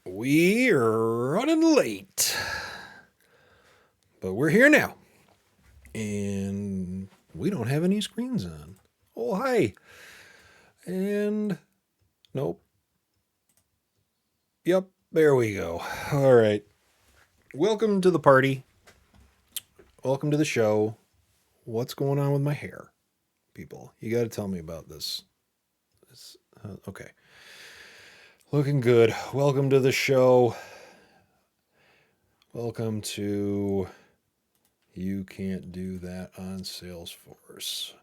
We're running late, but we're here now, and we don't have any screens on. Oh, hi. And nope. Yep, there we go. All right. Welcome to the party. Welcome to the show. What's going on with my hair, people? You got to tell me about this. Okay. Looking good. Welcome to the show. Welcome to You Can't Do That on Salesforce.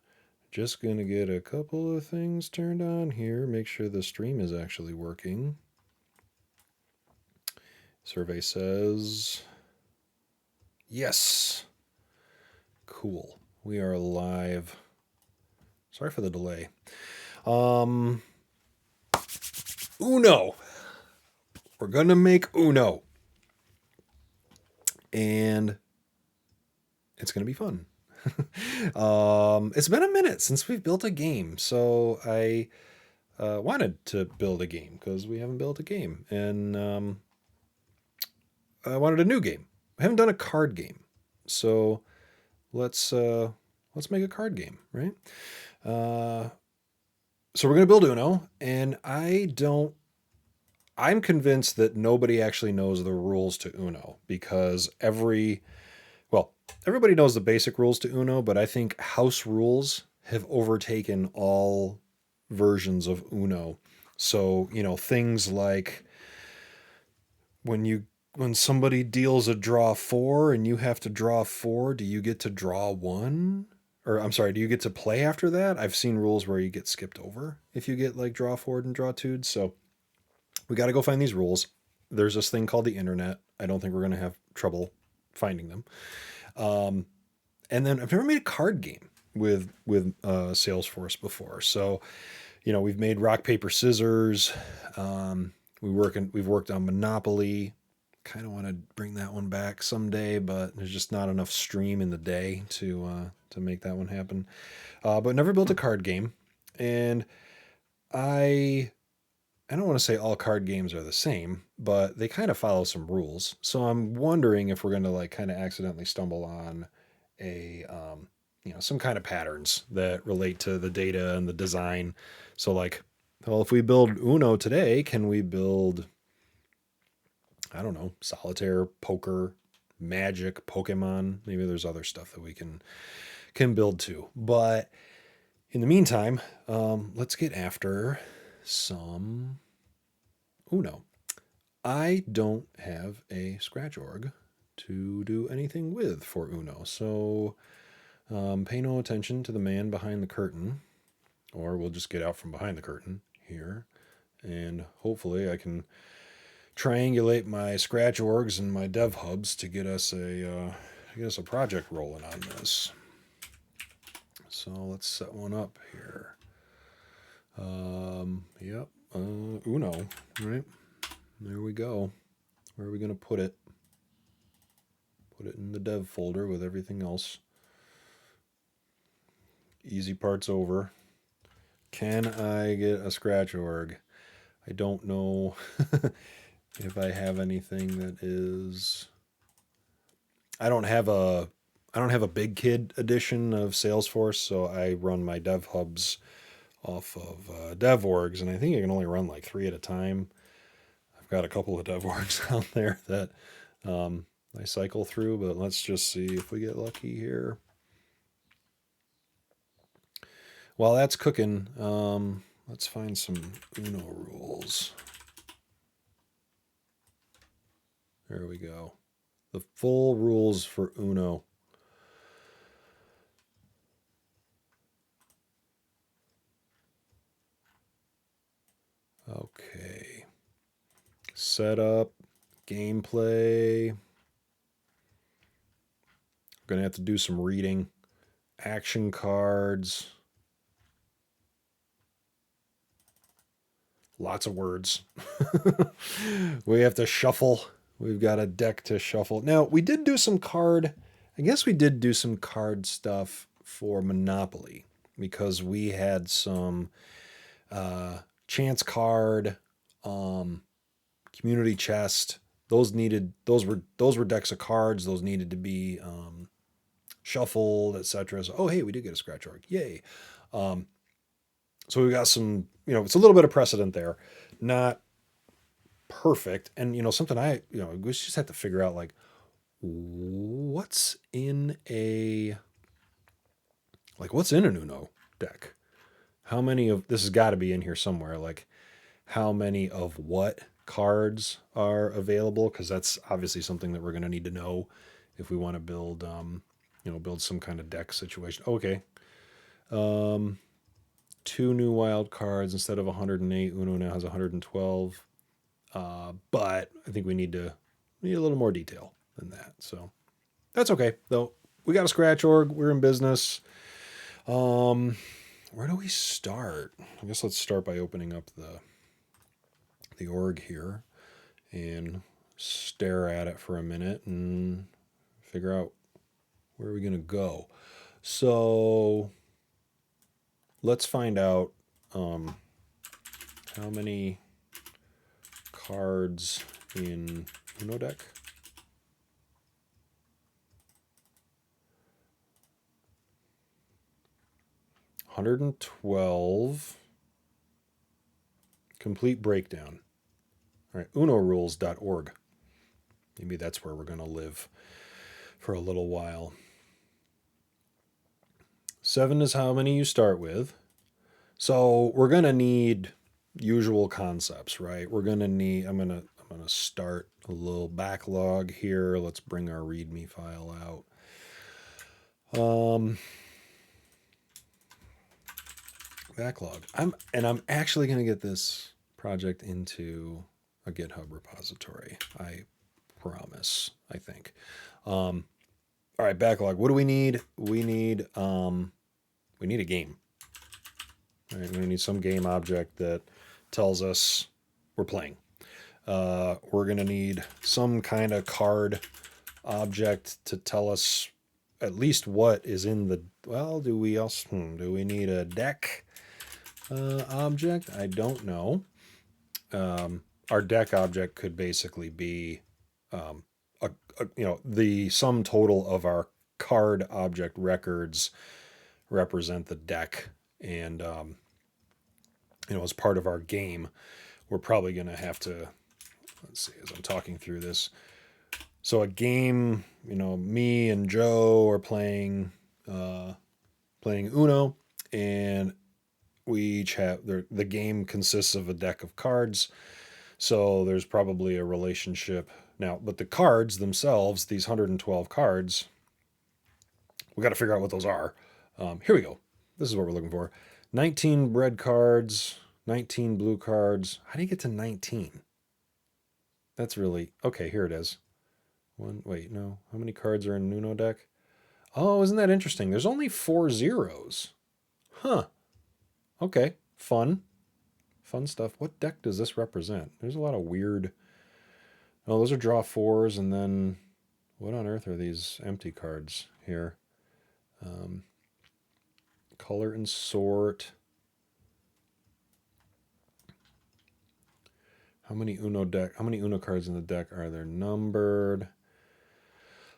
Just going to get a couple of things turned on here. Make sure the stream is actually working. Survey says yes. Cool. We are live. Sorry for the delay. Uno. We're going to make Uno. And it's going to be fun. It's been a minute since we've built a game, so I wanted to build a game because we haven't built a game, and I wanted a new game. I haven't done a card game, so let's make a card game, right? So we're gonna build Uno, and I'm convinced that nobody actually knows the rules to Uno because everybody knows the basic rules to Uno, but I think house rules have overtaken all versions of Uno. So, things like when somebody deals a draw 4 and you have to draw 4, do you get to draw 1? Or I'm sorry, do you get to play after that? I've seen rules where you get skipped over if you get like draw 4 and draw 2. So we got to go find these rules. There's this thing called the internet. I don't think we're going to have trouble finding them. And then I've never made a card game with Salesforce before. So, we've made rock, paper, scissors. We've worked on Monopoly. Kind of want to bring that one back someday, but there's just not enough stream in the day to make that one happen. But never built a card game, and I don't want to say all card games are the same, but they kind of follow some rules. So I'm wondering if we're going to like kind of accidentally stumble on a some kind of patterns that relate to the data and the design. So like, well, if we build Uno today, can we build, I don't know, solitaire, poker, magic, Pokemon? Maybe there's other stuff that we can build too. But in the meantime, let's get after some Uno. I don't have a scratch org to do anything with for Uno, so pay no attention to the man behind the curtain, or we'll just get out from behind the curtain here, and hopefully I can triangulate my scratch orgs and my dev hubs to get us a project rolling on this. So let's set one up here. Yep, Uno, right? There we go. Where are we going to put it? Put it in the dev folder with everything else. Easy part's over. Can I get a scratch org? I don't know if I have anything that is. I don't have a big kid edition of Salesforce, so I run my dev hubs off of dev orgs, and I think I can only run like 3 at a time. I've got a couple of dev orgs out there that I cycle through, but let's just see if we get lucky here. While that's cooking, let's find some Uno rules. There we go. The full rules for Uno. Okay. Setup, gameplay. I'm going to have to do some reading. Action cards. Lots of words. We have to shuffle. We've got a deck to shuffle. Now, we did do some card stuff for Monopoly because we had some chance card Community chest. Those were decks of cards. Those needed to be shuffled, etc. So, oh hey, we did get a scratch org. Yay. So we got some, it's a little bit of precedent there. Not perfect. And something we just have to figure out, like, what's in an Uno deck? How many of this has got to be in here somewhere? Like, how many of what cards are available? Because that's obviously something that we're going to need to know if we want to build, build some kind of deck situation. Okay. 2 new wild cards instead of 108. Uno now has 112. But I think we need a little more detail than that. So that's okay, though. We got a scratch org. We're in business. Where do we start? I guess let's start by opening up the org here and stare at it for a minute and figure out where are we going to go. So let's find out how many cards in Uno deck. $112. Complete breakdown. All right, unorules.org. Maybe that's where we're going to live for a little while. 7 is how many you start with. So we're going to need usual concepts, right? We're going to need, I'm going to start a little backlog here. Let's bring our README file out. Backlog. I'm actually going to get this project into a GitHub repository. I promise, I think. All right, backlog. What do we need? We need a game. All right, we're going to need some game object that tells us we're playing. We're going to need some kind of card object to tell us at least what is in the, do we need a deck object? I don't know. Our deck object could basically be the sum total of our card object records represent the deck, and as part of our game, we're probably going to have to, let's see, as I'm talking through this. So a game, me and Joe are playing Uno, and we each have, the game consists of a deck of cards. So there's probably a relationship now, but the cards themselves, these 112 cards, we got to figure out what those are. Here we go. This is what we're looking for. 19 red cards, 19 blue cards. How do you get to 19? That's really, okay, here it is. How many cards are in Uno deck? Oh, isn't that interesting? There's only 4 zeros. Huh. Okay, fun stuff. What deck does this represent? There's a lot of weird, those are draw 4s, and then what on earth are these empty cards here? Color and sort. How many Uno cards in the deck are there numbered?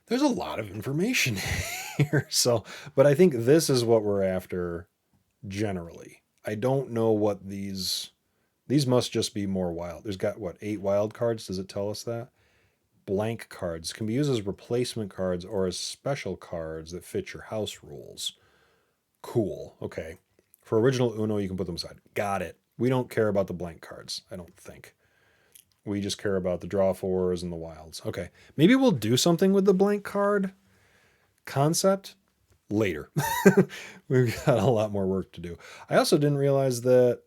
There's a lot of information here. So, but I think this is what we're after generally. I don't know what these must just be more wild. There's got 8 wild cards. Does it tell us that? Blank cards can be used as replacement cards or as special cards that fit your house rules. Cool. Okay. For original Uno, you can put them aside. Got it. We don't care about the blank cards, I don't think. We just care about the draw 4s and the wilds. Okay. Maybe we'll do something with the blank card concept later. We've got a lot more work to do. I also didn't realize that.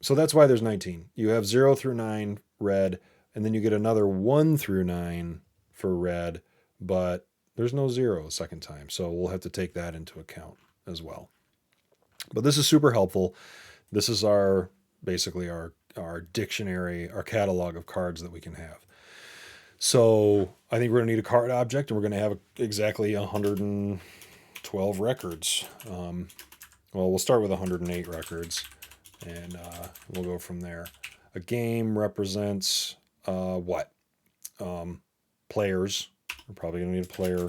So that's why there's 19. You have 0 through 9 red, and then you get another 1 through 9 for red, but there's no 0 a second time. So we'll have to take that into account as well. But this is super helpful. This is basically our dictionary, our catalog of cards that we can have. So I think we're going to need a card object, and we're going to have exactly 112 records. We'll start with 108 records, and we'll go from there. A game represents what? Players. We're probably going to need a player.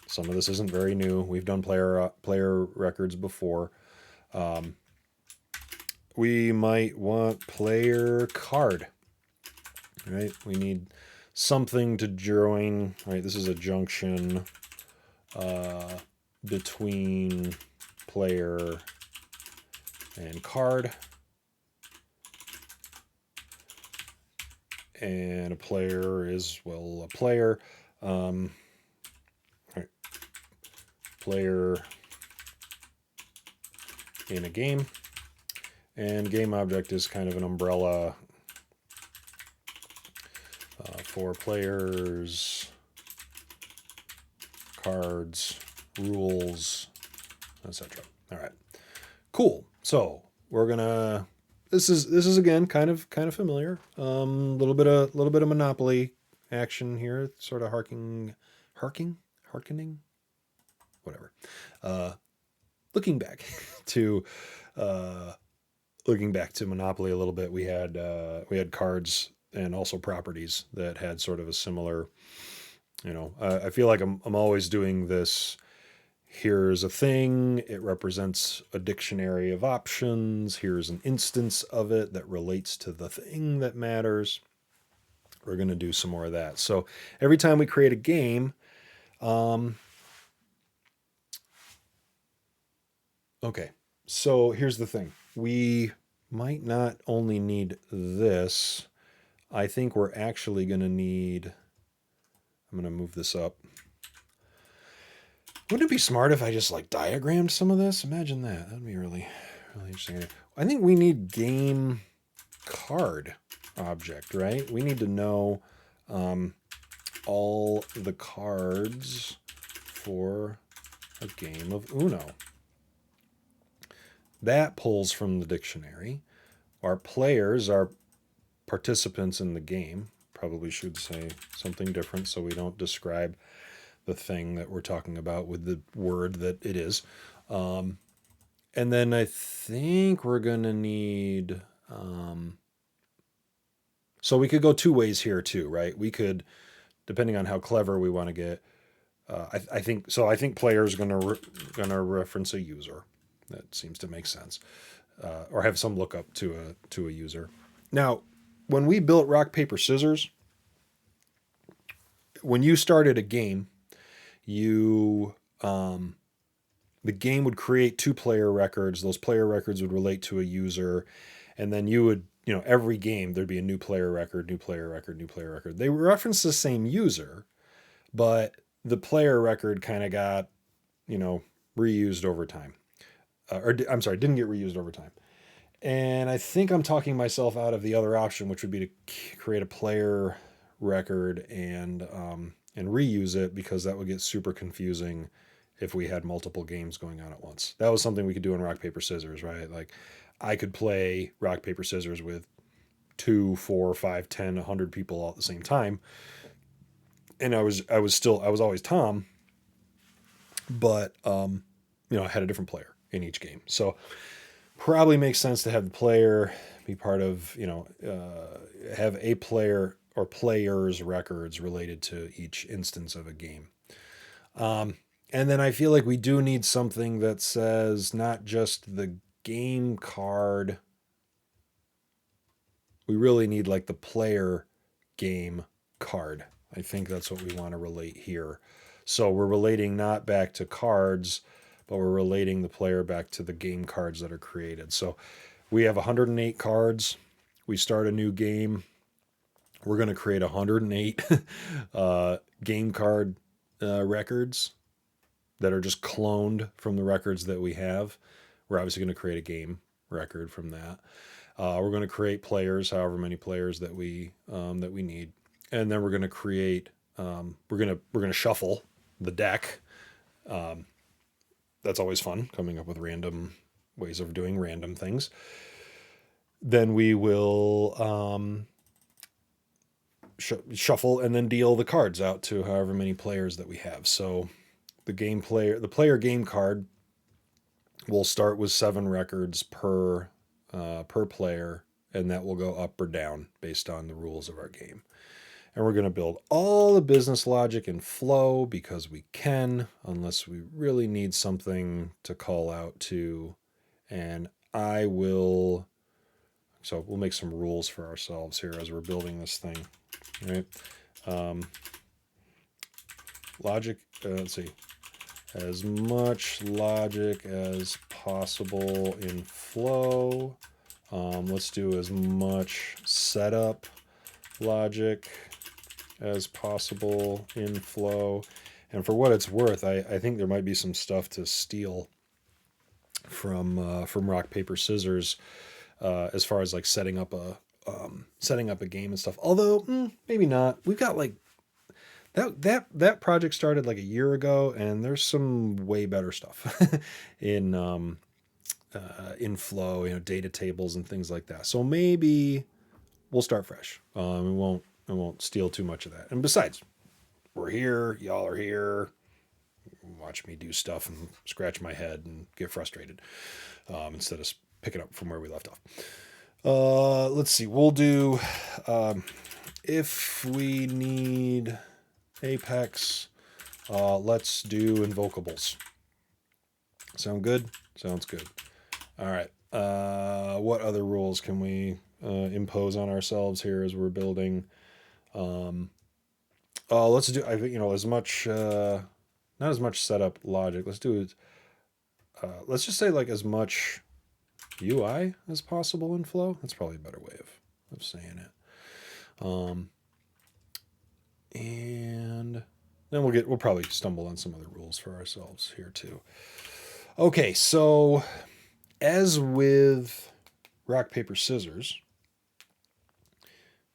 Some of this isn't very new. We've done player records before. We might want player card. Right? We need something to join. Right? This is a junction between player and card. And a player is, well, a player. Right. Player in a game. And game object is kind of an umbrella for players, cards, rules, etc. All right, cool. So we're gonna. This is again kind of familiar. Little bit of Monopoly action here, sort of harkening, whatever. Looking back to. Looking back to Monopoly a little bit, we had cards and also properties that had sort of a similar, I feel like I'm always doing this. Here's a thing, it represents a dictionary of options. Here's an instance of it that relates to the thing that matters. We're going to do some more of that. So every time we create a game, okay, so here's the thing. We might not only need this. I think we're actually going to need... I'm going to move this up. Wouldn't it be smart if I just like diagrammed some of this? Imagine that. That'd be really interesting. I think we need game card object, right? We need to know all the cards for a game of Uno. That pulls from the dictionary. Our players are participants in the game. Probably should say something different so we don't describe the thing that we're talking about with the word that it is. And then I think we're going to need... so we could go two ways here too, right? We could, depending on how clever we want to get... I think player is going to reference a user. That seems to make sense. Or have some lookup to a user. Now, when we built rock, paper, scissors, when you started a game, the game would create 2 player records. Those player records would relate to a user, and then you would, every game there'd be a new player record, new player record, new player record. They reference the same user, but the player record kind of got, reused over time. I'm sorry, didn't get reused over time. And I think I'm talking myself out of the other option, which would be to create a player record and reuse it, because that would get super confusing if we had multiple games going on at once. That was something we could do in rock, paper, scissors, right? Like I could play rock, paper, scissors with 2, 4, 5, 10, 100 people all at the same time. And I was always Tom, but I had a different player in each game. So probably makes sense to have the player be part of, have a player or players records related to each instance of a game. And then I feel like we do need something that says not just the game card. We really need like the player game card. I think that's what we want to relate here. So we're relating not back to cards, but we're relating the player back to the game cards that are created. So we have 108 cards. We start a new game. We're going to create 108 game card records that are just cloned from the records that we have. We're obviously going to create a game record from that. We're going to create players, however many players that we need, and then we're going to create. We're going to shuffle the deck. That's always fun, coming up with random ways of doing random things. Then we will shuffle and then deal the cards out to however many players that we have. So the player game card will start with 7 records per player and that will go up or down based on the rules of our game. And we're going to build all the business logic in flow because we can, unless we really need something to call out to. And I will, so we'll make some rules for ourselves here as we're building this thing, right? Logic, let's see, as much logic as possible in flow. Let's do as much setup logic as possible in flow. And for what it's worth, I think there might be some stuff to steal from rock paper scissors as far as like setting up a game and stuff. Although maybe not. We've got like that project started like a year ago, and there's some way better stuff in flow, data tables and things like that. So maybe we'll start fresh. We won't steal too much of that. And besides, we're here, y'all are here. Watch me do stuff and scratch my head and get frustrated instead of picking up from where we left off. Let's see. We'll do if we need Apex. Let's do invocables. Sound good? Sounds good. All right. What other rules can we impose on ourselves here as we're building? Let's do, I think, as much, not as much setup logic. Let's do it. Let's just say like as much UI as possible in flow. That's probably a better way of saying it. And then we'll probably stumble on some other rules for ourselves here too. Okay, so as with rock, paper, scissors,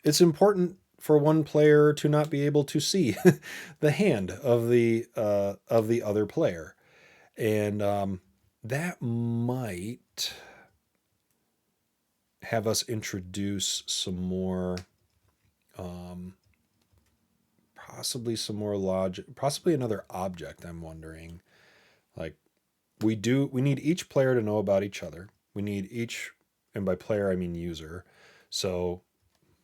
it's important for one player to not be able to see the hand of the other player, and that might have us introduce some more, possibly some more logic, possibly another object. I'm wondering, like we need each player to know about each other. We need each, and by player I mean user. So.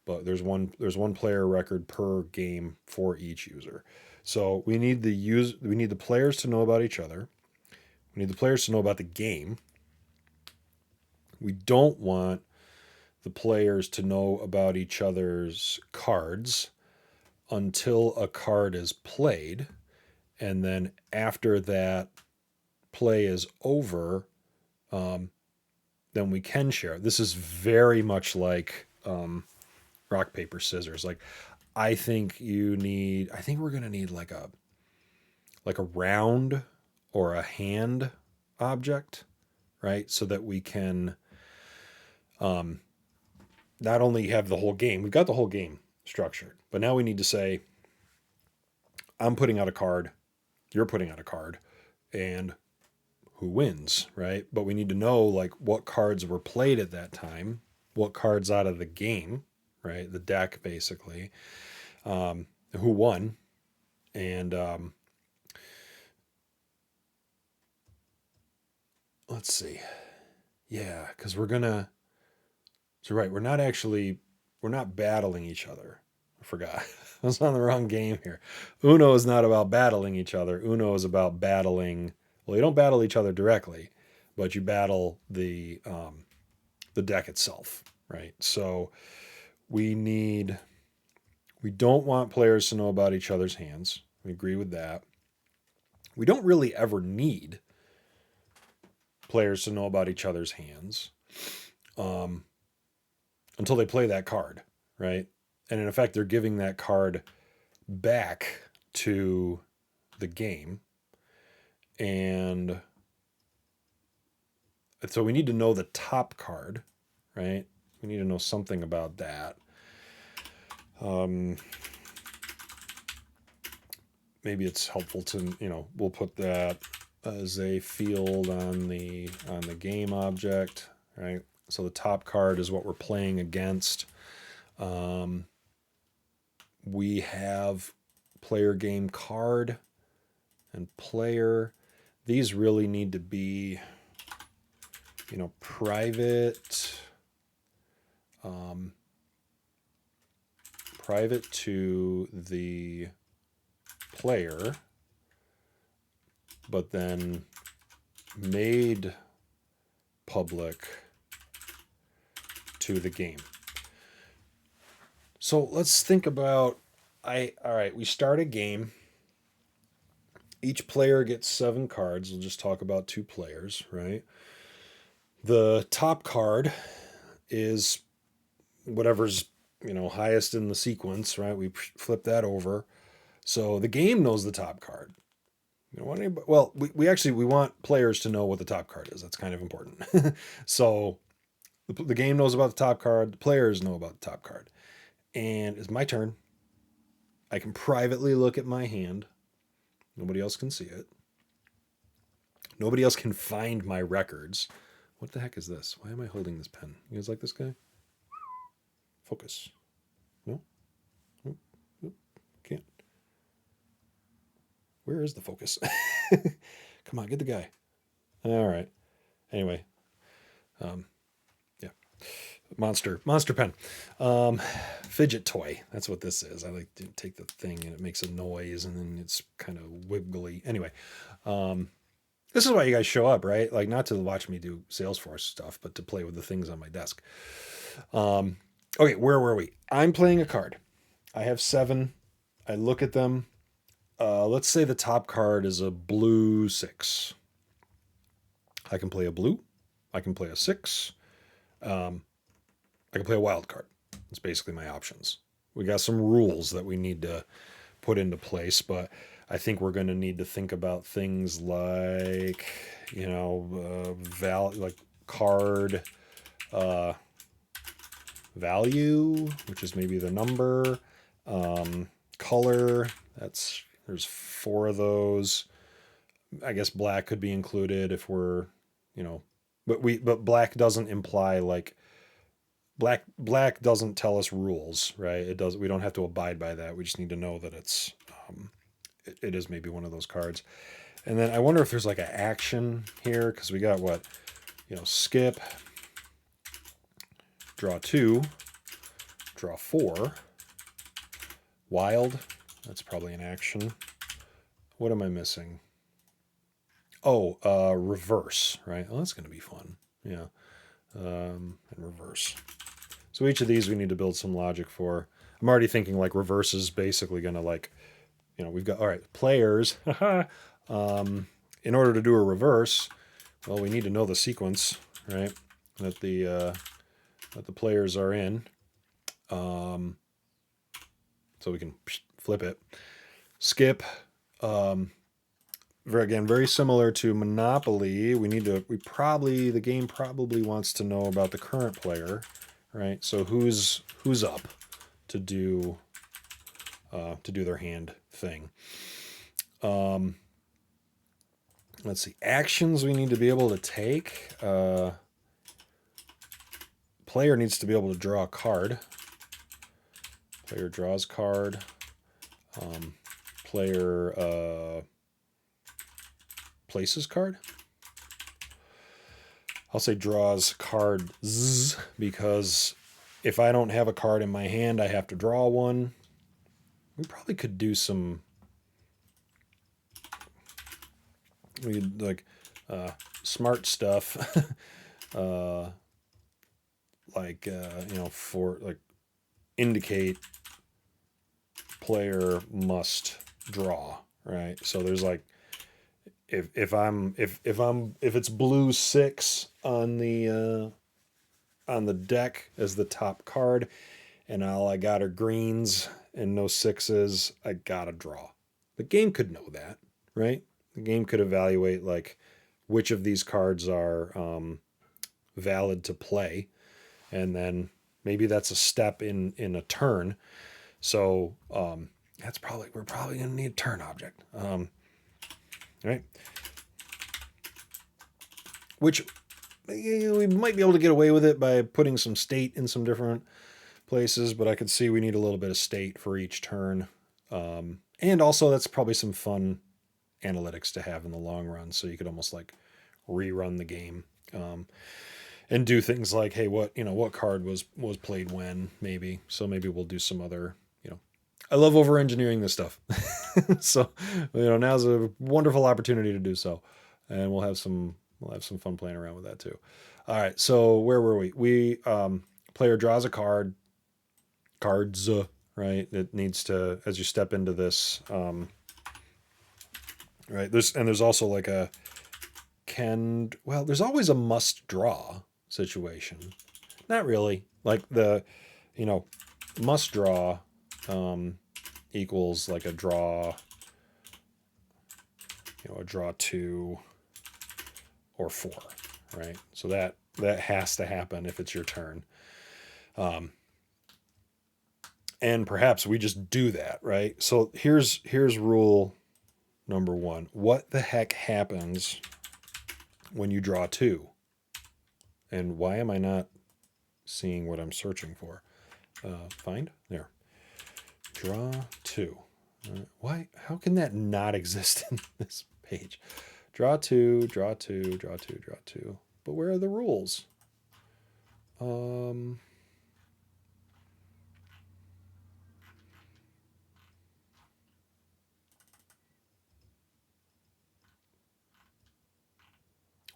But there's one player record per game for each user. So we need the players to know about each other. We need the players to know about the game. We don't want the players to know about each other's cards until a card is played, and then after that play is over, then we can share. This is very much like rock, paper, scissors. Like I think we're going to need like a round or a hand object, right? So that we can not only have the whole game, we've got the whole game structured, but now we need to say, I'm putting out a card, you're putting out a card, and who wins, right? But we need to know like what cards were played at that time, what cards out of the game, right? The deck basically, who won, and let's see. Yeah, because we're right, we're not battling each other. I forgot. I was on the wrong game here. Uno is not about battling each other. Uno is about battling, well, you don't battle each other directly, but you battle the deck itself, right? So we don't want players to know about each other's hands. We agree with that. We don't really ever need players to know about each other's hands until they play that card, right? And in effect, they're giving that card back to the game. And so we need to know the top card, right? We need to know something about that. Maybe it's helpful to, we'll put that as a field on the game object, right? So the top card is what we're playing against. We have player game card and player. These really need to be, private. private to the player, but then made public to the game. So let's think about, all right, we start a game. Each player gets 7 cards. We'll just talk about 2 players, right? The top card is whatever's, highest in the sequence, right? We flip that over. So the game knows the top card. Well, we want players to know what the top card is. That's kind of important. So the game knows about the top card. The players know about the top card. And it's my turn. I can privately look at my hand. Nobody else can see it. Nobody else can find my records. What the heck is this? Why am I holding this pen? You guys like this guy? Focus. No? Nope. Nope. Can't. Where is the focus? Come on, get the guy. All right. Anyway. Yeah. Monster pen. Fidget toy. That's what this is. I like to take the thing and it makes a noise and then it's kind of wiggly. Anyway. This is why you guys show up, right? Like, not to watch me do Salesforce stuff, but to play with the things on my desk. Okay, where were we? I'm playing a card. I have 7. I look at them. Let's say the top card is a blue 6. I can play a blue. I can play a 6. I can play a wild card. That's basically my options. We got some rules that we need to put into place, but I think we're going to need to think about things like, like card value, which is maybe the number, color. There's 4 of those. I guess black could be included if we're, but black doesn't imply like black doesn't tell us rules, right? We don't have to abide by that. We just need to know that it is maybe one of those cards. And then I wonder if there's like an action here, because we got what, skip, draw 2, draw 4, wild. That's probably an action. What am I missing? Oh, reverse, right? Oh, that's going to be fun. Yeah. And reverse. So each of these we need to build some logic for. I'm already thinking like reverse is basically going to like, we've got, all right, players. In order to do a reverse, well, we need to know the sequence, right? That the players are in. So we can flip it. Skip. Very similar to Monopoly. The game probably wants to know about the current player, right? So who's up to do their hand thing. Let's see. Actions we need to be able to take. Player needs to be able to draw a card. Player draws card. Player places card. I'll say draws cards because if I don't have a card in my hand, I have to draw one. We probably could do some smart stuff for like indicate player must draw, right? So there's like if it's blue 6 on the deck as the top card and all I got are greens and no 6s, I gotta draw. The game could know that, right? The game could evaluate like which of these cards are valid to play, and then maybe that's a step in a turn. So we're probably gonna need a turn object, right? Which we might be able to get away with it by putting some state in some different places, but I could see we need a little bit of state for each turn, and also that's probably some fun analytics to have in the long run, so you could almost like rerun the game. and do things like, hey, what card was played when, maybe. So maybe we'll do some other, I love over engineering this stuff. So, now's a wonderful opportunity to do so. And we'll have some fun playing around with that too. All right. So where were we? Player draws a cards, right? It needs to, as you step into this, right. There's also like there's always a must draw situation. Not really. Like you know, must draw equals like a draw, a draw 2 or 4, right? So that has to happen if it's your turn. And perhaps we just do that, right? So here's rule number 1. What the heck happens when you draw 2? And why am I not seeing what I'm searching for? Find there. Draw 2. Why? How can that not exist in this page? Draw 2, draw 2, draw 2, draw 2. But where are the rules?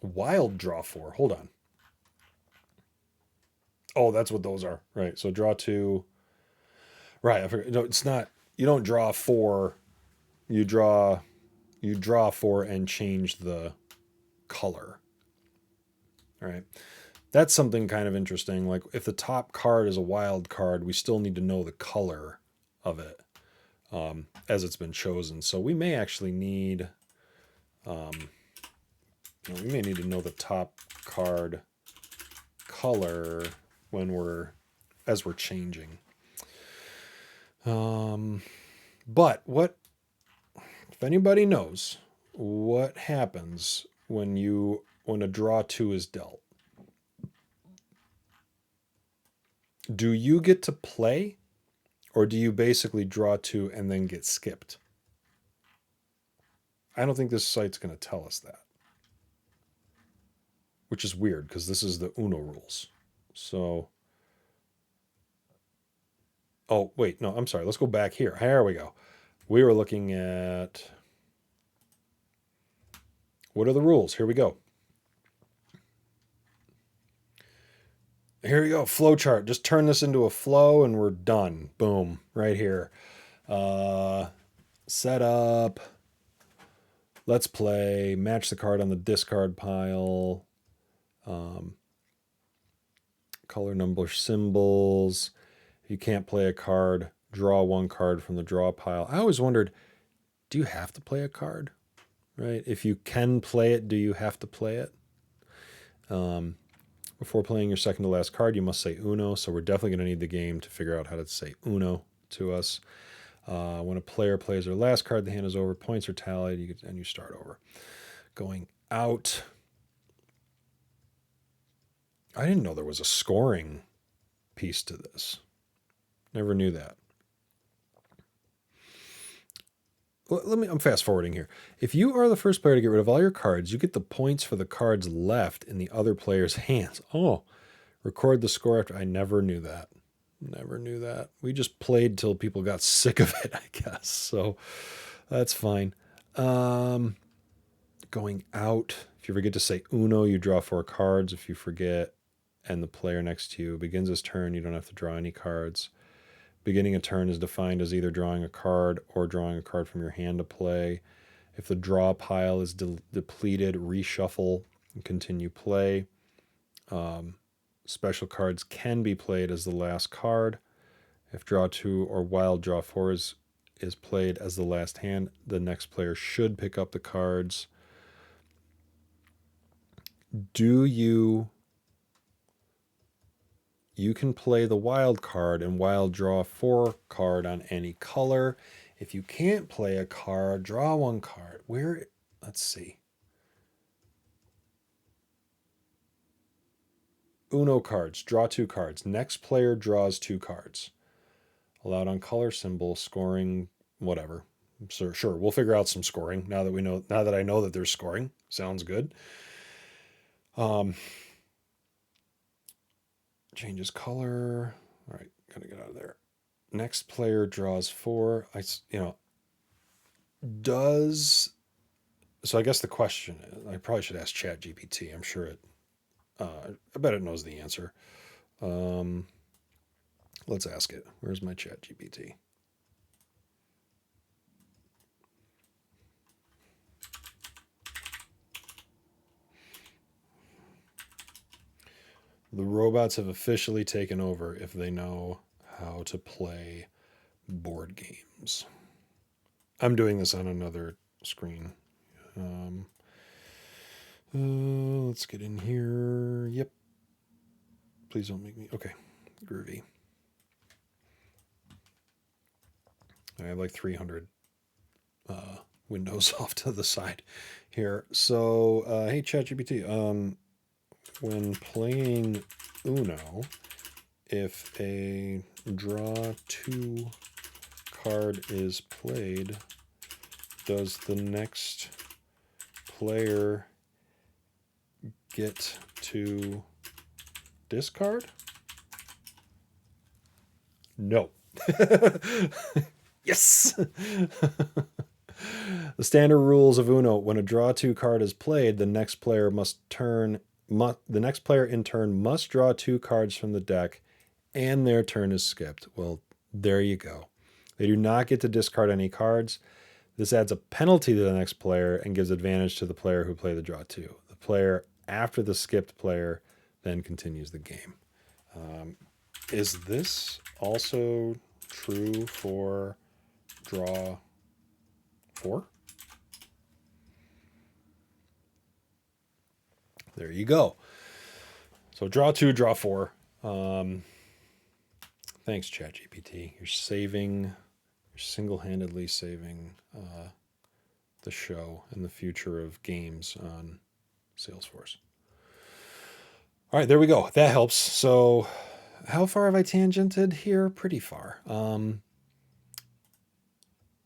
Wild draw 4. Hold on. Oh, that's what those are. Right. So draw 2. Right. I forgot. No, it's not. You don't draw 4. You draw 4 and change the color. All right. That's something kind of interesting. Like if the top card is a wild card, we still need to know the color of it as it's been chosen. So we may actually need, we may need to know the top card color as we're changing. But if anybody knows what happens when a draw 2 is dealt? Do you get to play, or do you basically draw 2 and then get skipped? I don't think this site's going to tell us that, which is weird because this is the Uno rules. So, oh wait, no, I'm sorry. Let's go back here. Here we go. We were looking at what are the rules. Here we go. Here we go. Flow chart. Just turn this into a flow and we're done. Boom. Right here. Set up. Let's play. Match the card on the discard pile. Color number symbols. If you can't play a card, draw 1 card from the draw pile. I always wondered, do you have to play a card? Right? If you can play it, do you have to play it? Before playing your second to last card, you must say Uno. So we're definitely going to need the game to figure out how to say Uno to us. When a player plays their last card, the hand is over, points are tallied, and you start over. Going out. I didn't know there was a scoring piece to this. Never knew that. Well, I'm fast forwarding here. If you are the first player to get rid of all your cards, you get the points for the cards left in the other player's hands. Oh, record the score after. I never knew that. Never knew that. We just played till people got sick of it, I guess. So that's fine. Going out. If you forget to say Uno, you draw 4 cards. If you forget and the player next to you begins his turn, you don't have to draw any cards. Beginning a turn is defined as either drawing a card or drawing a card from your hand to play. If the draw pile is depleted, reshuffle and continue play. Special cards can be played as the last card. If draw 2 or wild draw 4 is played as the last hand, the next player should pick up the cards. You can play the wild card and wild draw 4 card on any color. If you can't play a card, draw 1 card. Let's see. Uno cards, draw 2 cards. Next player draws 2 cards. Allowed on color symbol, scoring, whatever. So sure, we'll figure out some scoring now that I know that there's scoring. Sounds good. changes color. All right, gotta get out of there. Next player draws 4. Does so I guess the question is, I probably should ask ChatGPT. I'm sure I bet it knows the answer. Um, let's ask it. Where's my ChatGPT? The robots have officially taken over if they know how to play board games. I'm doing this on another screen. Um, let's get in here. Yep. Please don't make me. Okay. Groovy. I have like 300 windows off to the side here. So, hey, ChatGPT. When playing Uno, if a draw 2 card is played, does the next player get to discard? No. Yes. The standard rules of Uno: when a draw 2 card is played, the next player in turn must draw 2 cards from the deck, and their turn is skipped. Well, there you go. They do not get to discard any cards. This adds a penalty to the next player and gives advantage to the player who played the draw 2. The player after the skipped player then continues the game. Is this also true for draw 4? There you go. So draw 2, draw 4. Thanks, ChatGPT. You're single-handedly saving the show and the future of games on Salesforce. All right, there we go. That helps. So how far have I tangented here? Pretty far.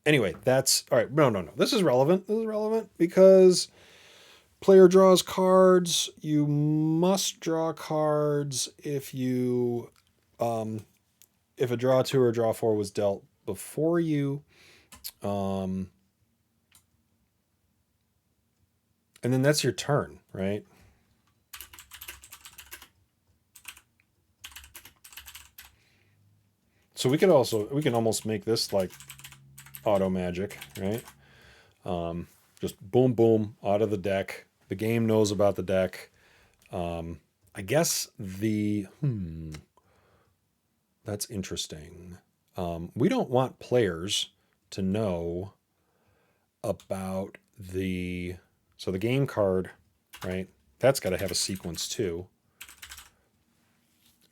Anyway, that's all right. No. This is relevant. This is relevant because player draws cards. You must draw cards if a draw 2 or draw 4 was dealt before you. And then that's your turn, right? So we can almost make this like auto magic, right? Just boom, boom, out of the deck. The game knows about the deck. I guess that's interesting. We don't want players to know about the game card, right? That's got to have a sequence too,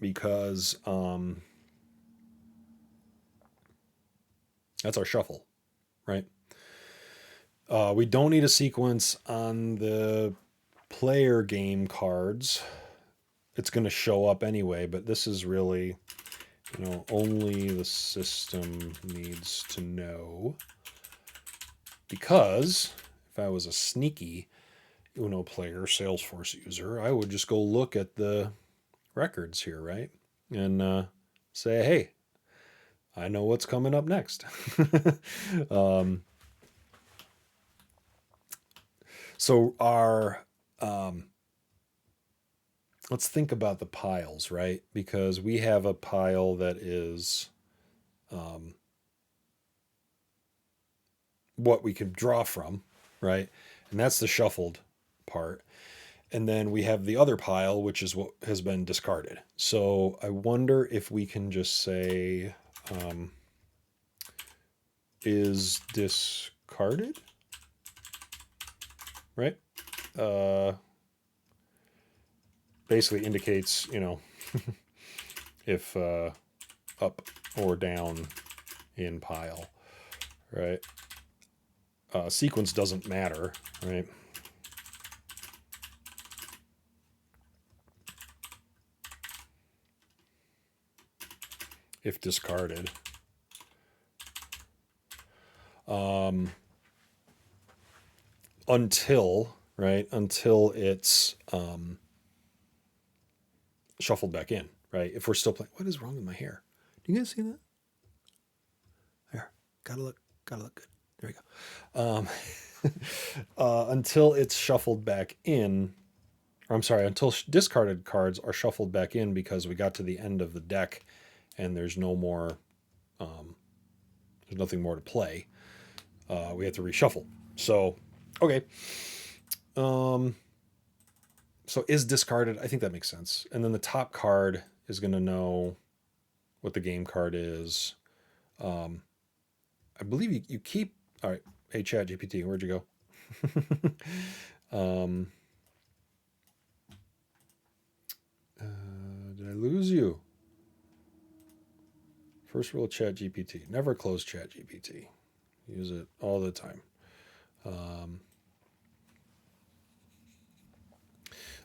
because that's our shuffle, right? We don't need a sequence on the player game cards. It's going to show up anyway, but this is really, only the system needs to know. Because if I was a sneaky Uno player, Salesforce user, I would just go look at the records here, right? And say, hey, I know what's coming up next. So let's think about the piles, right? Because we have a pile that is what we could draw from, right? And that's the shuffled part. And then we have the other pile, which is what has been discarded. So I wonder if we can just say, is discarded, right? Basically indicates, if up or down in pile, right? Sequence doesn't matter, right? If discarded. Until it's shuffled back in, right? If we're still playing, what is wrong with my hair? Do you guys see that? There, gotta look good. There we go. Until it's shuffled back in, or I'm sorry, until discarded cards are shuffled back in because we got to the end of the deck and there's no more, there's nothing more to play. We have to reshuffle. So, okay. So is discarded. I think that makes sense. And then the top card is going to know what the game card is. I believe you keep. All right. Hey, Chat GPT, where'd you go? Did I lose you? First rule of Chat GPT: never close Chat GPT. Use it all the time.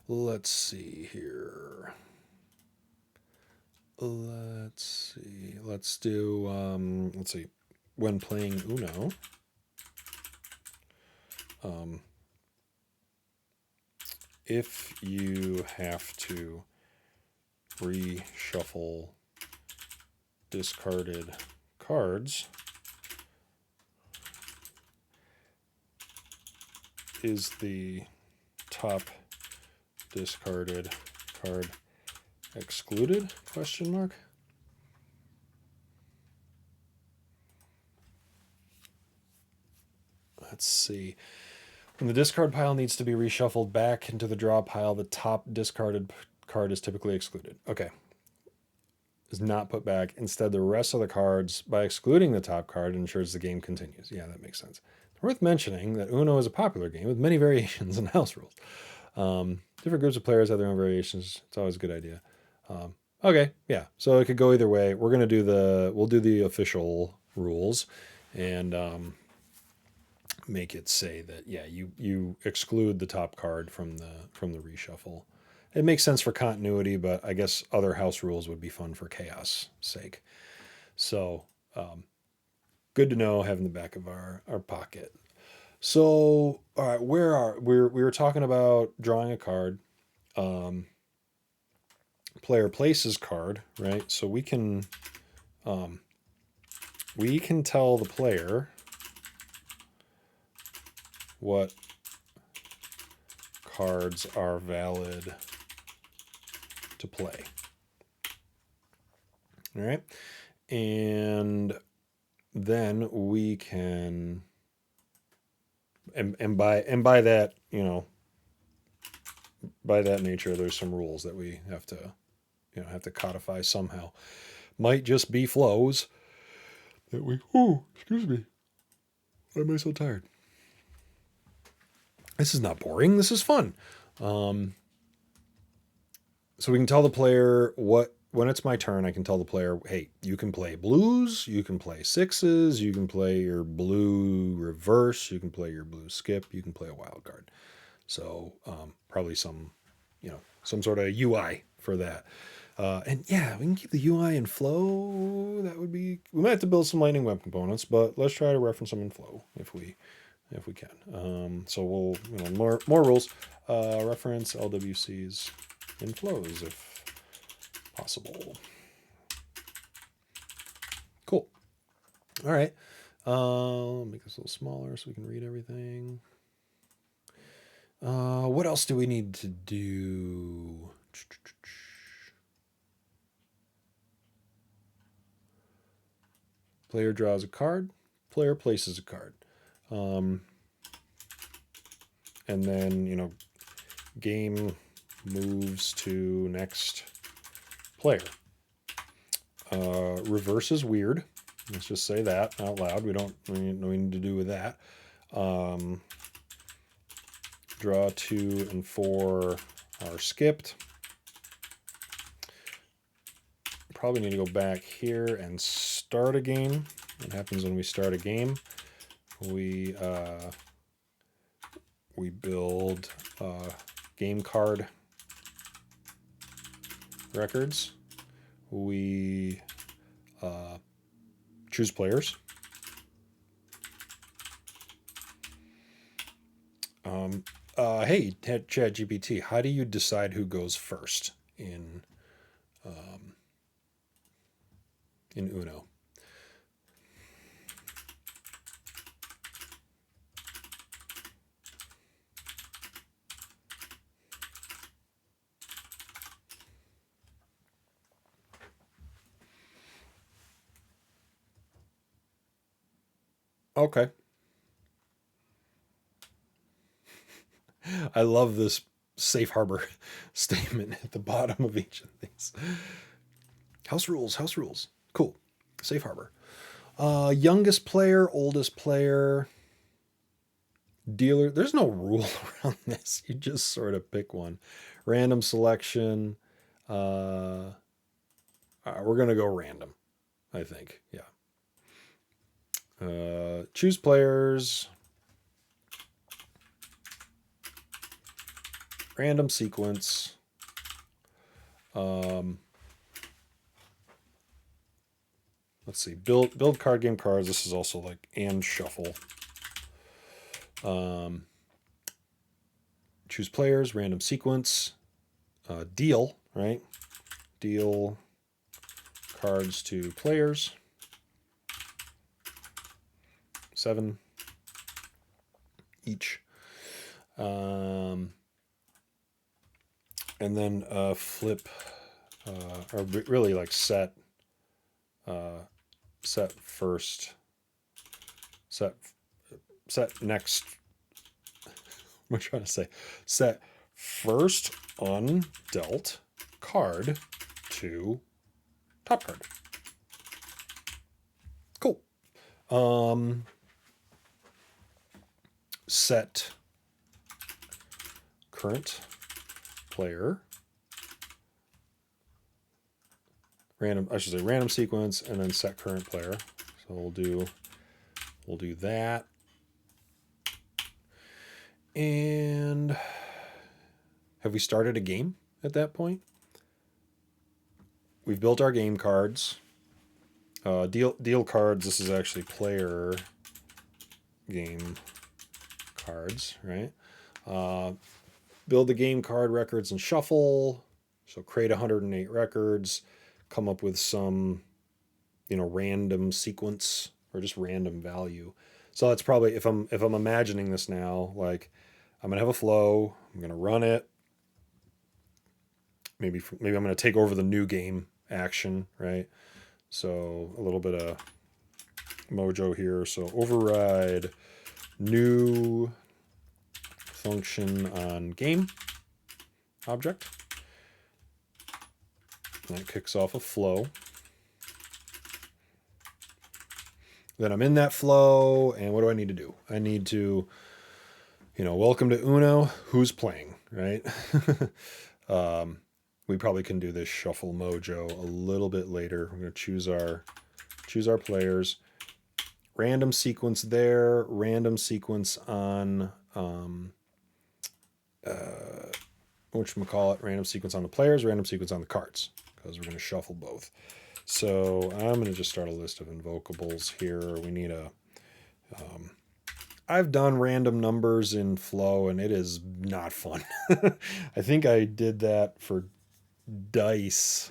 Let's see here. Let's see. Let's do. Let's see. When playing Uno, if you have to reshuffle discarded cards, is the top discarded card excluded? Question mark. Let's see. When the discard pile needs to be reshuffled back into the draw pile, the top discarded card is typically excluded. Okay. Is not put back. Instead, the rest of the cards, by excluding the top card, ensures the game continues. Yeah, that makes sense. Worth mentioning that Uno is a popular game with many variations and house rules. Different groups of players have their own variations. It's always a good idea. Okay, yeah. So it could go either way. We'll do the official rules, and make it say that you exclude the top card from the reshuffle. It makes sense for continuity, but I guess other house rules would be fun for chaos sake. So good to know, having the back of our pocket. So all right, we were talking about drawing a card. Player places card, right? So we can tell the player what cards are valid to play. All right. And then we can and by that, by that nature, there's some rules that we have to codify somehow. Might just be flows that excuse me. Why am I so tired? This is not boring. This is fun. So we can tell the player when it's my turn, I can tell the player, hey, you can play blues, you can play sixes, you can play your blue reverse, you can play your blue skip, you can play a wild card. So probably some sort of UI for that. And yeah, we can keep the UI in flow. That would be. We might have to build some lightning web components, but let's try to reference them in flow if we can. So we'll more rules. Reference LWCs in flows if possible. Cool. All right. Make this a little smaller so we can read everything. What else do we need to do? Player draws a card. Player places a card. And then, game moves to next player. Reverse is weird. Let's just say that out loud. We need to do with that. Draw 2 and 4 are skipped. Probably need to go back here and start a game. What happens when we start a game? We build game card records. We choose players. Hey, ChatGPT, how do you decide who goes first in in Uno. Okay. I love this safe harbor statement at the bottom of each of these. House rules, house rules. Cool. Safe harbor. Youngest player, oldest player, dealer. There's no rule around this. You just sort of pick one. Random selection. We're going to go random, I think. Yeah. Choose players. Random sequence. Let's see. Build card game cards. This is also like and shuffle. Choose players. Random sequence. Deal, right? Deal cards to players. 7 each. And then flip, or really like set first, set next. What am I trying to say? Set first undealt card to top card. Cool. Set current player. Random sequence, and then set current player. So we'll do that. And have we started a game at that point? We've built our game cards. Deal cards. This is actually player game cards, right? Build the game card records and shuffle. So create 108 records. Come up with some, random sequence or just random value. So that's probably, if I'm imagining this now, like I'm gonna have a flow. I'm gonna run it. Maybe I'm gonna take over the new game action, right? So a little bit of mojo here. So override new function on game object. And that kicks off a flow. Then I'm in that flow, and what do I need to do? I need to, welcome to Uno. Who's playing, right? We probably can do this shuffle mojo a little bit later. We're going to choose our players. Random sequence there. Random sequence on whatchamacallit, random sequence on the players. Random sequence on the cards, because we're going to shuffle both. So I'm going to just start a list of invocables here. We need a... I've done random numbers in Flow, and it is not fun. I think I did that for dice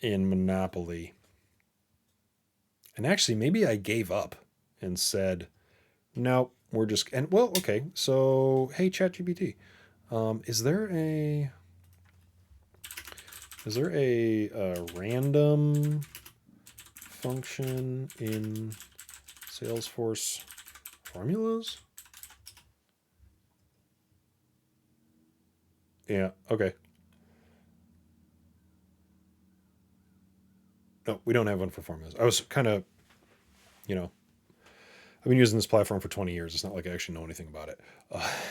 in Monopoly. And actually, maybe I gave up and said, no, we're just... And well, okay, so, hey, ChatGPT, is there a random function in Salesforce formulas? Yeah, okay. No, we don't have one for formulas. I was kind of, I've been using this platform for 20 years. It's not like I actually know anything about it.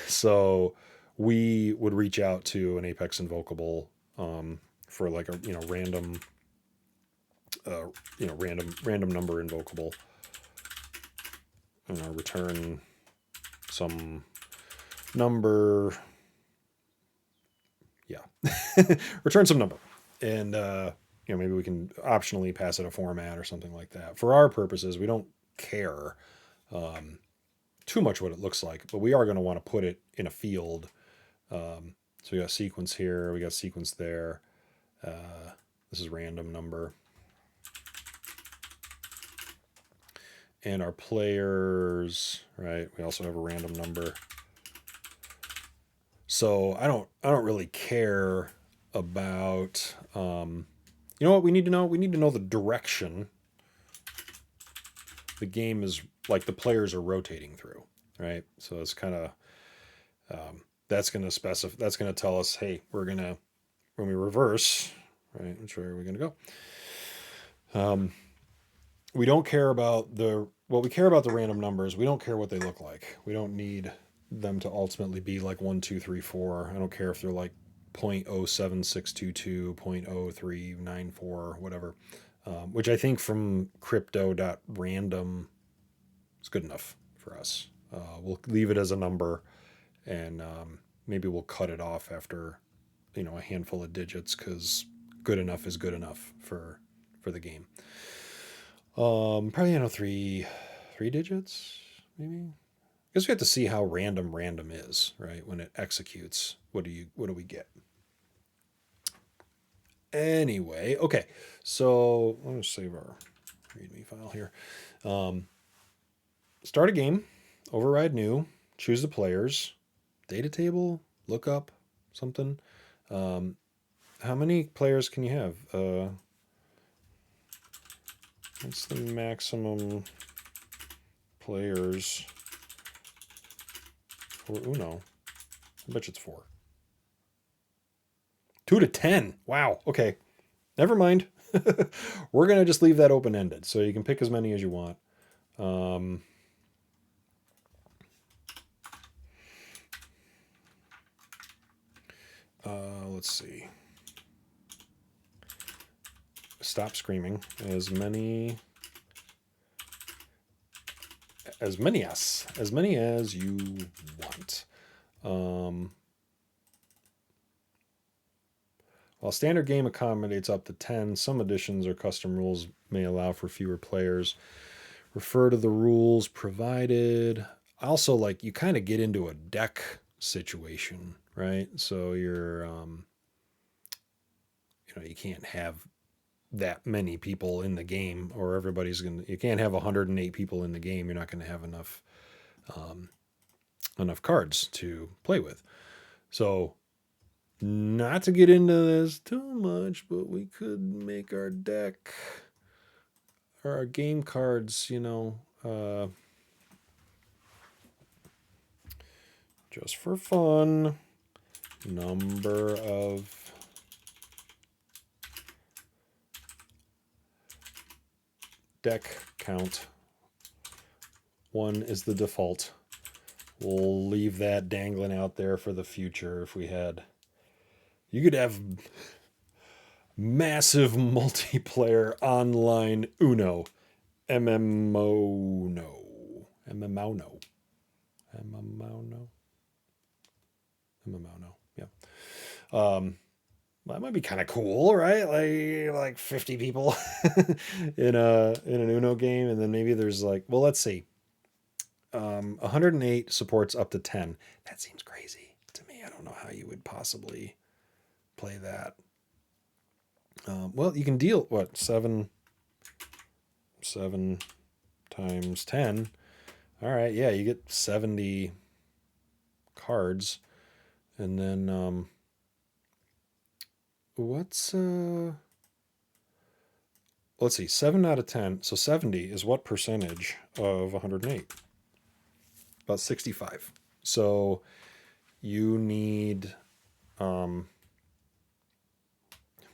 So we would reach out to an Apex invocable for like a random random number invocable, return some number, return some number, and maybe we can optionally pass it a format or something like that. For our purposes, we don't care too much what it looks like, but we are going to want to put it in a field. So we got sequence here, we got sequence there. This is random number. And our players, right? We also have a random number. So I don't really care about. You know what we need to know? We need to know the direction the game is, like, the players are rotating through, right? So it's kind of that's going to specify. That's going to tell us, hey, we're gonna, when we reverse, right? Which way are we going to go? We don't care about we care about the random numbers. We don't care what they look like. We don't need them to ultimately be like 1, 2, 3, 4. I don't care if they're like 0.07622, 0.0394, whatever. Which I think from crypto.random is good enough for us. We'll leave it as a number, and maybe we'll cut it off after, a handful of digits, because good enough is good enough for the game. Probably, three digits, maybe. I guess we have to see how random is, right? When it executes, what do we get? Anyway, okay. So let me save our README file here. Start a game, override new, choose the players, data table, lookup, something. How many players can you have? What's the maximum players for Uno? I bet you it's 4. 2 to 10. Wow. Okay. Never mind. We're going to just leave that open-ended, so you can pick as many as you want. Let's see. Stop screaming. As many as you want. While standard game accommodates up to 10, some editions or custom rules may allow for fewer players. Refer to the rules provided. Also, like, you kind of get into a deck situation, right? So you're, you can't have that many people in the game, or you can't have 108 people in the game. You're not going to have enough cards to play with. So, not to get into this too much, but we could make our deck or our game cards, just for fun, number of deck count. 1 is the default. We'll leave that dangling out there for the future. If we had, you could have massive multiplayer online Uno, MMO no, yeah. That might be kind of cool, right? Like 50 people in an Uno game, and then maybe there's like, well, let's see. 108 supports up to 10. That seems crazy to me. I don't know how you would possibly play that. Well, you can deal what, 7 times 10. All right, yeah, you get 70 cards, and then let's see, 7 out of 10. So 70 is what percentage of 108? About 65. So you need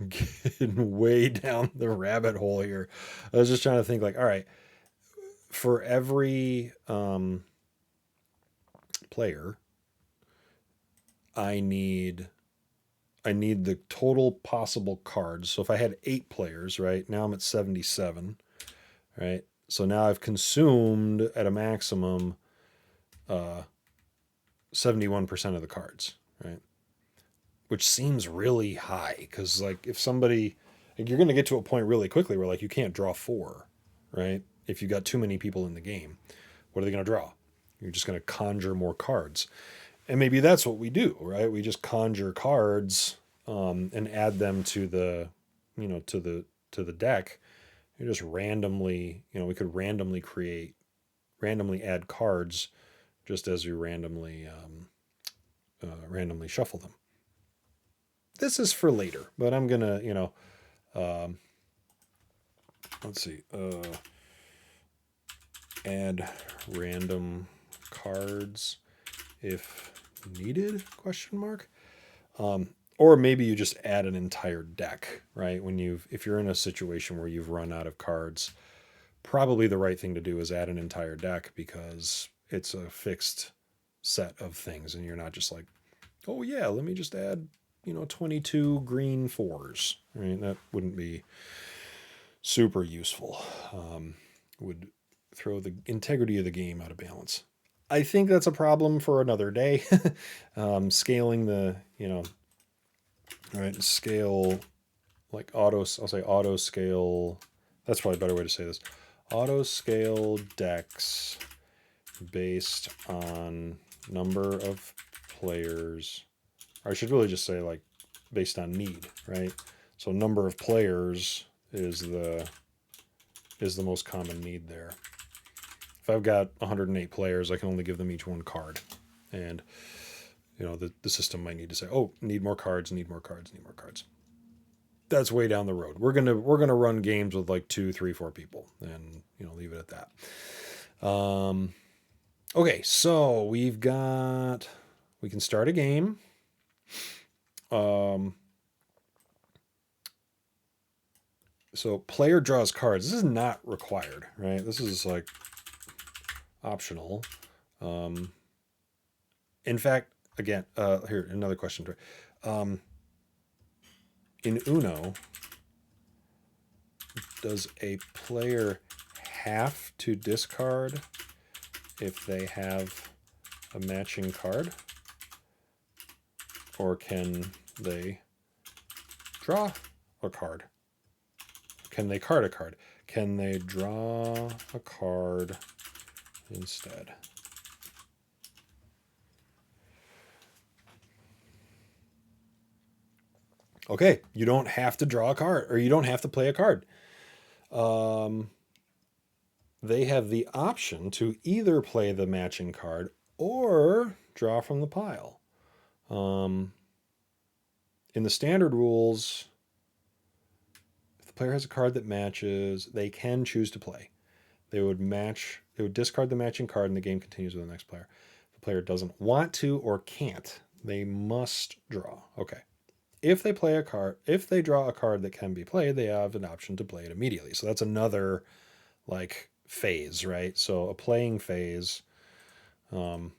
getting way down the rabbit hole here. I was just trying to think, like, all right, for every player, I need the total possible cards. So if I had 8 players, right, now I'm at 77, right? So now I've consumed at a maximum 71% of the cards, right? Which seems really high, because, like, if somebody, like, you're going to get to a point really quickly where, like, you can't draw 4, right? If you got too many people in the game, what are they going to draw? You're just going to conjure more cards. And maybe that's what we do, right? We just conjure cards and add them to the, to the deck. You just randomly, we could randomly add cards just as you randomly shuffle them. This is for later, but I'm gonna, let's see, add random cards if needed, question mark. Or maybe you just add an entire deck, right? If you're in a situation where you've run out of cards, probably the right thing to do is add an entire deck, because it's a fixed set of things and you're not just like, oh yeah, let me just add, 22 green 4s, right? That wouldn't be super useful. Would throw the integrity of the game out of balance. I think that's a problem for another day. Scaling the, right, scale, like I'll say auto scale. That's probably a better way to say this. Auto scale decks based on number of players. Or I should really just say like based on need, right? So number of players is the most common need there. If I've got 108 players, I can only give them each one card. And the system might need to say, oh, need more cards, need more cards, need more cards. That's way down the road. We're gonna run games with like 2, 3, 4 people, and leave it at that. Okay, so we can start a game. So player draws cards. This is not required, right? This is like optional. In fact, again, here, another question. In Uno, does a player have to discard if they have a matching card? Or can they draw a card? Can they card a card? Can they draw a card instead? Okay, you don't have to draw a card, or you don't have to play a card. They have the option to either play the matching card or draw from the pile. In the standard rules, if the player has a card that matches, they can choose to play. They would discard the matching card, and the game continues with the next player. If the player doesn't want to or can't, they must draw. Okay. If they draw a card that can be played, they have an option to play it immediately. So that's another like phase, right? So a playing phase. Let's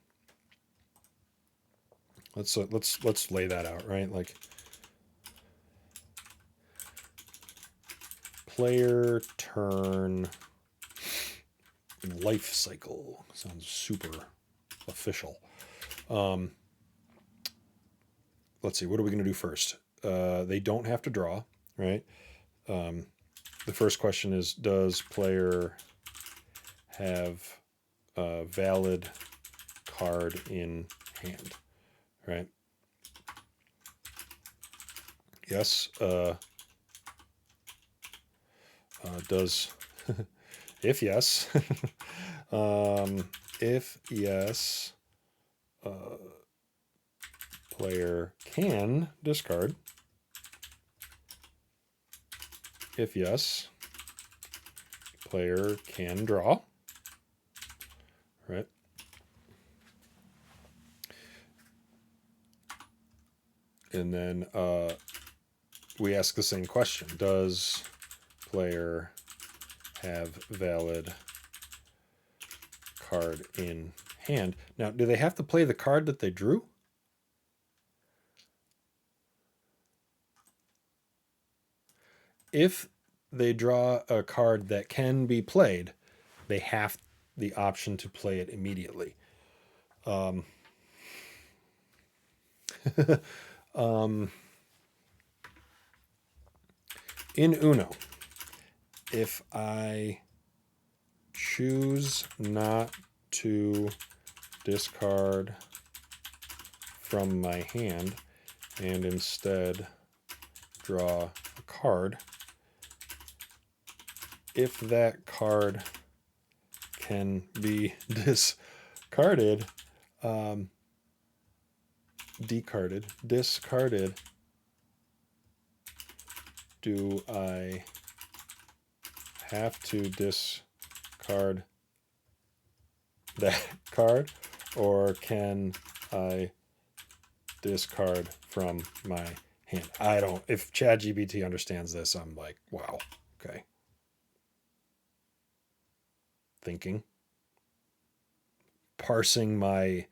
lay that out, right? Like player turn life cycle. Sounds super official. Let's see, what are we going to do first? They don't have to draw, right? The first question is, does player have a valid card in hand, right? Yes. Does if yes, if yes, player can discard. If yes, player can draw. Right. And then we ask the same question. Does player have valid card in hand? Now, do they have to play the card that they drew? If they draw a card that can be played, they have the option to play it immediately. In Uno, if I choose not to discard from my hand and instead draw a card, if that card can be discarded, discarded, do I have to discard that card, or can I discard from my hand? I don't, if ChatGPT understands this, I'm like, wow, okay. Thinking, parsing my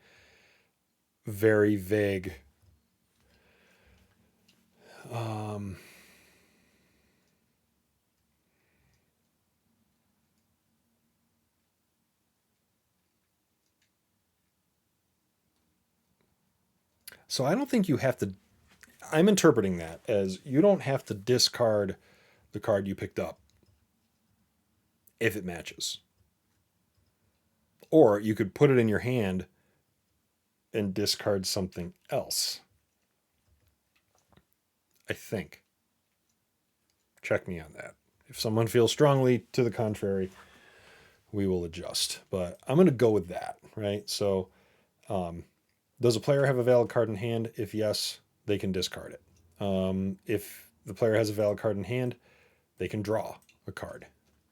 very vague so I don't think you have to, I'm interpreting that as you don't have to discard the card you picked up if it matches. Or you could put it in your hand and discard something else. I think. Check me on that. If someone feels strongly to the contrary, we will adjust. But I'm going to go with that, right? So, does a player have a valid card in hand? If yes, they can discard it. If the player has a valid card in hand, they can draw a card.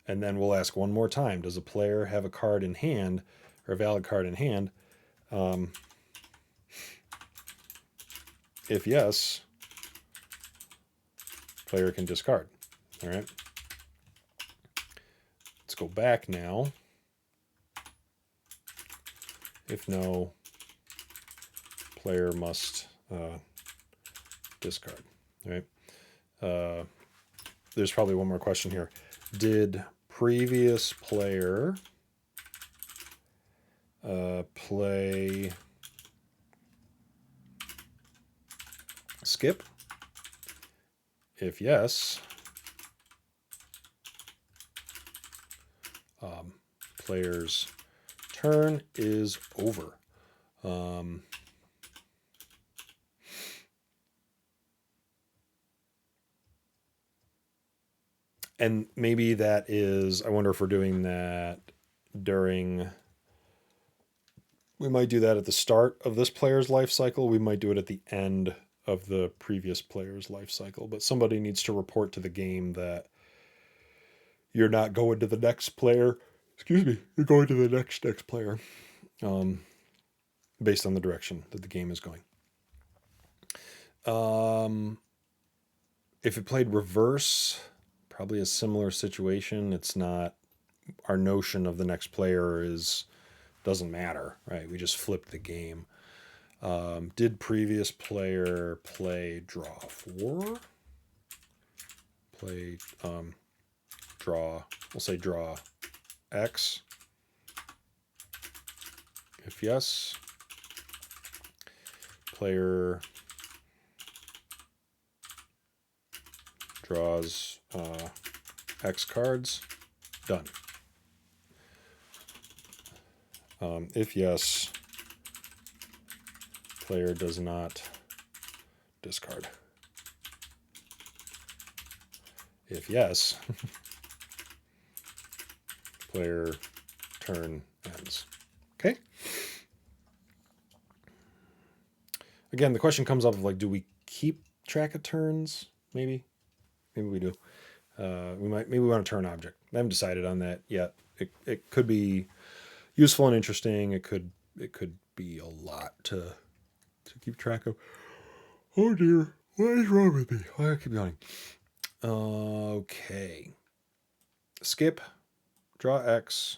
And then we'll ask one more time, does a player have a card in hand or a valid card in hand? If yes, player can discard. All right. Let's go back now. If no, player must discard. All right. There's probably one more question here. Did previous player play skip? If yes, player's turn is over. And maybe that is, I wonder if we're doing that during, we might do that at the start of this player's life cycle. We might do it at the end of the previous player's life cycle. But somebody needs to report to the game that you're not going to the next player. Excuse me, you're going to the next player, based on the direction that the game is going. If it played reverse, probably a similar situation. It's not, our notion of the next player is, doesn't matter, right? We just flip the game. Did previous player play draw 4? Play draw, we'll say draw X. If yes, player draws X cards. Done. If yes, player does not discard. If yes, player turn ends. Okay. Again, the question comes up of like, do we keep track of turns? Maybe we do. Maybe we want a turn object. I haven't decided on that yet. It could be useful and interesting. It could be a lot to keep track of. Oh dear, what is wrong with me? Why do I keep yawning? Okay. Skip, draw X.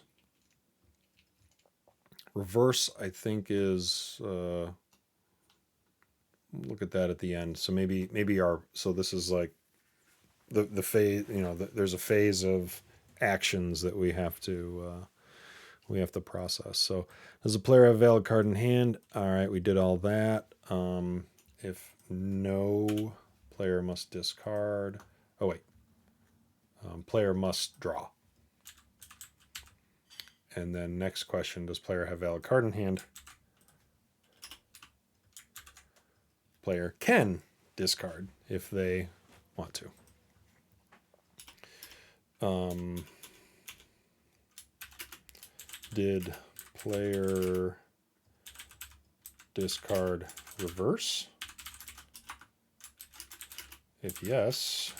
Reverse, I think, is look at that at the end. So maybe our, so this is like the phase, there's a phase of actions that we have to process. So does the player have a valid card in hand? All right, we did all that. If no, player must discard. Oh wait, player must draw. And then next question, does player have valid card in hand? player can discard if they want to. Did player discard reverse? If yes,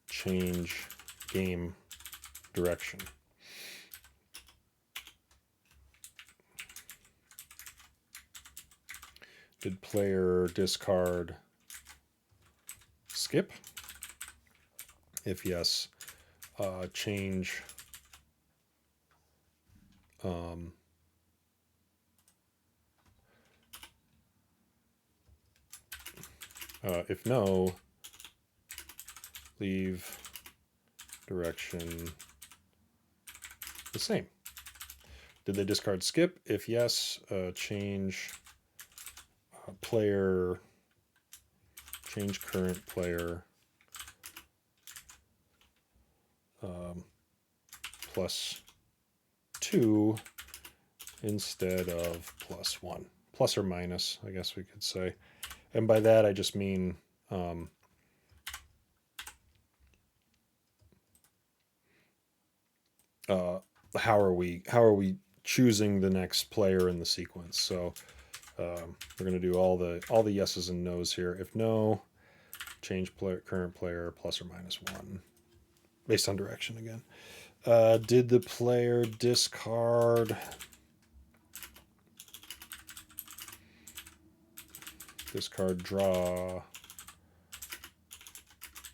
change game direction. Did player discard skip? If yes, change if no, leave direction the same. Did they discard skip? If yes, change player, change current player +2 instead of +1. Plus or minus, I guess we could say. And by that, I just mean how are we choosing the next player in the sequence? So we're going to do all the yeses and nos here. If no, change current player +or-1 based on direction again. Did the player discard draw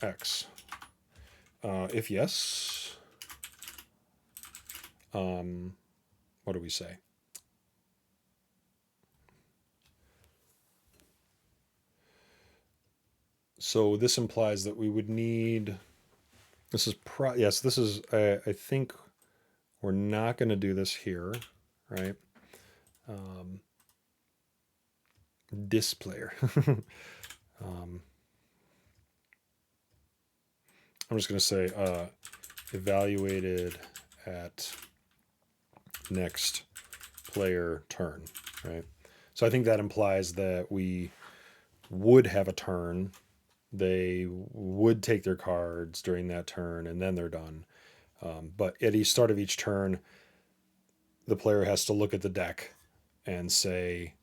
X? If yes, what do we say? So this implies that we would need. This is yes. This is. I think we're not going to do this here, right? This player. I'm just going to say evaluated at next player turn, right? So I think that implies that we would have a turn. They would take their cards during that turn, and then they're done. But at the start of each turn, the player has to look at the deck and say,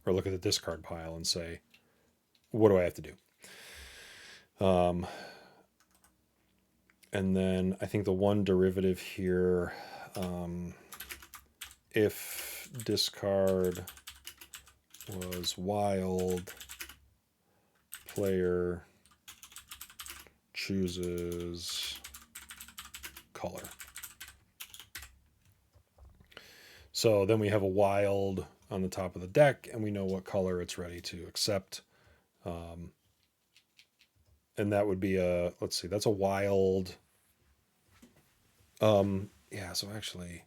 or look at the discard pile and say, what do I have to do? And then I think the one derivative here, if discard was wild, player chooses color. So then we have a wild on the top of the deck, and we know what color it's ready to accept. And that would be a, let's see, that's a wild. Yeah, so actually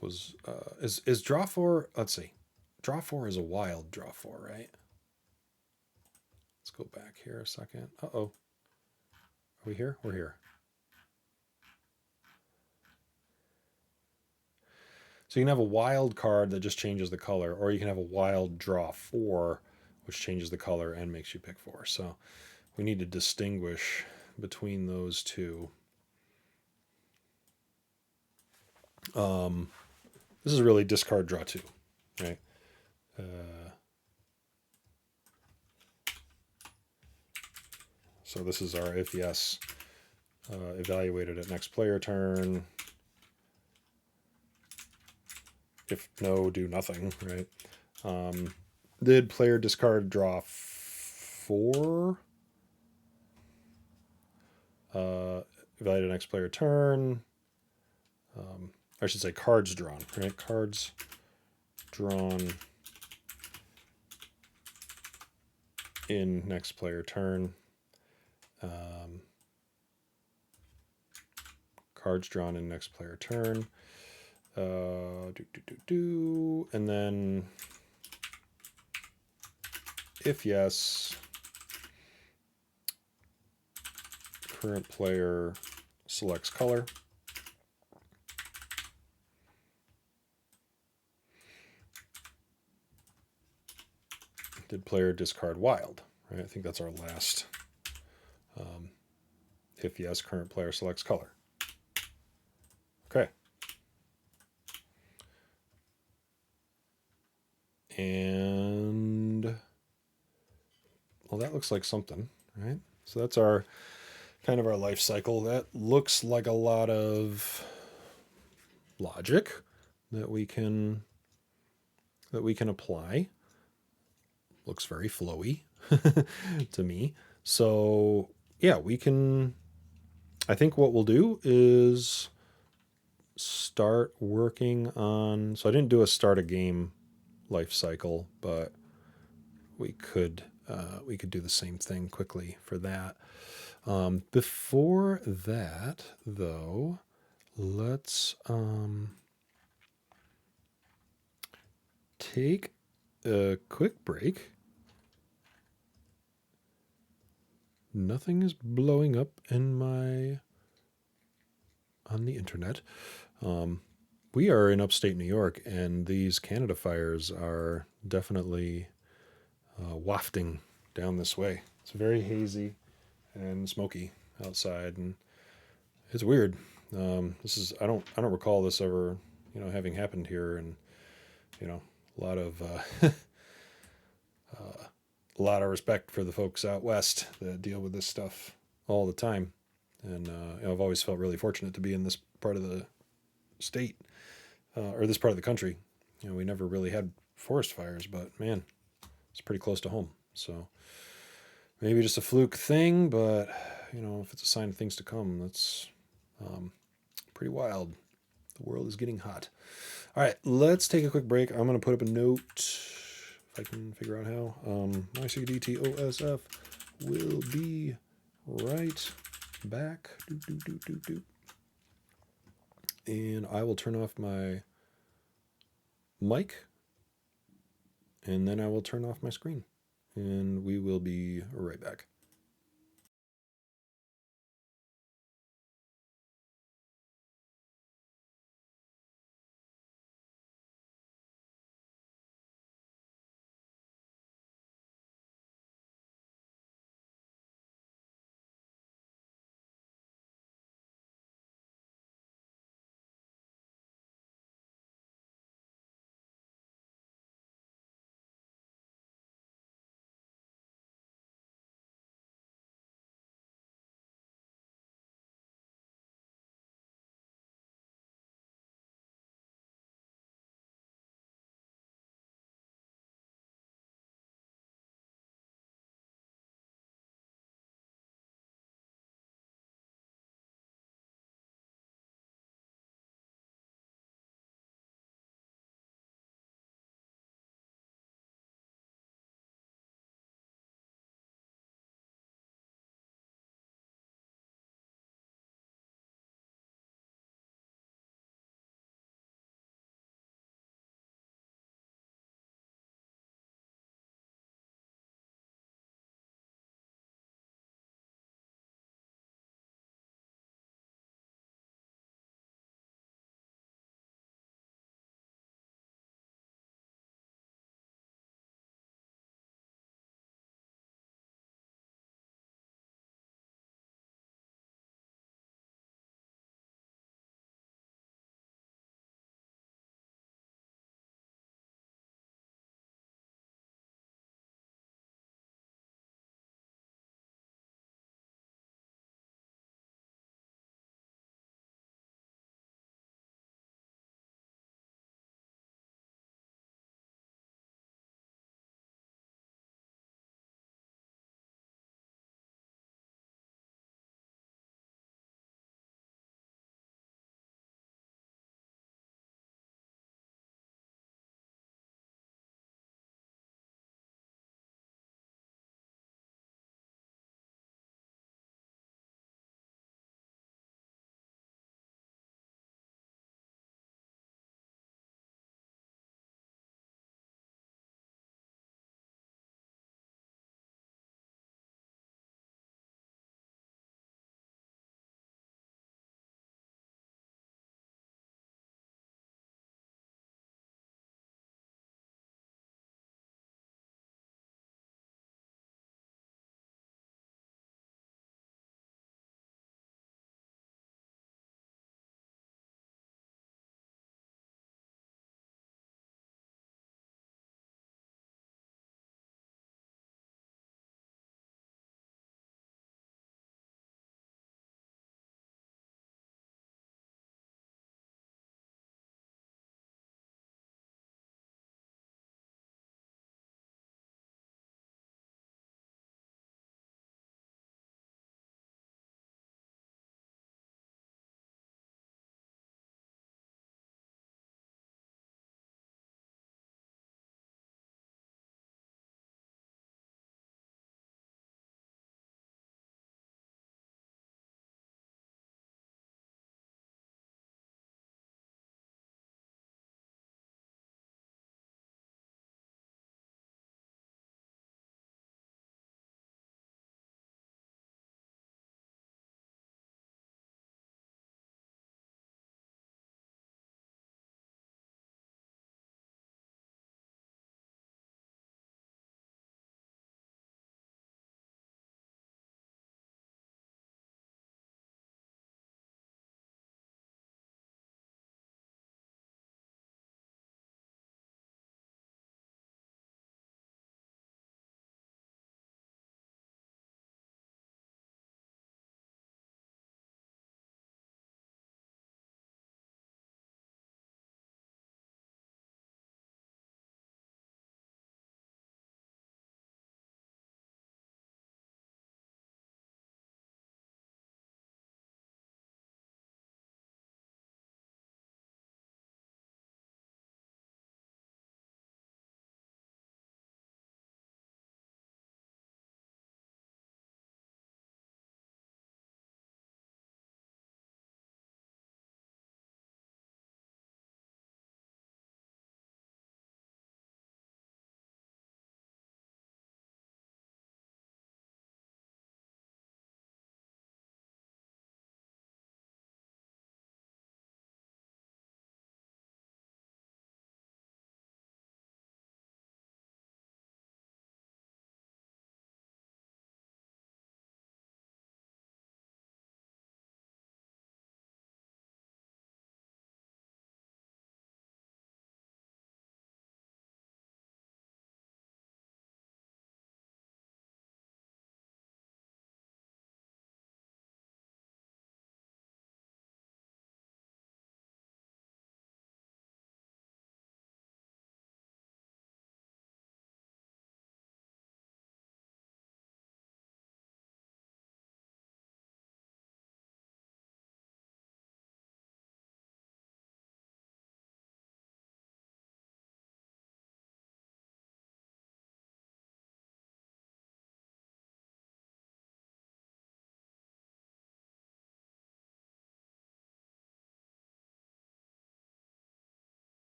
was, is draw 4, let's see. Draw 4 is a wild draw 4, right? Let's go back here a second. Uh-oh. Are we here? We're here. So you can have a wild card that just changes the color, or you can have a wild draw 4, which changes the color and makes you pick 4. So we need to distinguish between those two. This is really discard draw 2, right? So this is our if yes, evaluated at next player turn. If no, do nothing, right? Did player discard draw 4? Evaluated next player turn. I should say cards drawn, right? Cards drawn in next player turn. Cards drawn in next player turn. And then if yes, current player selects color. did player discard wild? Right, I think that's our last. If yes, current player selects color. Okay. And well, that looks like something, right? So that's our kind of our life cycle. That looks like a lot of logic that we can apply. Looks very flowy to me. So yeah, we can. I think what we'll do is start working on. So I didn't do a start a game life cycle, but we could do the same thing quickly for that. Before that, though, let's take a quick break. Nothing is blowing up in my on the internet. We are in upstate New York, and these Canada fires are definitely wafting down this way. It's very hazy and smoky outside, and it's weird. This is I don't recall this ever having happened here, and a lot of a lot of respect for the folks out west that deal with this stuff all the time. And I've always felt really fortunate to be in this part of the state or this part of the country. We never really had forest fires, but man, it's pretty close to home. So maybe just a fluke thing, but if it's a sign of things to come, that's pretty wild. The world is getting hot. All right, let's take a quick break. I'm going to put up a note, if I can figure out how. YCDTOSF will be right back. And I will turn off my mic, and then I will turn off my screen. And we will be right back.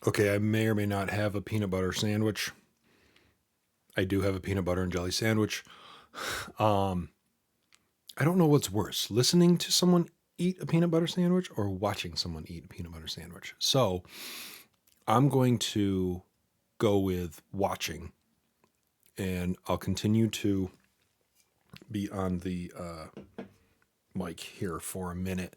Okay, I may or may not have a peanut butter sandwich. I do have a peanut butter and jelly sandwich. I don't know what's worse, listening to someone eat a peanut butter sandwich or watching someone eat a peanut butter sandwich. So I'm going to go with watching, and I'll continue to be on the mic here for a minute,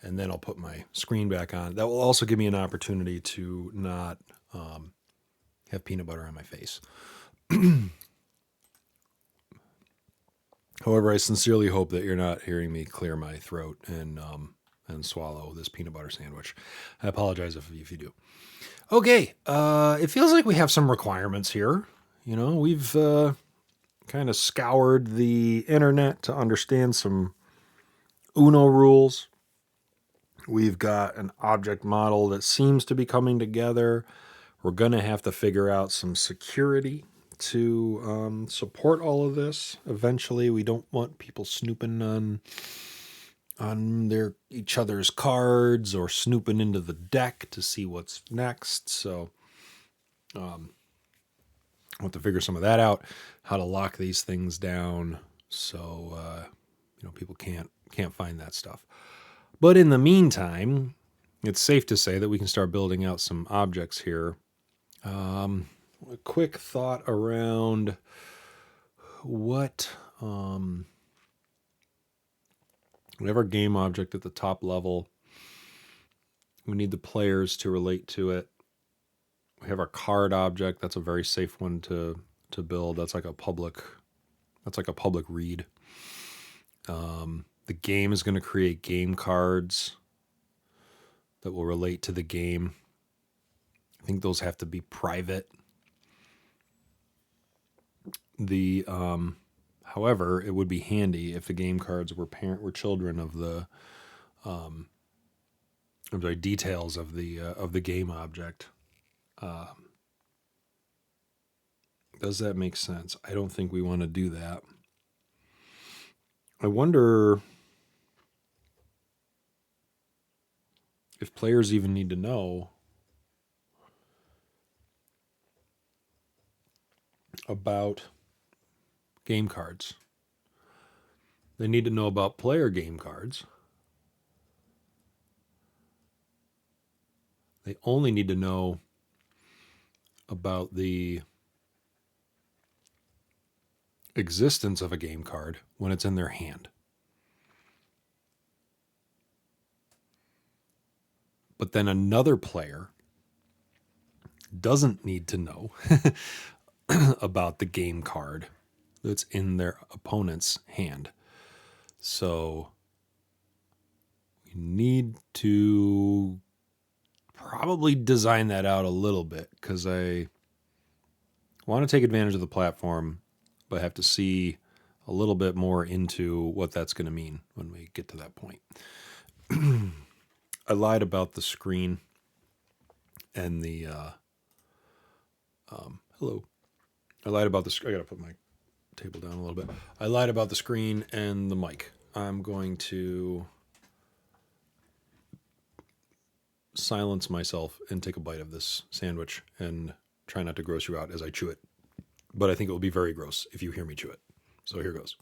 and then I'll put my screen back on. That will also give me an opportunity to not have peanut butter on my face. However, I sincerely hope that you're not hearing me clear my throat and swallow this peanut butter sandwich. I apologize if you do. Okay, it feels like we have some requirements here. You know, we've kind of scoured the internet to understand some Uno rules. We've got an object model that seems to be coming together. We're going to have to figure out some security to support all of this. Eventually, we don't want people snooping on their each other's cards or snooping into the deck to see what's next. So, I want to figure some of that out. How to lock these things down so people can't find that stuff. But in the meantime, it's safe to say that we can start building out some objects here. A quick thought around what whatever game object at the top level, we need the players to relate to it. We have our card object. That's a very safe one to build. That's like a public read. The game is going to create game cards that will relate to the game. I think those have to be private. However, it would be handy if the game cards were children of the details of the game object. Does that make sense? I don't think we want to do that. I wonder if players even need to know about game cards. They need to know about player game cards. They only need to know about the existence of a game card when it's in their hand. But then another player doesn't need to know about the game card that's in their opponent's hand. So we need to probably design that out a little bit, because I want to take advantage of the platform, but have to see a little bit more into what that's going to mean when we get to that point. I lied about the screen and the hello. I lied about the. I gotta put my table down a little bit. I lied about the screen and the mic. I'm going to silence myself and take a bite of this sandwich and try not to gross you out as I chew it. But I think it will be very gross if you hear me chew it. So here goes.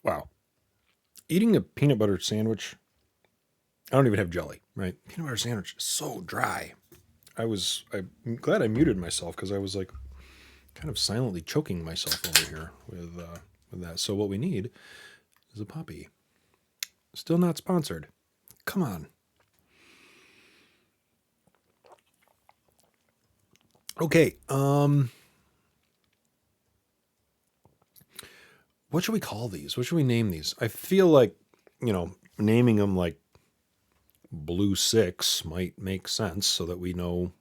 Wow. Eating a peanut butter sandwich, I don't even have jelly, right? Peanut butter sandwich is so dry. I'm glad I muted myself because I was like kind of silently choking myself over here with that. So what we need is a poppy. Still not sponsored. Come on. Okay. What should we call these? What should we name these? I feel like, naming them like Blue 6 might make sense so that we know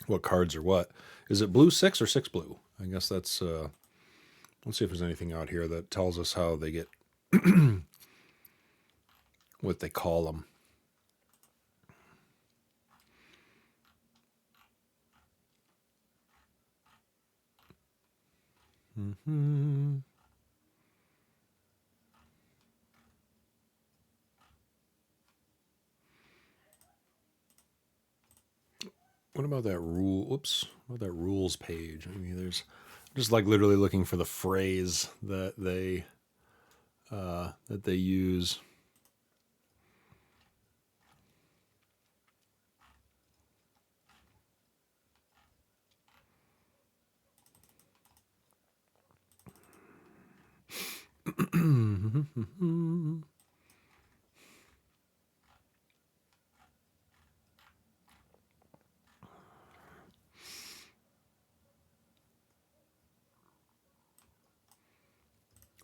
what cards are what. Is it Blue 6 or 6 Blue? I guess that's, let's see if there's anything out here that tells us how they get, what they call them. Mm-hmm. What about that rule? Oops. What about that rules page? I mean, there's just like literally looking for the phrase that they use.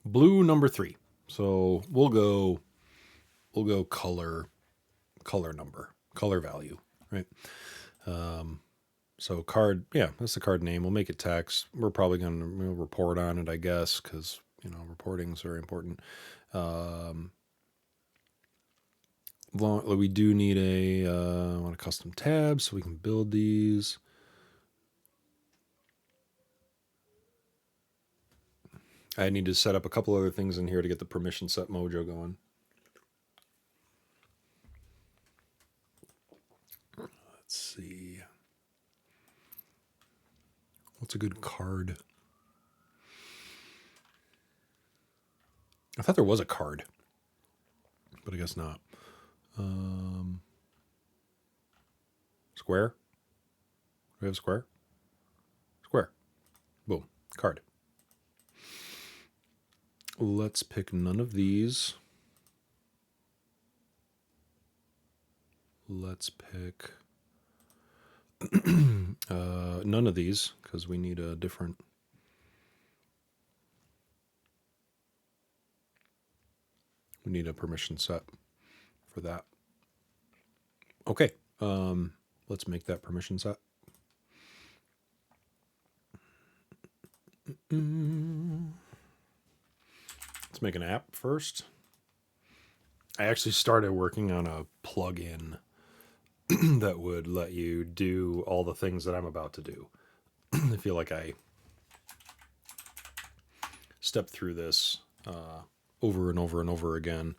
Blue number 3. So we'll go color number, color value, right? So card, yeah, that's the card name. We'll make it text. We're probably going to report on it, I guess, because reporting is very important. We do need I want a custom tab so we can build these. I need to set up a couple other things in here to get the permission set mojo going. Let's see. What's a good card? I thought there was a card, but I guess not. Square? Do we have square? Square. Boom. Card. Let's pick none of these. Let's pick none of these because we need a different. We need a permission set for that. Okay. Let's make that permission set. Let's make an app first. I actually started working on a plugin that would let you do all the things that I'm about to do. I feel like I stepped through this over and over and over again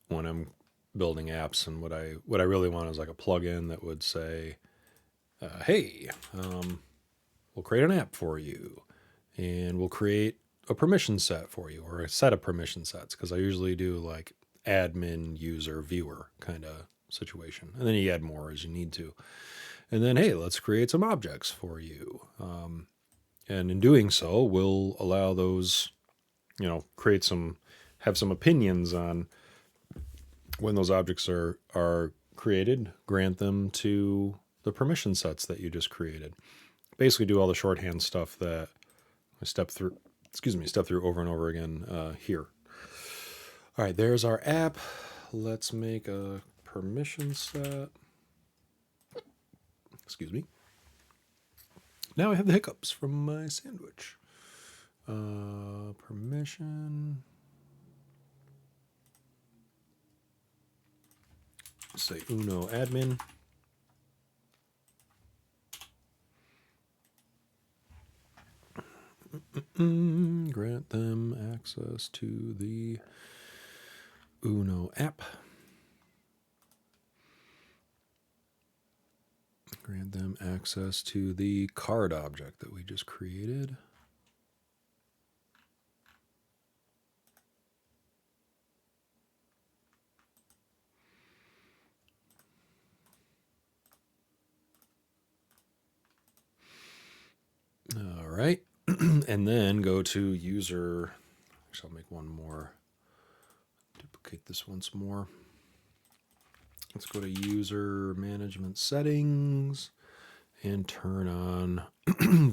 when I'm building apps, and what I really want is like a plugin that would say, hey, we'll create an app for you, and we'll create a permission set for you, or a set of permission sets, because I usually do like admin, user, viewer kind of situation, and then you add more as you need to. And then, hey, let's create some objects for you. And in doing so, we'll allow those, have some opinions on when those objects are created, grant them to the permission sets that you just created. Basically do all the shorthand stuff that I step through over and over again here. All right, there's our app. Let's make a permission set. Excuse me. Now I have the hiccups from my sandwich. Permission. Say Uno admin. Grant them access to the Uno app. Grant them access to the card object that we just created. right. And then go to user. Actually, I'll make one more. Duplicate this once more. Let's go to user management settings and turn on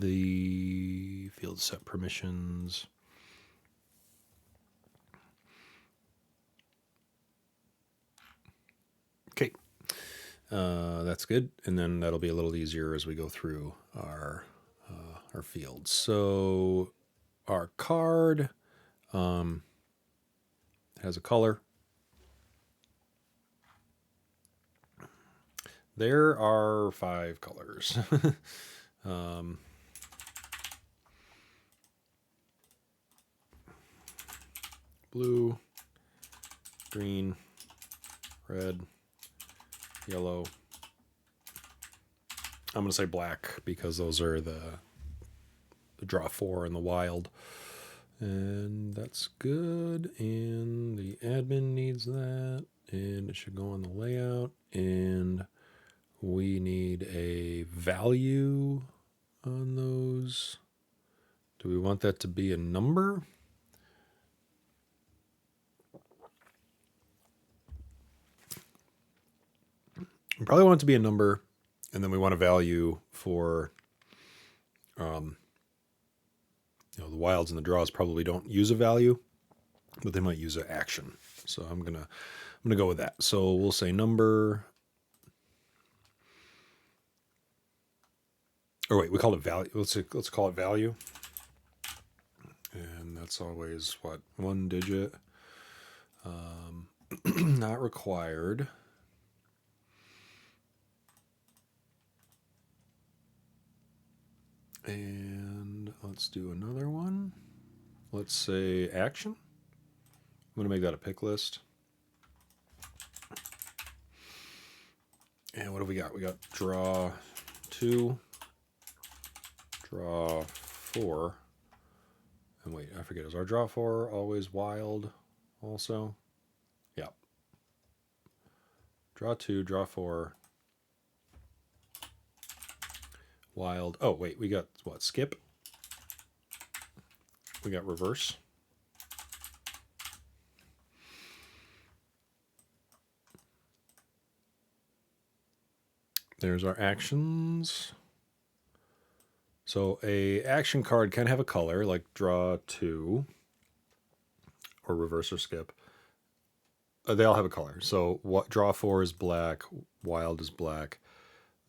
the field set permissions. Okay, that's good. And then that'll be a little easier as we go through our fields. So our card has a color. There are 5 colors. Blue, green, red, yellow. I'm going to say black because those are the draw 4 in the wild. And that's good. And the admin needs that. And it should go on the layout. And we need a value on those. Do we want that to be a number? We probably want it to be a number, and then we want a value for, the wilds and the draws probably don't use a value, but they might use an action. So I'm gonna go with that. So we'll say number. Or wait, we called it value. Let's call it value. And that's always what, 1 digit. Not required. And let's do another one. Let's say action. I'm going to make that a pick list. And what do we got? We got draw 2, draw 4. And wait, I forget, is our draw 4 always wild also? Yeah. Draw 2, draw 4. Wild. Oh, wait, we got what? Skip. We got reverse. There's our actions. So a action card can have a color, like draw 2 or reverse or skip. They all have a color. So what draw 4 is black, wild is black.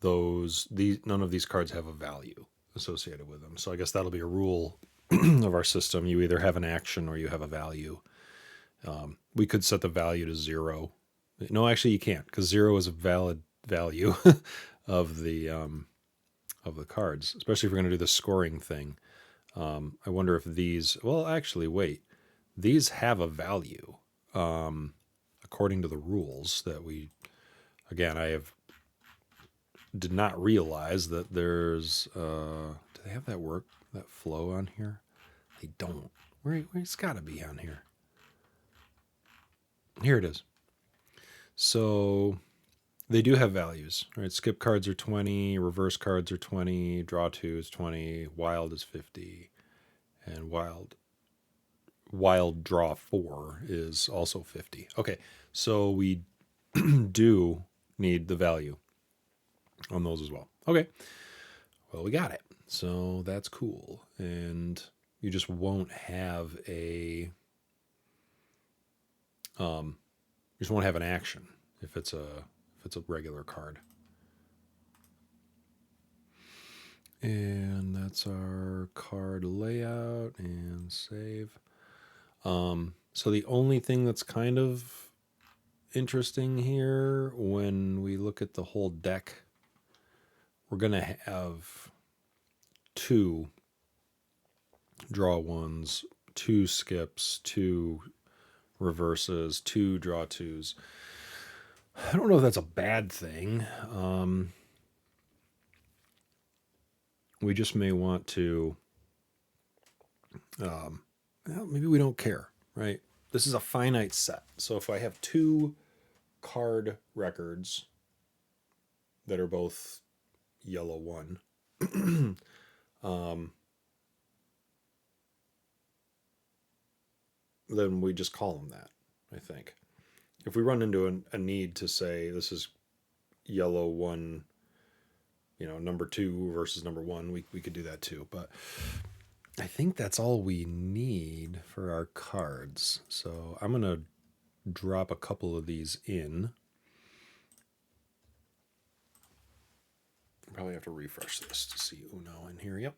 None of these cards have a value associated with them. So I guess that'll be a rule of our system. You either have an action or you have a value. We could set the value to 0. No, actually you can't, because 0 is a valid value of the cards, especially if we're going to do the scoring thing. I wonder if these, well, actually, wait, these have a value according to the rules that we, again, did not realize that there's, do they have that flow on here? They don't. It's got to be on here. Here it is. So they do have values, right? Skip cards are 20, reverse cards are 20, draw 2 is 20, wild is 50, and wild draw 4 is also 50. Okay, so we do need the value on those as well. Okay, well, we got it. So that's cool. And you just won't have an action if it's a regular card. And that's our card layout and save. So the only thing that's kind of interesting here, when we look at the whole deck, we're going to have 2 draw 1s, 2 skips, 2 reverses, 2 draw 2s. I don't know if that's a bad thing. We just may want to, maybe we don't care, right? This is a finite set. So if I have 2 card records that are both yellow 1, then we just call them that, I think. If we run into a need to say this is yellow one, number two versus number one, we could do that too. But I think that's all we need for our cards. So I'm going to drop a couple of these in. Probably have to refresh this to see Uno in here. Yep.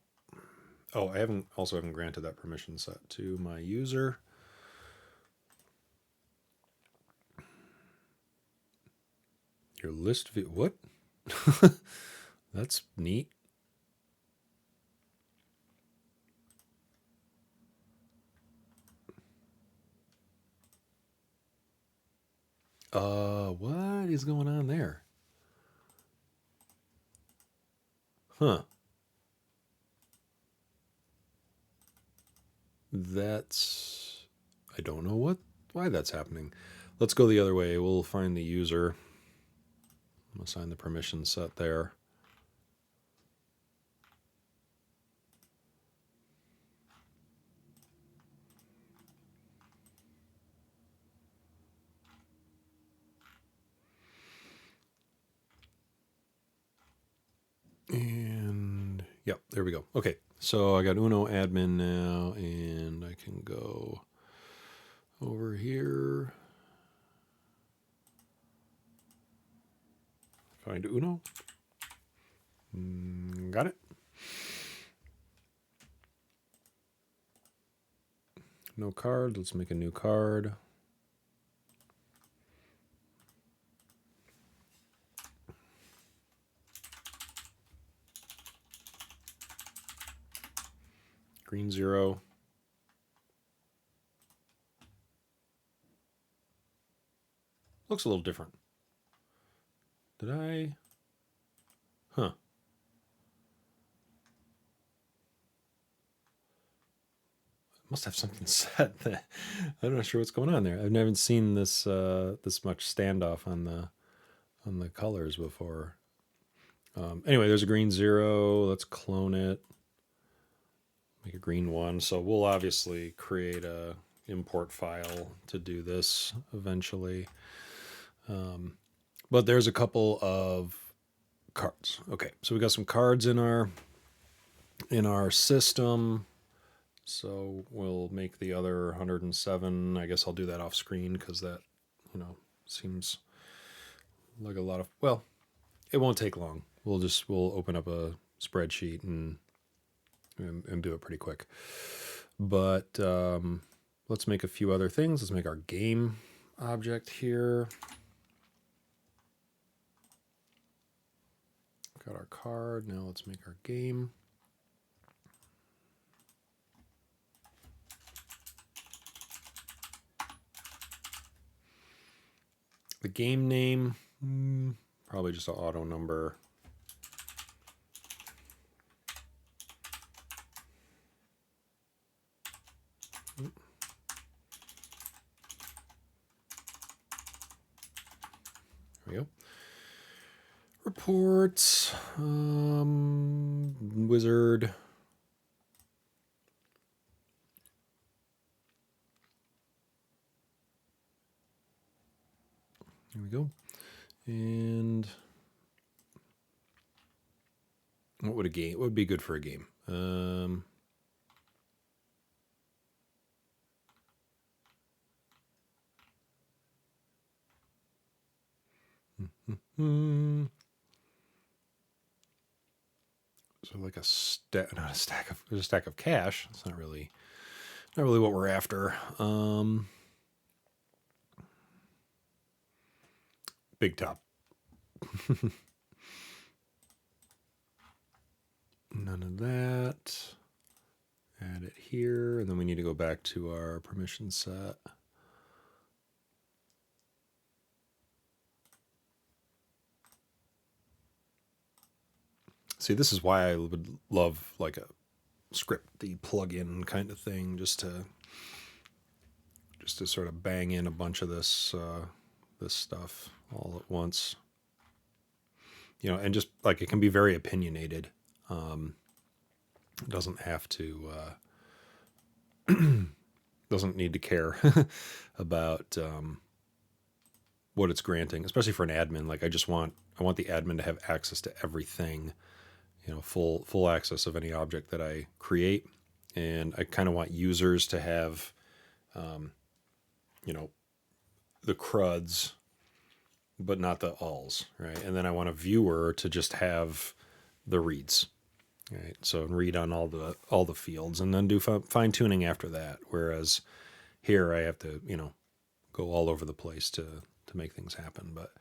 Oh, I haven't granted that permission set to my user. Your list view. What? That's neat. What is going on there? Huh. I don't know why that's happening. Let's go the other way. We'll find the user. I'm gonna assign the permission set there. And yep, there we go. Okay, so I got Uno admin now, and I can go over here. Find Uno. Got it. No card. Let's make a new card. Green 0. Looks a little different. Did I? Huh. Must have something set that I'm not sure what's going on there. I've never seen this this much standoff on the colors before. Anyway, there's a green 0. Let's clone it. Make a green 1. So we'll obviously create a import file to do this eventually. But there's a couple of cards. Okay, so we got some cards in our system. So we'll make the other 107. I guess I'll do that off screen because that, seems like a lot of, well, it won't take long. We'll open up a spreadsheet and do it pretty quick. But let's make a few other things. Let's make our game object here. Got our card. Now let's make our game. The game name, probably just an auto number. There we go. Reports, wizard. There we go. And what would be good for a game? So like not a stack of, there's a stack of cash. It's not really what we're after. Big top. None of that. Add it here, and then we need to go back to our permission set. See, this is why I would love like a script, the plug-in kind of thing, just to sort of bang in a bunch of this this stuff all at once. And just like it can be very opinionated. It doesn't have to doesn't need to care about what it's granting, especially for an admin. Like I want the admin to have access to everything, full access of any object that I create. And I kind of want users to have, you know, the CRUDs, but not the alls, right? And then I want a viewer to just have the reads, right? So read on all the fields, and then do fine tuning after that. Whereas here I have to, go all over the place to make things happen. But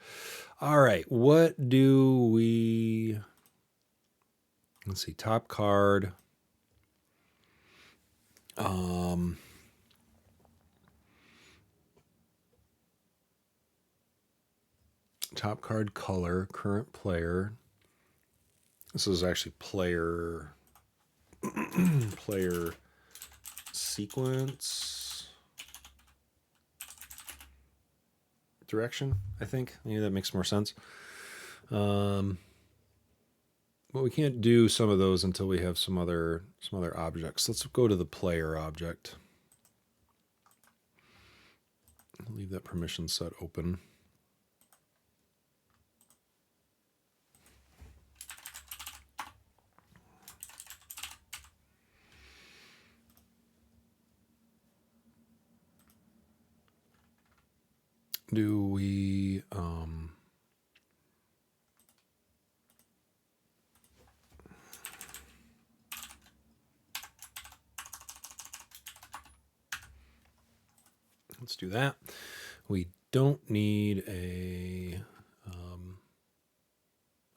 all right, what do we? Let's see, top card. Top card color, current player. This is actually player sequence direction, I think. Maybe that makes more sense. But we can't do some of those until we have some other objects. Let's go to the player object. I'll leave that permission set open. Do we let's do that. We don't need a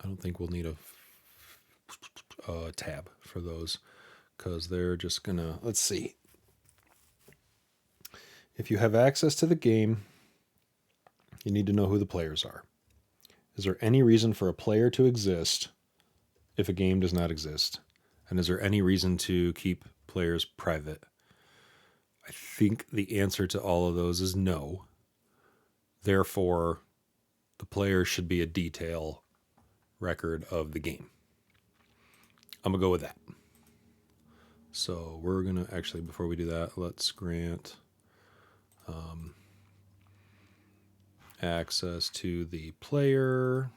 I don't think we'll need a tab for those, because they're just gonna, let's see. If you have access to the game, you need to know who the players are. Is there any reason for a player to exist if a game does not exist? And is there any reason to keep players private? I think the answer to all of those is no. Therefore, the player should be a detail record of the game. I'm going to go with that. So we're going to actually, before we do that, let's grant access to the player.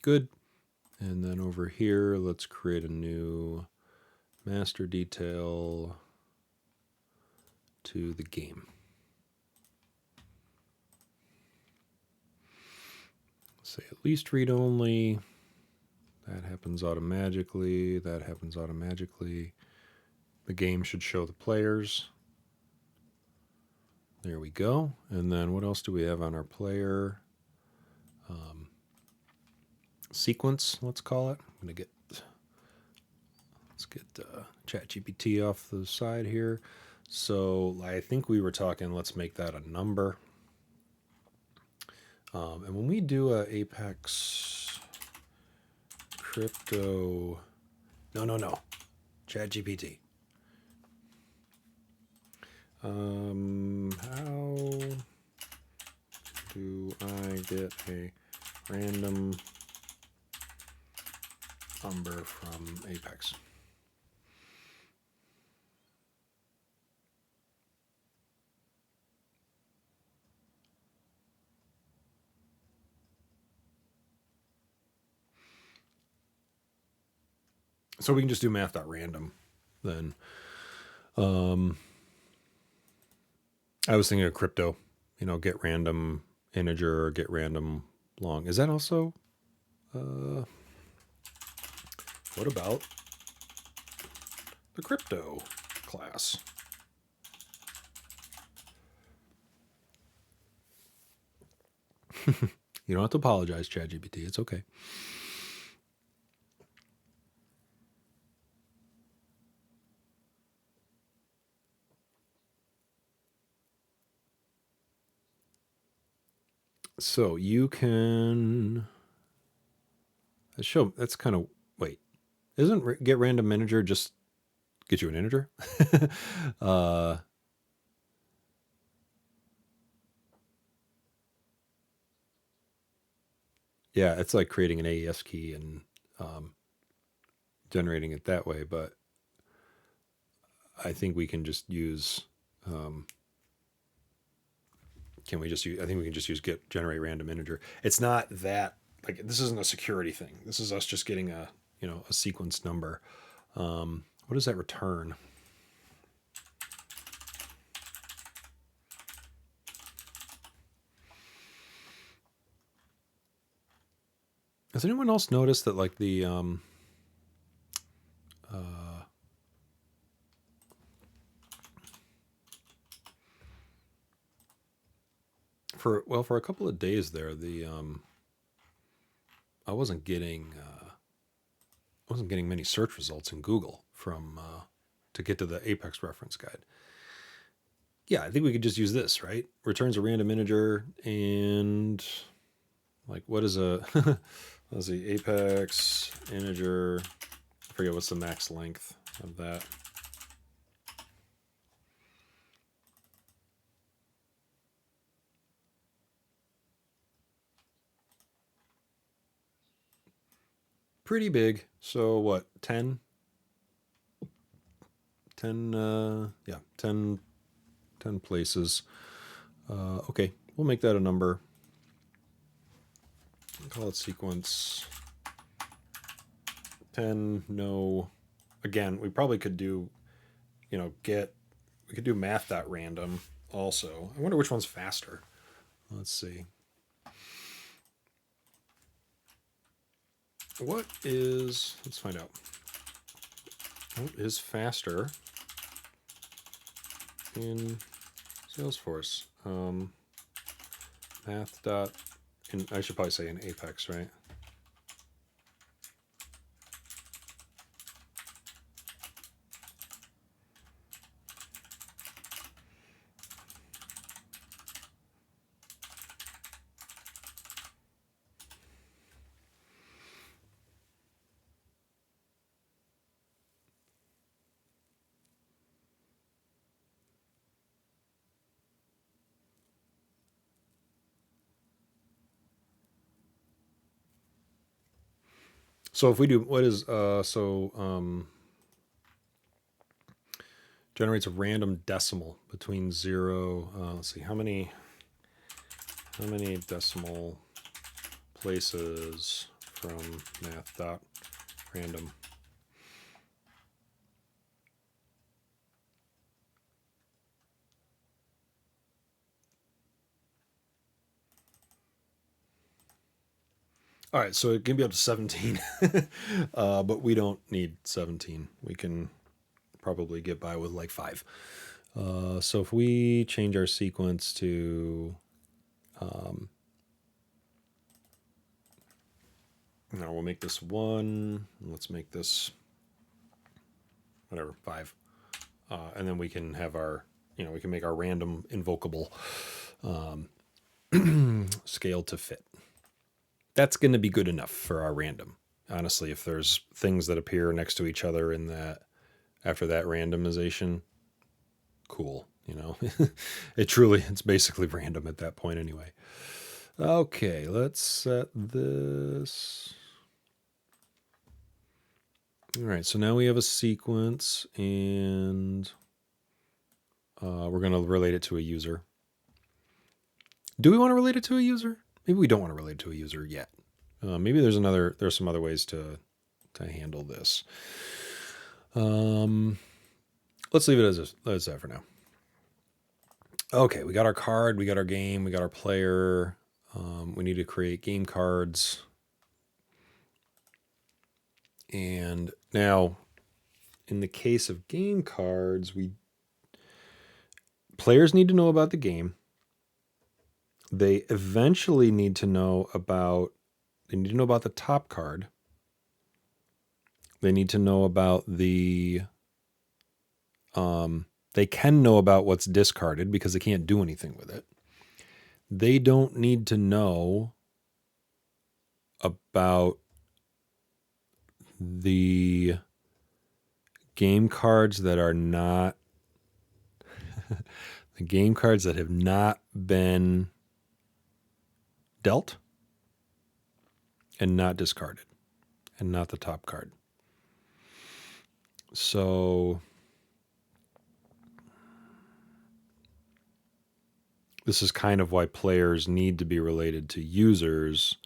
Good. And then over here, let's create a new master detail to the game. Say at least read only. That happens automatically. That happens automatically. The game should show the players. There we go. And then what else do we have on our player? Sequence, let's call it. Let's get ChatGPT off the side here. So I think we were talking, let's make that a number. And when we do a Apex crypto, no, ChatGPT. How do I get a random number from Apex? So we can just do math.random then. I was thinking of crypto, get random integer or get random long. Is that also, what about the crypto class? You don't have to apologize, ChatGPT. It's okay. So you can show. That's kind of, wait. Isn't get random integer just get you an integer? Yeah, it's like creating an AES key and generating it that way, but I think we can just use. Can we just use? I think we can just use get generate random integer. It's not that like this isn't a security thing. This is us just getting a a sequence number. What does that return? Has anyone else noticed that like the for a couple of days there the I wasn't getting many search results in Google from to get to the Apex reference guide. Yeah, I think we could just use this, right? Returns a random integer and like what is a let's see, Apex integer. I forget what's the max length of that. Pretty big. So what, 10? 10, yeah, 10 places. Okay, we'll make that a number. Call it sequence 10, no. Again, we probably could do, we could do math.random also. I wonder which one's faster. Let's see. Let's find out. What is faster in Salesforce? Math dot, I should probably say in Apex, right? So if we do, what is, generates a random decimal between zero, let's see, how many decimal places from math.random? All right, so it can be up to 17, but we don't need 17. We can probably get by with like 5. So if we change our sequence to, now we'll make this 1. Let's make this, whatever, 5. And then we can have our, we can make our random invocable scale to fit. That's going to be good enough for our random. Honestly, if there's things that appear next to each other in that, after that randomization, cool. It's basically random at that point anyway. Okay, let's set this. All right, so now we have a sequence and we're going to relate it to a user. Do we want to relate it to a user? Maybe we don't want to relate it to a user yet. Maybe there's some other ways to handle this. Let's leave it as that for now. Okay, we got our card, we got our game, we got our player. We need to create game cards. And now, in the case of game cards, players need to know about the game. They eventually need to know about the top card. They need to know about they can know about what's discarded because they can't do anything with it. They don't need to know about the game cards that are not the game cards that have not been dealt. and not discarded, and not the top card. So this is kind of why players need to be related to users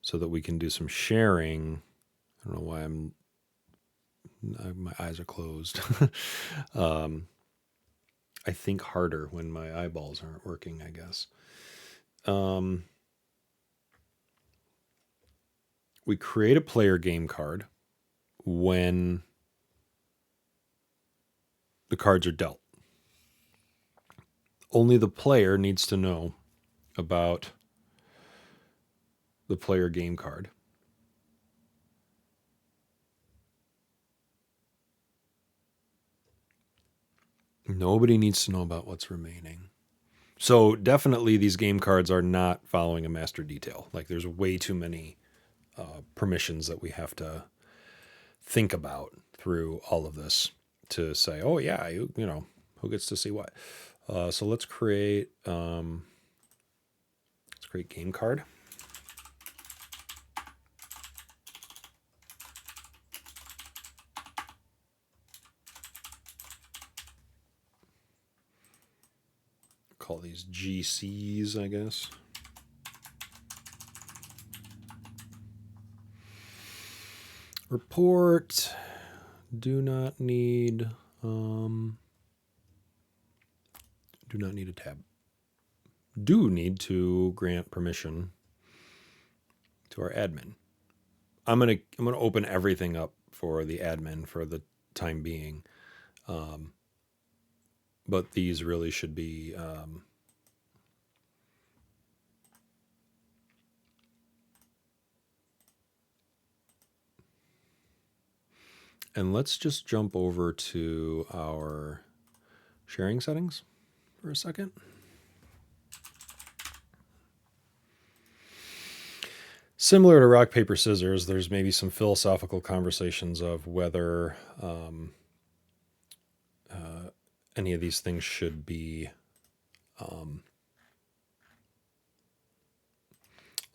so that we can do some sharing. I don't know why my eyes are closed. I think harder when my eyeballs aren't working, I guess. We create a player game card when the cards are dealt. Only the player needs to know about the player game card. Nobody needs to know about what's remaining. So definitely these game cards are not following a master detail. Like there's way too many permissions that we have to think about through all of this to say, oh yeah, you know, who gets to see what. So let's create game card. Call these GCs, I guess. Report. Do not need a tab. Do need to grant permission to our admin. I'm gonna open everything up for the admin for the time being, but these really should be and let's just jump over to our sharing settings for a second. Similar to rock, paper, scissors, there's maybe some philosophical conversations of whether any of these things should be.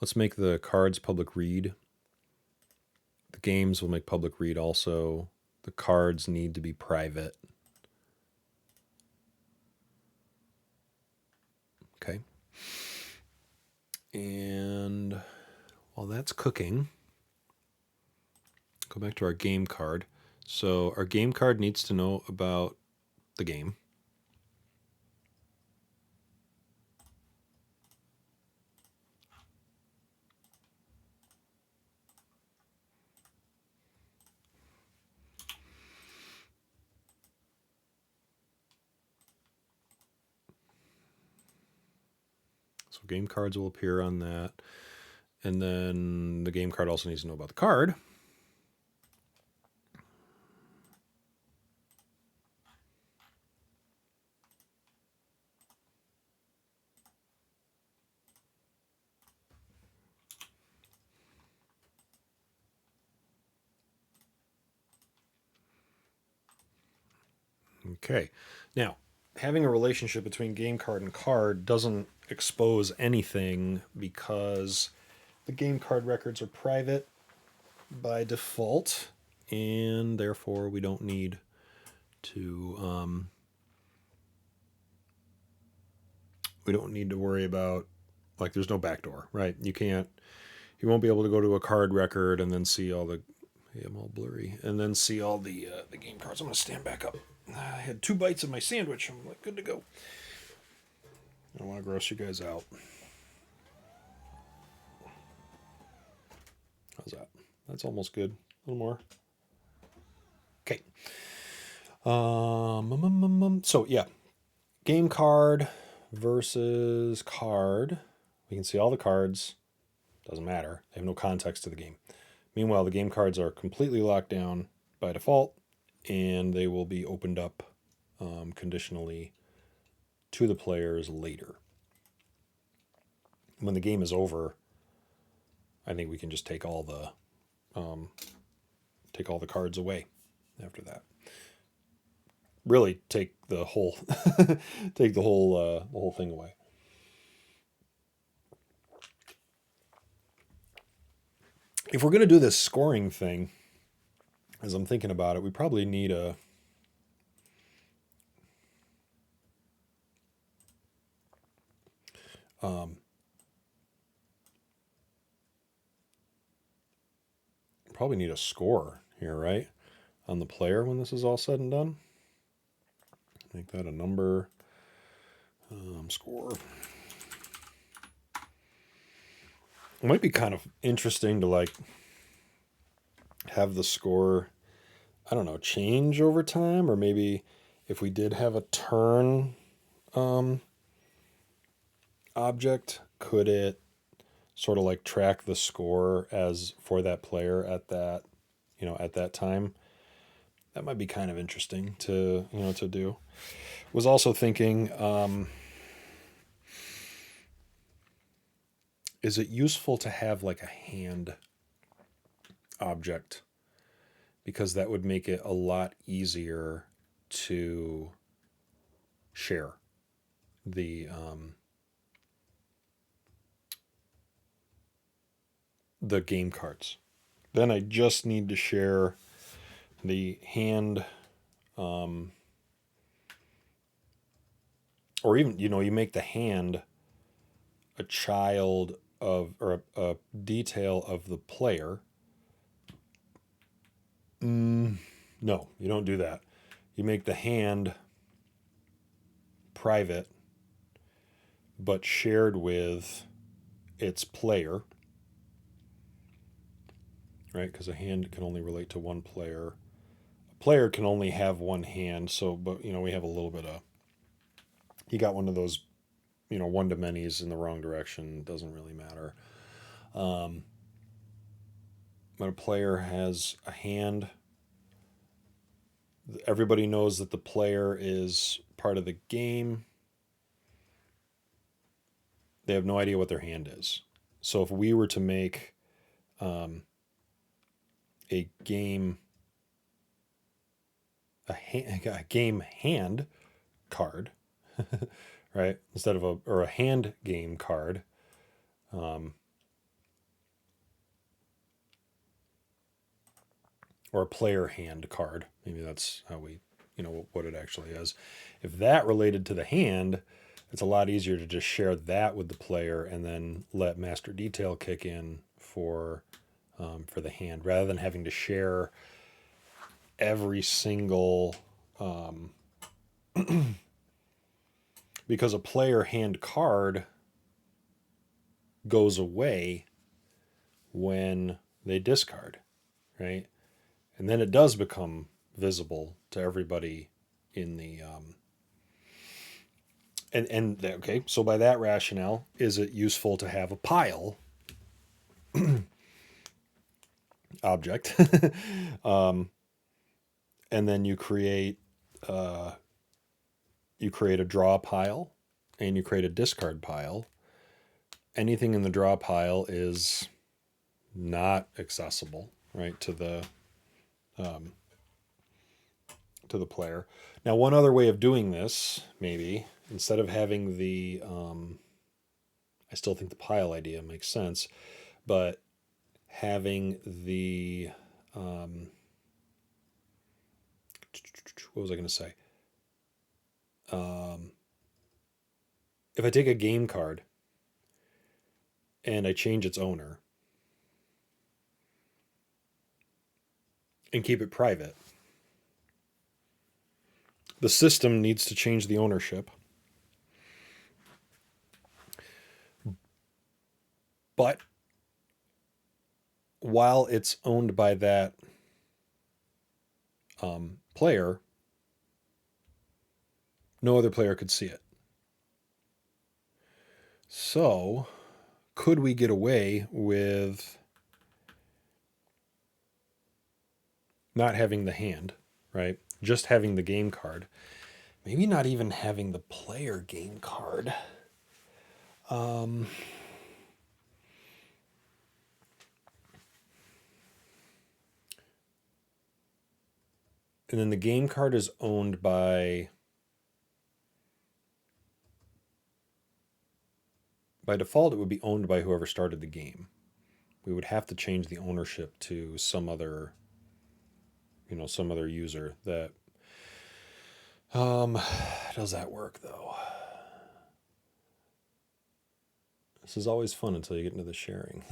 Let's make the cards public read. The games will make public read also. The cards need to be private. Okay. And while that's cooking, go back to our game card. So our game card needs to know about the game. So game cards will appear on that. And then the game card also needs to know about the card. Okay. Now, having a relationship between game card and card doesn't expose anything because the game card records are private by default, and therefore we don't need to worry about, like, there's no backdoor, right? You won't be able to go to a card record and then see all the, yeah, I'm all blurry, and then see all the game cards. I'm gonna stand back up. I had 2 bites of my sandwich. I'm like good to go. I don't want to gross you guys out. How's that? That's almost good. A little more. Okay. So yeah, game card versus card. We can see all the cards. Doesn't matter. They have no context to the game. Meanwhile, the game cards are completely locked down by default, and they will be opened up conditionally to the players later. When the game is over, I think we can just take all the cards away after that. Really take the whole the whole thing away. if we're going to do this scoring thing, as I'm thinking about it, we probably need a probably need a score here, right? On the player when this is all said and done. Make that a number. Score. It might be kind of interesting to like have the score, I don't know, change over time, or maybe if we did have a turn object, could it sort of like track the score as for that player at that, at that time? That might be kind of interesting to, to do. Was also thinking, is it useful to have like a hand object? Because that would make it a lot easier to share the game cards. Then I just need to share the hand, or even, you make the hand a child of, or a detail of the player. No, you don't do that. You make the hand private, but shared with its player, right? Because a hand can only relate to one player. A player can only have one hand, so, but, we have a little bit of, you got one of those, one to many's in the wrong direction, doesn't really matter. When a player has a hand, everybody knows that the player is part of the game. They have no idea what their hand is. So if we were to make a game a game hand card, right? Instead of a hand game card, or a player hand card. Maybe that's how we, what it actually is. If that related to the hand, it's a lot easier to just share that with the player and then let master detail kick in for the hand, rather than having to share every single, because a player hand card goes away when they discard, right? And then it does become visible to everybody in the okay, so by that rationale, is it useful to have a pile object? And then you create a draw pile and you create a discard pile. Anything in the draw pile is not accessible, right, to the player. Now, one other way of doing this, maybe, instead of having the, I still think the pile idea makes sense, but having the, what was I going to say? If I take a game card and I change its owner and keep it private, the system needs to change the ownership. But while it's owned by that player, no other player could see it. So, could we get away with not having the hand, right? Just having the game card. Maybe not even having the player game card. And then the game card is owned by default, it would be owned by whoever started the game. we would have to change the ownership to some other, some other user. That does that work though? This is always fun until you get into the sharing.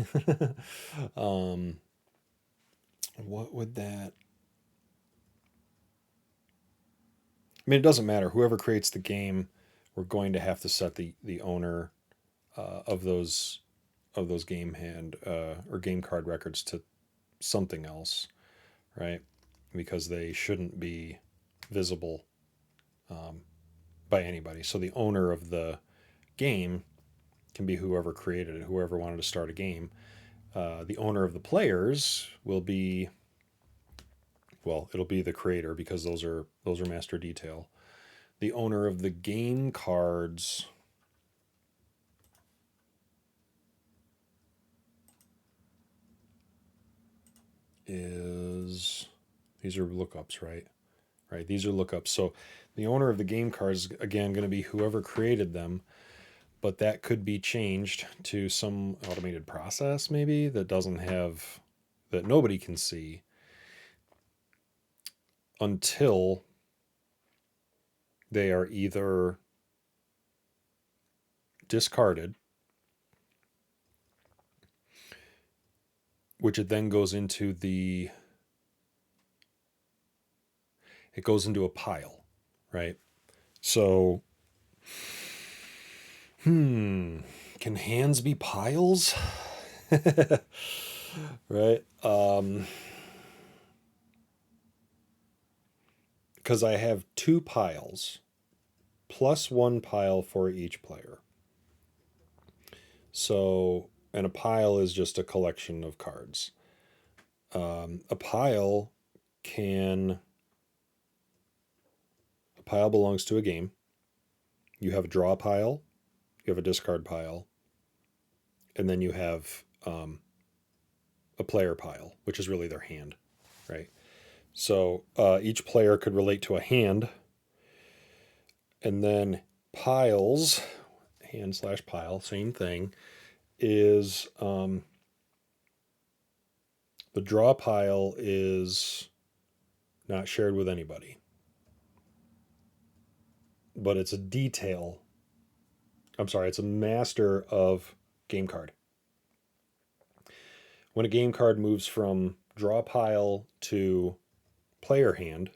What would that? I mean, it doesn't matter. Whoever creates the game, we're going to have to set the owner of those game hand or game card records to something else, right? Because they shouldn't be visible by anybody. So the owner of the game can be whoever created it, whoever wanted to start a game. The owner of the players will be, well, it'll be the creator because those are master detail. The owner of the game cards is, these are lookups, right? Right, these are lookups. So the owner of the game cards, again, going to be whoever created them, but that could be changed to some automated process maybe that doesn't have, that nobody can see until they are either discarded, which it then goes into it goes into a pile, right? So, can hands be piles? Right? Because I have 2 piles plus 1 pile for each player. So, and a pile is just a collection of cards. A pile belongs to a game. You have a draw pile, you have a discard pile, and then you have a player pile, which is really their hand, right? So each player could relate to a hand, and then piles, hand/pile, same thing, is the draw pile is not shared with anybody, but it's a detail. I'm sorry, it's a master of game card. When a game card moves from draw pile to player hand,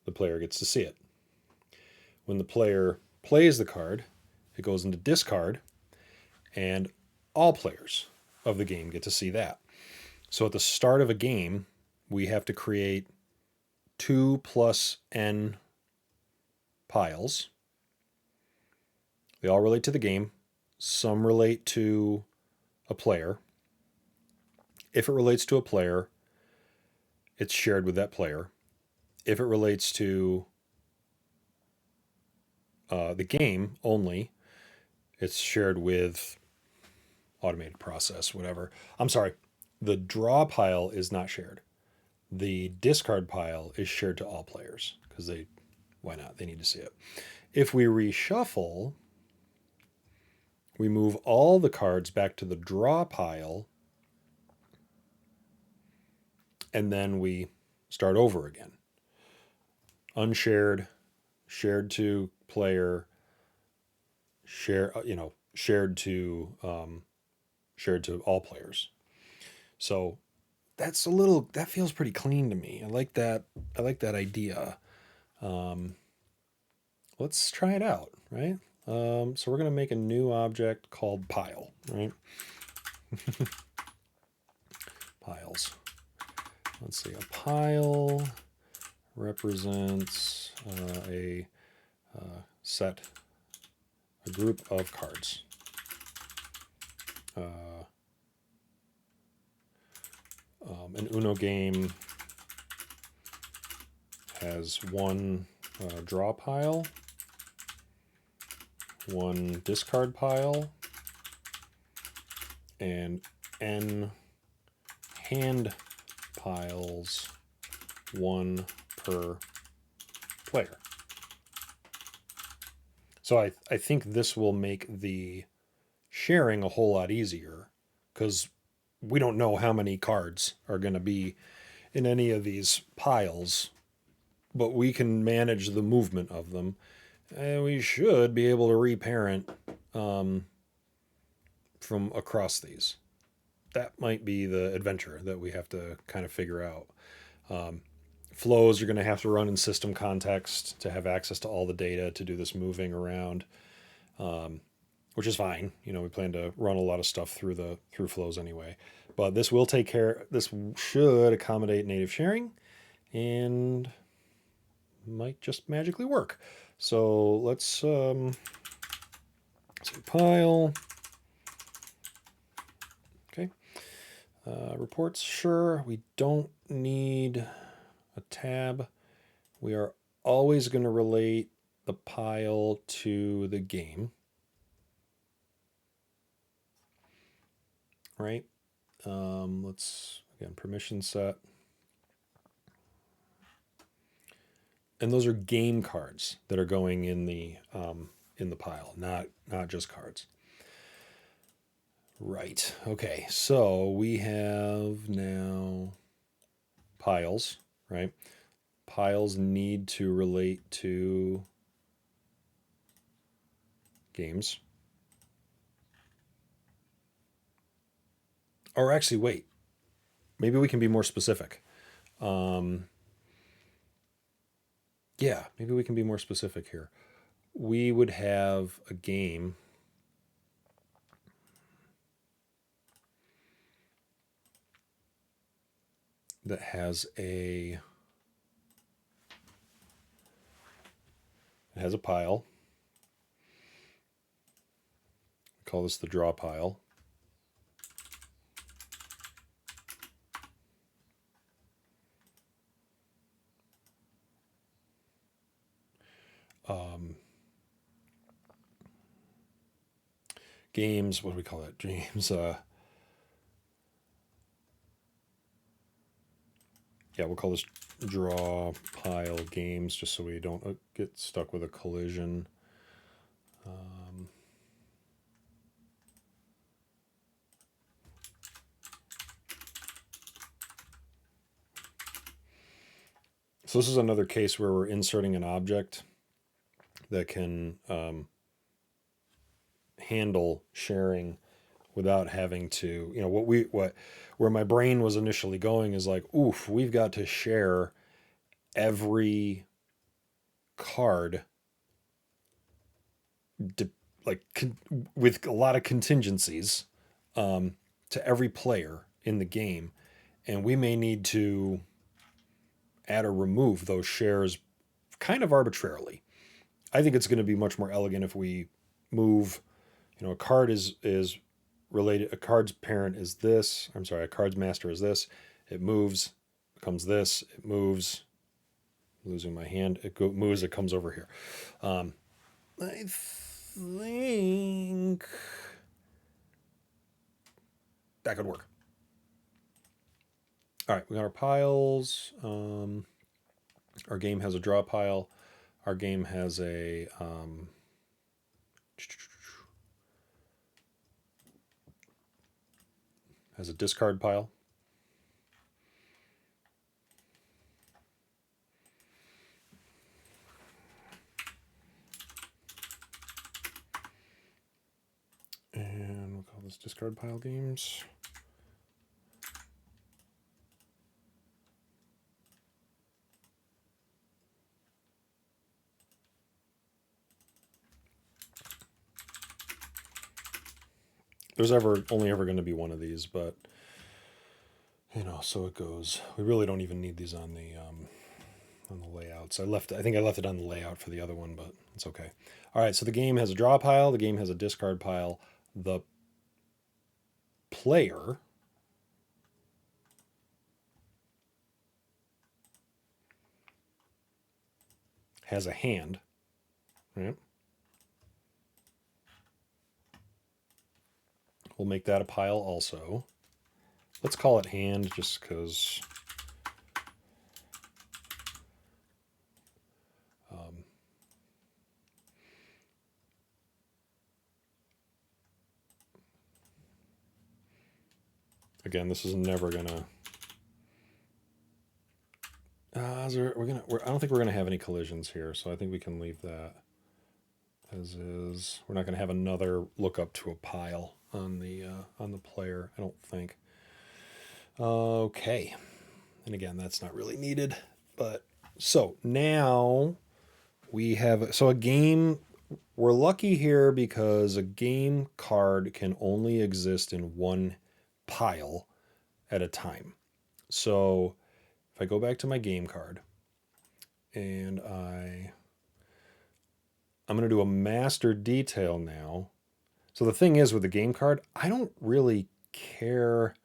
the player gets to see it. When the player plays the card, it goes into discard, and all players of the game get to see that. So at the start of a game, we have to create 2 plus n piles. They all relate to the game. Some relate to a player. If it relates to a player, it's shared with that player. If it relates to the game only, it's shared with automated process, whatever. I'm sorry, the draw pile is not shared. The discard pile is shared to all players because why not? They need to see it. If we reshuffle, we move all the cards back to the draw pile, and then we start over again. Unshared, shared to player, shared to all players. So that feels pretty clean to me. I like that idea. Let's try it out, right? So we're going to make a new object called pile, right? Piles. Let's see, a pile represents a group of cards. An Uno game has 1 draw pile, 1 discard pile, and n hand piles, 1 per player. So I think this will make the sharing a whole lot easier because we don't know how many cards are going to be in any of these piles, but we can manage the movement of them, and we should be able to reparent from across these. That might be the adventure that we have to kind of figure out. Flows you're going to have to run in system context to have access to all the data to do this moving around, which is fine. You know, we plan to run a lot of stuff through flows anyway. But this will take care. This should accommodate native sharing, and might just magically work. So let's say pile. Okay. Reports, sure. We don't need a tab. We are always going to relate the pile to the game. Right? Let's, again, permission set. And those are game cards that are going in the pile, not just cards. Right. Okay. So we have now piles, right? Piles need to relate to games. Or actually, wait. Maybe we can be more specific. Yeah, maybe we can be more specific here. We would have a game that has a pile. We call this the draw pile. Games, what do we call that? James, yeah, we'll call this draw pile games just so we don't get stuck with a collision. So this is another case where we're inserting an object that can handle sharing without having to, you know, where my brain was initially going is like, oof, we've got to share every card with a lot of contingencies to every player in the game, and we may need to add or remove those shares kind of arbitrarily. I think it's going to be much more elegant if we move, you know, a card is related, a card's parent is this, I'm sorry, a card's master is this, it moves, becomes this, it moves, losing my hand, moves, it comes over here. I think that could work. All right, we got our piles. Our game has a draw pile. Our game has a discard pile. And we'll call this discard pile games. There's only ever going to be one of these, but you know, so it goes. We really don't even need these on the layouts. I think I left it on the layout for the other one, but it's okay. All right, so the game has a draw pile. The game has a discard pile. The player has a hand, right? We'll make that a pile also. Let's call it hand just because again, this is never gonna. I don't think we're gonna have any collisions here, so I think we can leave that as is. We're not gonna have another look up to a pile on the player. I don't think. Okay, and again, that's not really needed, but so now we have a game. We're lucky here because a game card can only exist in one pile at a time. So if I go back to my game card and I'm going to do a master detail now. So the thing is with the game card, I don't really care.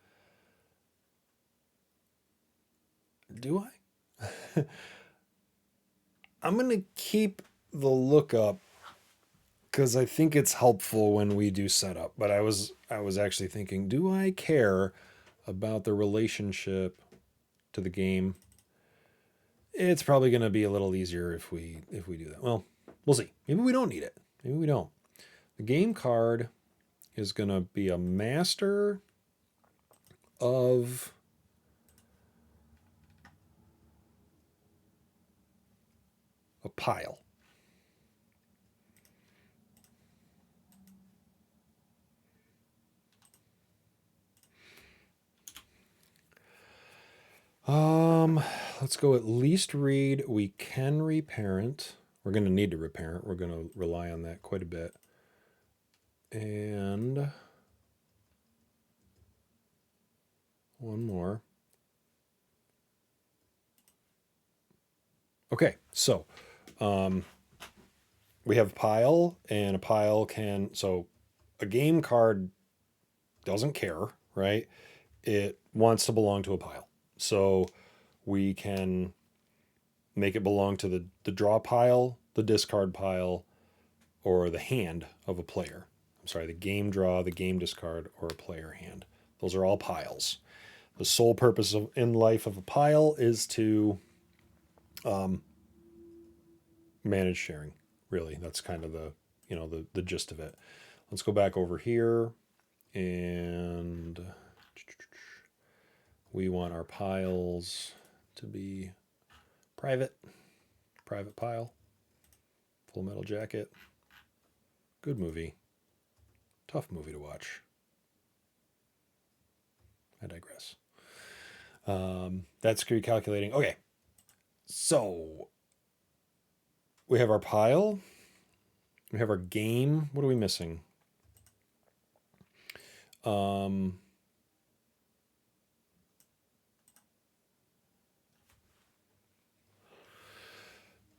Do I? I'm going to keep the lookup because I think it's helpful when we do setup. But I was actually thinking, do I care about the relationship to the game? It's probably going to be a little easier if we do that. Well, we'll see. Maybe we don't need it. Maybe we don't. The game card is going to be a master of a pile. Let's go at least read. We can reparent. We're going to need to reparent. We're going to rely on that quite a bit. And one more. Okay, so we have pile, and a pile can, so a game card doesn't care, right? It wants to belong to a pile. So we can make it belong to the draw pile, the discard pile, or the hand of a player. I'm sorry, the game draw, the game discard, or a player hand. Those are all piles. The sole purpose in life of a pile is to manage sharing. Really, that's kind of the gist of it. Let's go back over here, and we want our piles to be private pile. Full Metal Jacket. Good movie. Tough movie to watch. I digress. That's calculating. Okay. So we have our pile. We have our game. What are we missing?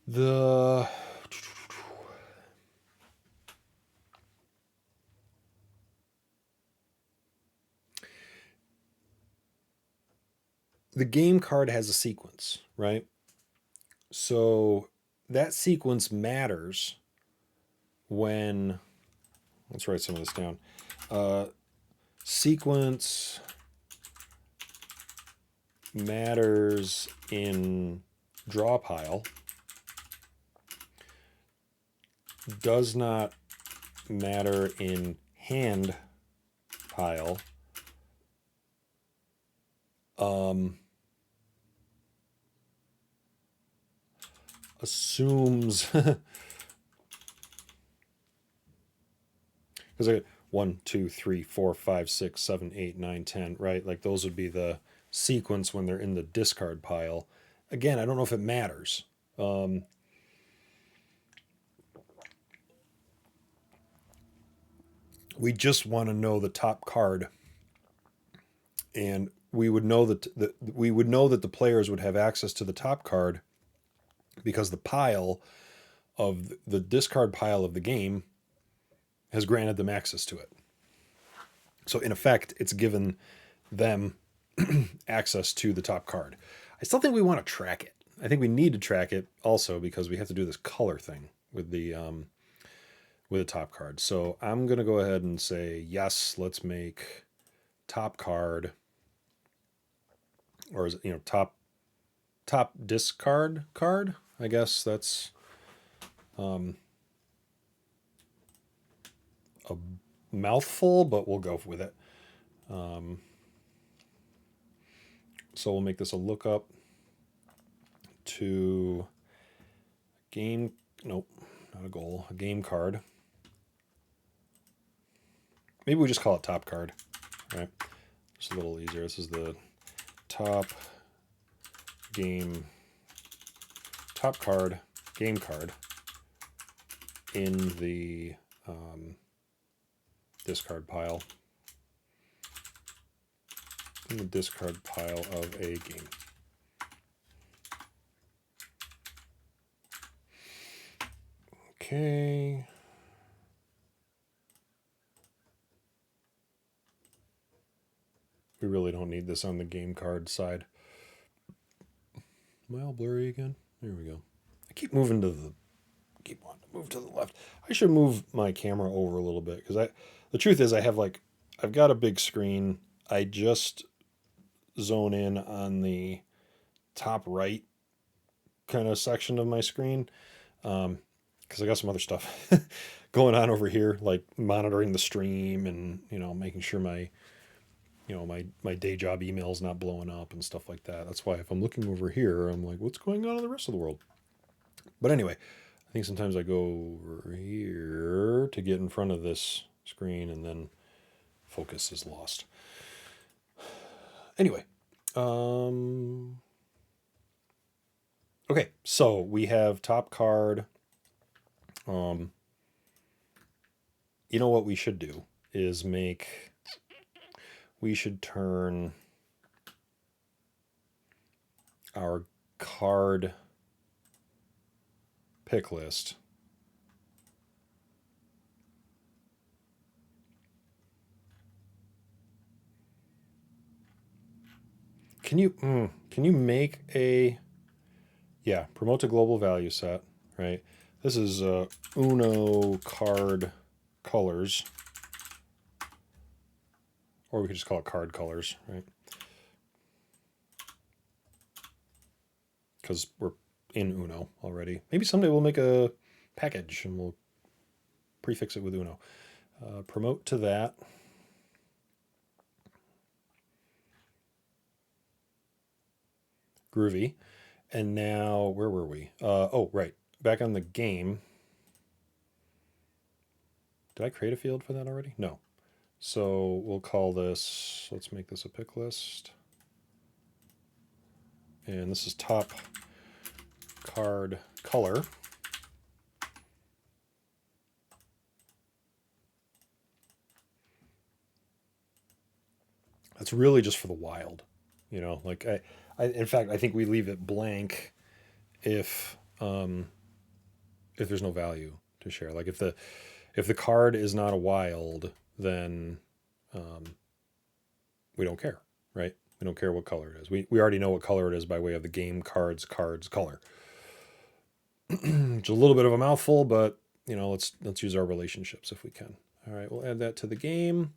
The game card has a sequence, right? So that sequence matters when, let's write some of this down. Sequence matters in draw pile, does not matter in hand pile. Assumes because I got 1, 2, 3, 4, 5, 6, 7, 8, 9, 10, right? Like those would be the sequence when they're in the discard pile. Again, I don't know if it matters. We just want to know the top card, and we would know that the players would have access to the top card because the pile of the discard pile of the game has granted them access to it. So in effect, it's given them access to the top card. I still think we want to track it. I think we need to track it also because we have to do this color thing with the top card. So I'm going to go ahead and say, yes, let's make top card, or is it, top discard card? I guess that's a mouthful, but we'll go with it. So we'll make this a lookup to game, nope, not a goal, a game card. Maybe we just call it top card, right? Just a little easier. This is the top card, game card in the discard pile. In the discard pile of a game. Okay. We really don't need this on the game card side. Am I all blurry again? There we go. I keep moving to the, keep wanting to move to the left. I should move my camera over a little bit because the truth is I have I've got a big screen. I just zone in on the top right kind of section of my screen because I got some other stuff going on over here, like monitoring the stream and making sure my my day job email's not blowing up and stuff like that. That's why if I'm looking over here, I'm like, what's going on in the rest of the world? But anyway, I think sometimes I go over here to get in front of this screen and then focus is lost. Anyway, okay, so we have top card. You know what we should do is we should turn our card pick list can you make a promote to global value set, right? This is Uno card colors, or we could just call it card colors, right? Because we're in Uno already. Maybe someday we'll make a package and we'll prefix it with Uno. Promote to that. Groovy. And now, where were we? Oh, right. Back on the game. Did I create a field for that already? No. So we'll call this, let's make this a pick list. And this is top card color. That's really just for the wild, like in fact, I think we leave it blank if there's no value to share. Like if the card is not a wild, then we don't care, right? We don't care what color it is. We already know what color it is by way of the game cards color. It's a little bit of a mouthful, but let's use our relationships if we can. All right, we'll add that to the game.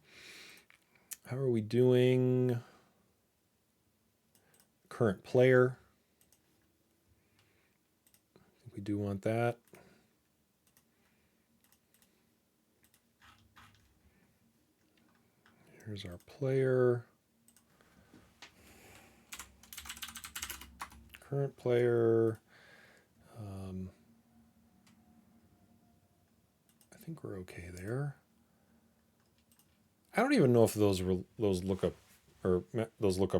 How are we doing? Current player. I think we do want that. Here's our player. Current player. I think we're okay there. I don't even know if those lookup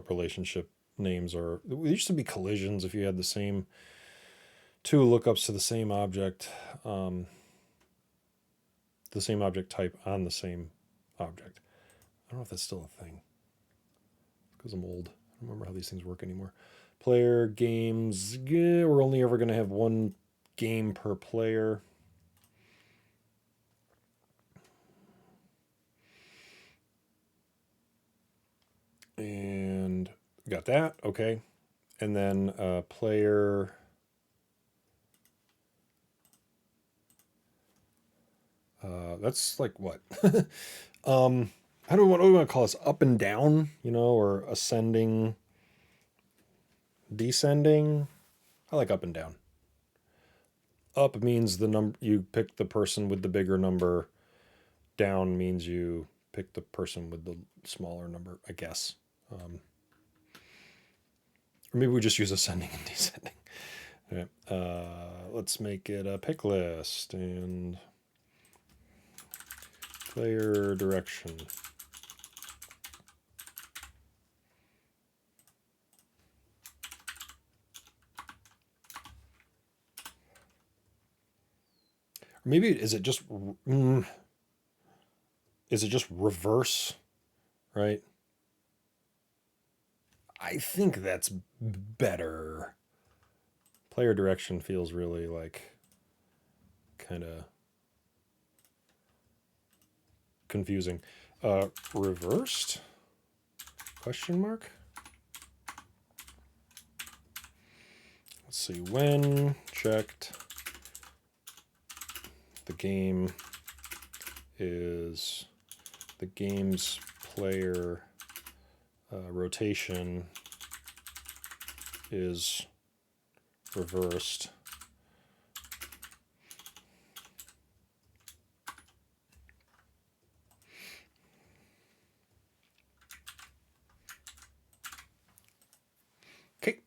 relationship names are. There used to be collisions if you had the same two lookups to the same object type on the same object. I don't know if that's still a thing because I'm old. I don't remember how these things work anymore. Player games. Yeah, we're only ever going to have one game per player. And got that. Okay. And then player. That's like what? What do we want to call this? Up and down, or ascending, descending. I like up and down. Up means the number, you pick the person with the bigger number. Down means you pick the person with the smaller number, I guess. Or maybe we just use ascending and descending. Okay. Let's make it a pick list and player direction. Or maybe is it just reverse, right? I think that's better. Player direction feels really like kind of confusing. Reversed? Question mark? Let's see. When checked, the game is the game's player rotation is reversed. Okay.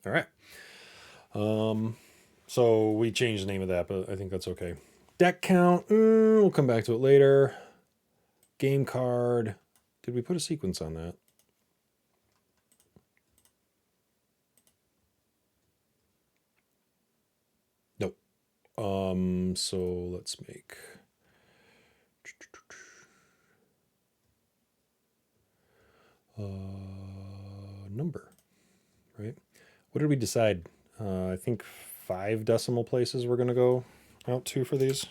All right. So we changed the name of that, but I think that's okay. Deck count, we'll come back to it later. Game card. Did we put a sequence on that? Nope. So let's make number, right? What did we decide? I think 5 decimal places we're going to go out to for these.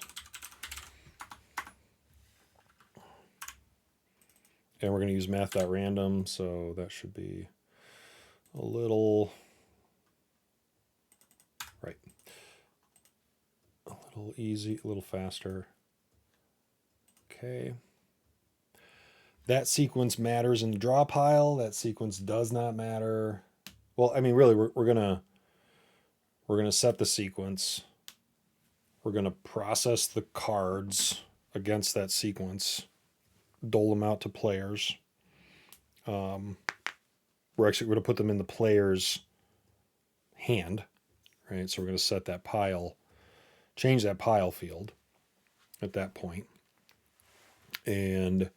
And we're going to use math.random, so that should be a little, right, a little easy, a little faster. Okay. That sequence matters in the draw pile. That sequence does not matter. Well, I mean, really, we're gonna set the sequence. We're gonna process the cards against that sequence, dole them out to players. We're actually going to put them in the player's hand, right? So we're going to set that pile, change that pile field at that point. And,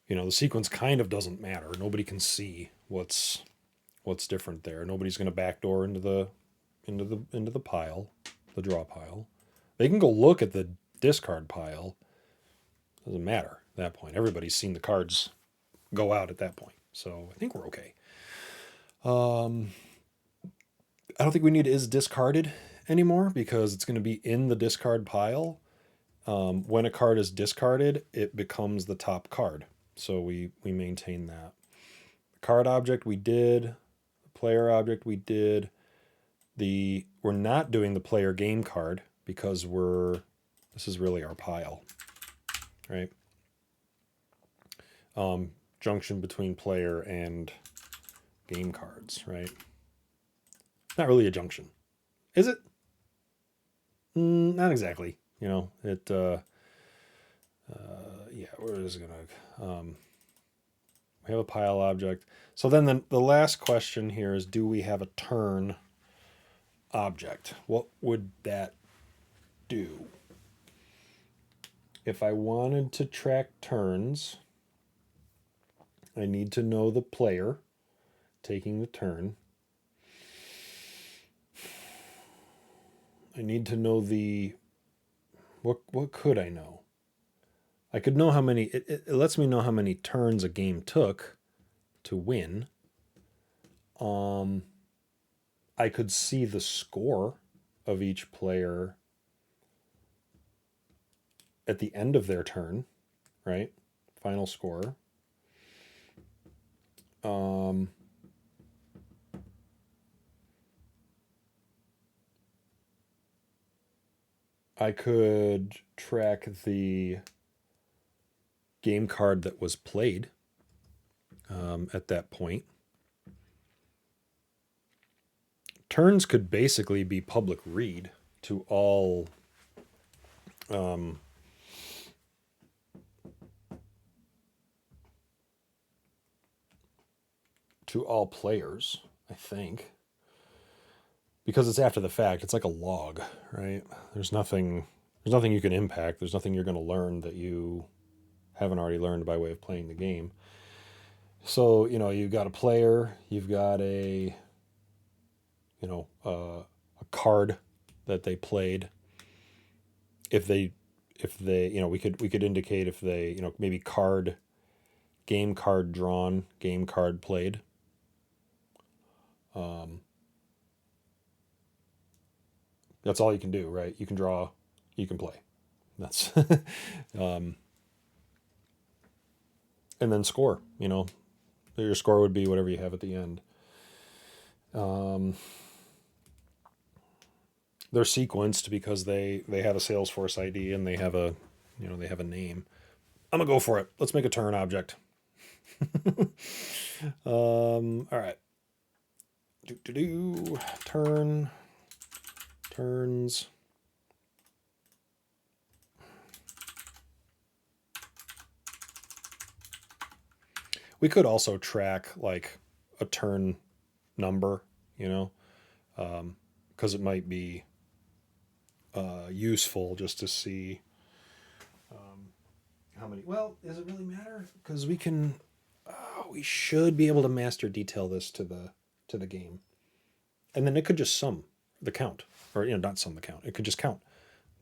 you know, the sequence kind of doesn't matter. Nobody can see what's different there. Nobody's going to backdoor into the pile, the draw pile. They can go look at the discard pile. Doesn't matter at that point. Everybody's seen the cards go out at that point. So I think we're okay. I don't think we need is discarded anymore because it's going to be in the discard pile. When a card is discarded, it becomes the top card. So we maintain that. The card object we did, the player object we did. We're not doing the player game card because this is really our pile, right? Junction between player and game cards, right? Not really a junction. Is it? Not exactly. You know, yeah, we're just gonna, we have a pile object. So then the last question here is, do we have a turn object? What would that do? If I wanted to track turns, I need to know the player taking the turn. I need to know what could I know? I could know how many, it lets me know how many turns a game took to win. I could see the score of each player at the end of their turn, right? Final score. I could track the game card that was played at that point. Turns could basically be public read to all to all players, I think, because it's after the fact. It's like a log, right? There's nothing you can impact. There's nothing you're going to learn that you haven't already learned by way of playing the game. So, you've got a player, you've got a card that they played. If they, we could indicate if they, maybe game card drawn, game card played. That's all you can do, right? You can draw, you can play. That's and then score. Your score would be whatever you have at the end. They're sequenced because they have a Salesforce ID and they have a name. I'm gonna go for it. Let's make a turn object. All right. Turns. We could also track like a turn number, because it might be useful just to see how many. Well, does it really matter? Because we should be able to master detail this to the game, and then it could just sum the count, or not sum the count. It could just count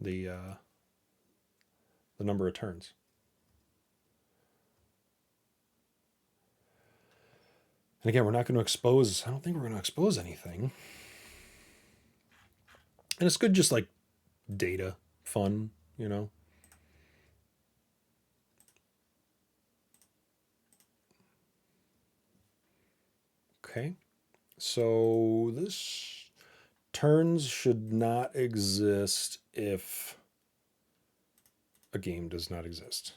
the number of turns. And again, we're not going to expose. I don't think we're going to expose anything. And it's good, just like data, fun, Okay. So this turns should not exist if a game does not exist.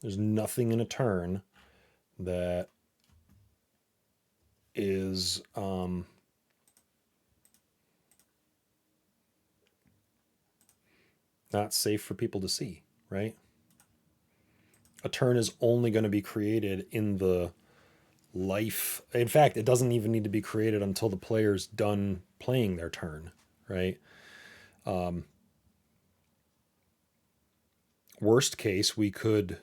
There's nothing in a turn that is not safe for people to see, right? A turn is only going to be created in the life. In fact, it doesn't even need to be created until the player's done playing their turn, right? Worst case, we could.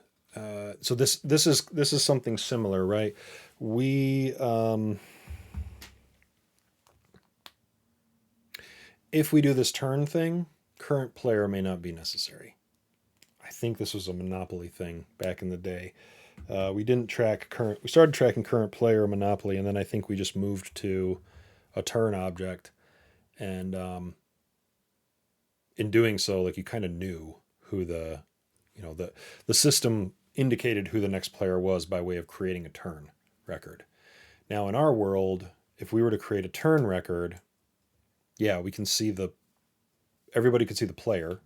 So this is something similar, right? We if we do this turn thing, current player may not be necessary. I think this was a Monopoly thing back in the day. We didn't track current. We started tracking current player Monopoly, and then I think we just moved to a turn object. And in doing so, like, you kind of knew who the system indicated who the next player was by way of creating a turn record. Now in our world, if we were to create a turn record, yeah, we can see everybody could see the player.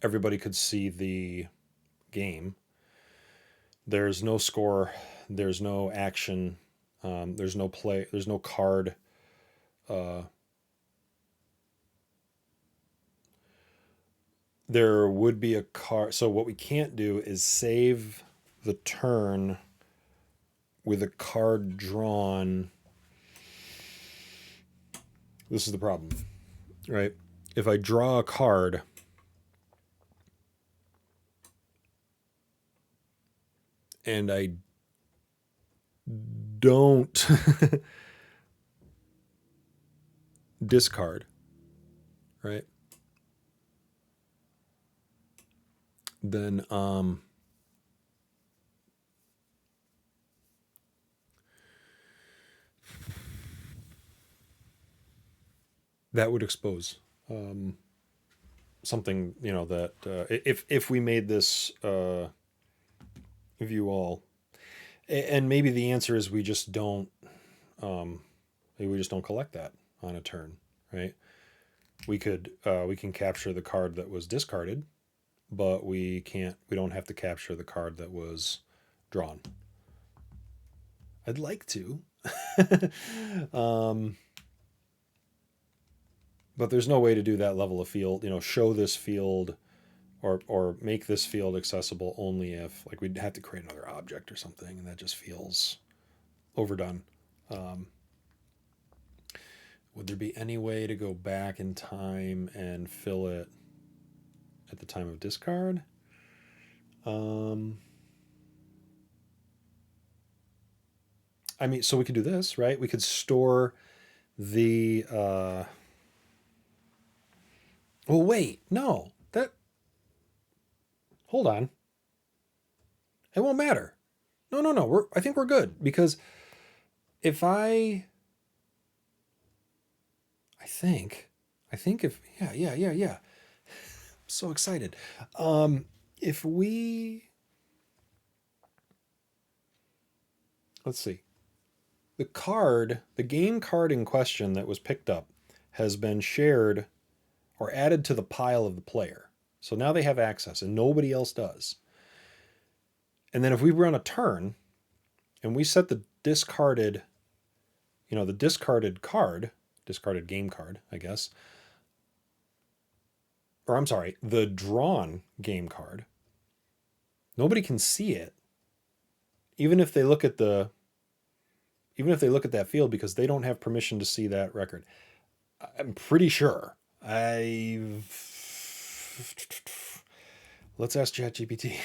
Everybody could see the game. There's no score. There's no action. There's no play. There's no card. There would be a card. So what we can't do is save the turn with a card drawn. This is the problem, right? If I draw a card, and I don't discard, right? Then that would expose something, that if we made this view all, and maybe the answer is we just don't maybe we just don't collect that on a turn, right? We can capture the card that was discarded, but we don't have to capture the card that was drawn. I'd like to. But there's no way to do that level of field, show this field or make this field accessible only if, like, we'd have to create another object or something, and that just feels overdone. Would there be any way to go back in time and fill it at the time of discard? I mean, so we could do this, right? We could store the. Well, wait, no, that. Hold on. It won't matter. No, no, no. I think we're good because if I think if yeah. I'm so excited. If we let's see, the game card in question that was picked up has been shared or added to the pile of the player. So now they have access and nobody else does. And then if we run a turn and we set the discarded, the discarded card, discarded game card, I guess, or I'm sorry, the drawn game card, nobody can see it, even if they look at that field because they don't have permission to see that record. I'm pretty sure. Let's ask ChatGPT.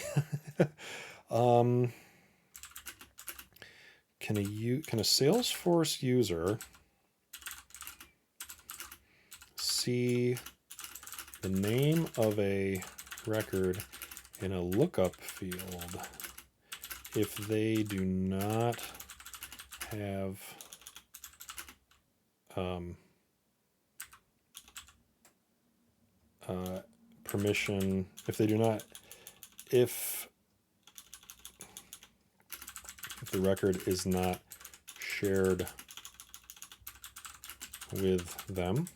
Can a Salesforce user see the name of a record in a lookup field if they do not have permission, if the record is not shared with them?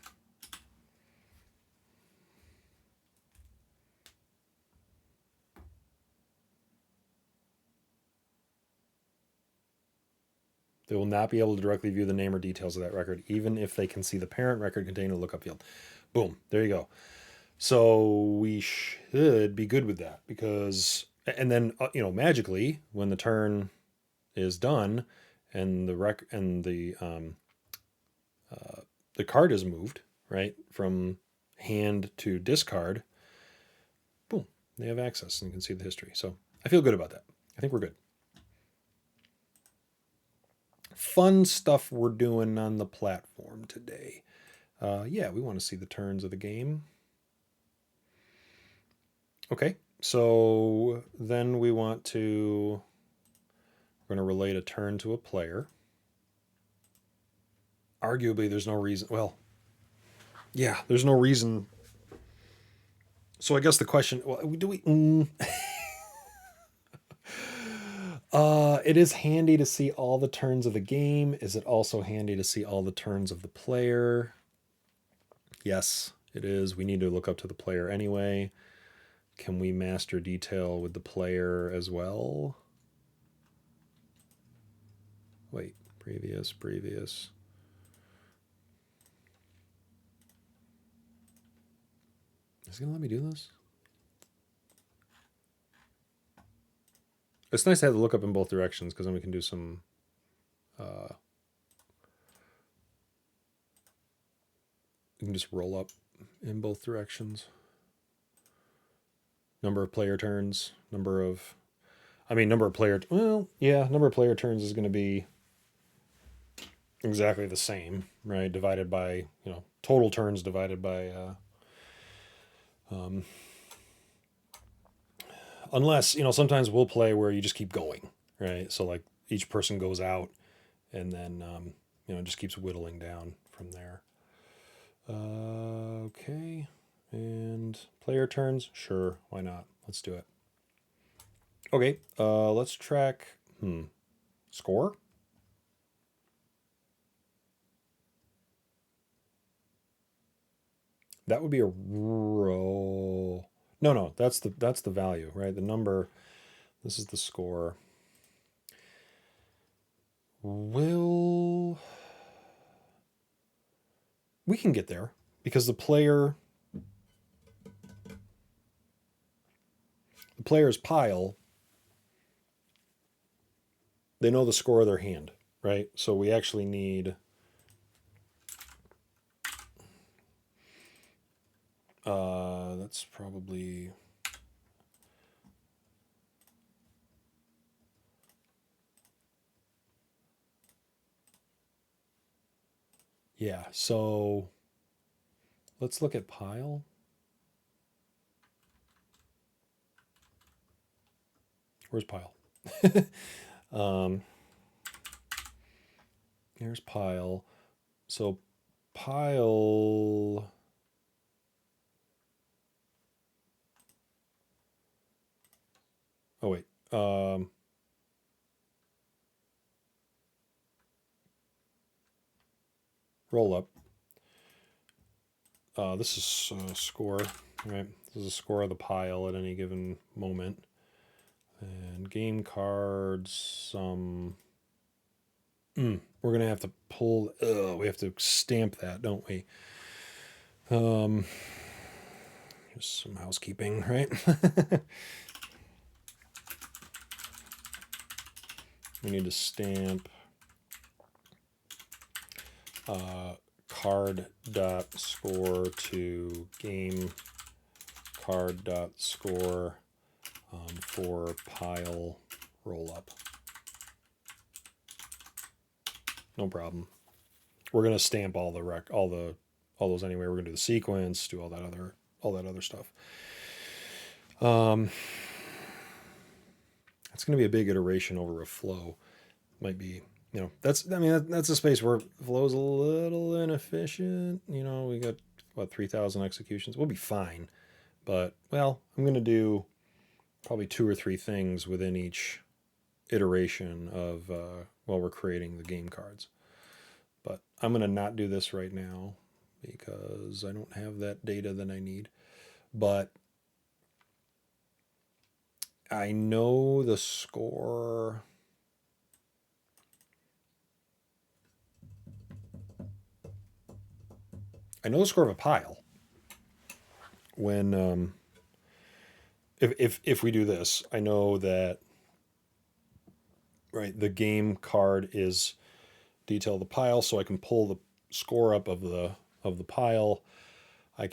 They will not be able to directly view the name or details of that record, even if they can see the parent record contained in a lookup field. Boom, there you go. So we should be good with that because, and then magically when the turn is done and the card is moved right from hand to discard, boom, they have access and you can see the history. So I feel good about that. I think we're good. Fun stuff we're doing on the platform today. Yeah, we want to see the turns of the game. Okay, so then we're going to relate a turn to a player. Arguably, there's no reason. Well, yeah, there's no reason. So I guess the question: do we? It is handy to see all the turns of the game. Is it also handy to see all the turns of the player? Yes, it is. We need to look up to the player anyway. Can we master detail with the player as well? Wait, previous. Is it going to let me do this? It's nice to have to look up in both directions because then we can do some... we can just roll up in both directions. Number of player turns, number of player turns is going to be exactly the same, right? Divided by, total turns divided by, unless, sometimes we'll play where you just keep going, right? So like each person goes out and then, just keeps whittling down from there. Okay. And player turns, sure, why not? Let's do it. Okay, let's track score. That would be a roll. No, that's the value, right? The number. This is the score. We can get there because the player's pile, they know the score of their hand, right? So we actually need that's probably yeah. So let's look at pile. Where's pile? um, here's pile. So pile. Oh wait. Roll up. This is score, right? This is a score of the pile at any given moment. And game cards. We're gonna have to pull. We have to stamp that, don't we? Just some housekeeping, right? We need to stamp card dot score to game card dot score for pile roll up. No problem. We're gonna stamp all those anyway. We're gonna do the sequence, do all that other stuff. It's gonna be a big iteration over a flow. Might be, that's a space where flow's a little inefficient. We got what 3,000 executions. We'll be fine, but well, I'm gonna do probably 2 or 3 things within each iteration of while we're creating the game cards. But I'm gonna not do this right now because I don't have that data that I need. But I know the score. I know the score of a pile. When if we do this, I know that right the game card is detail the pile, so I can pull the score up of the pile. I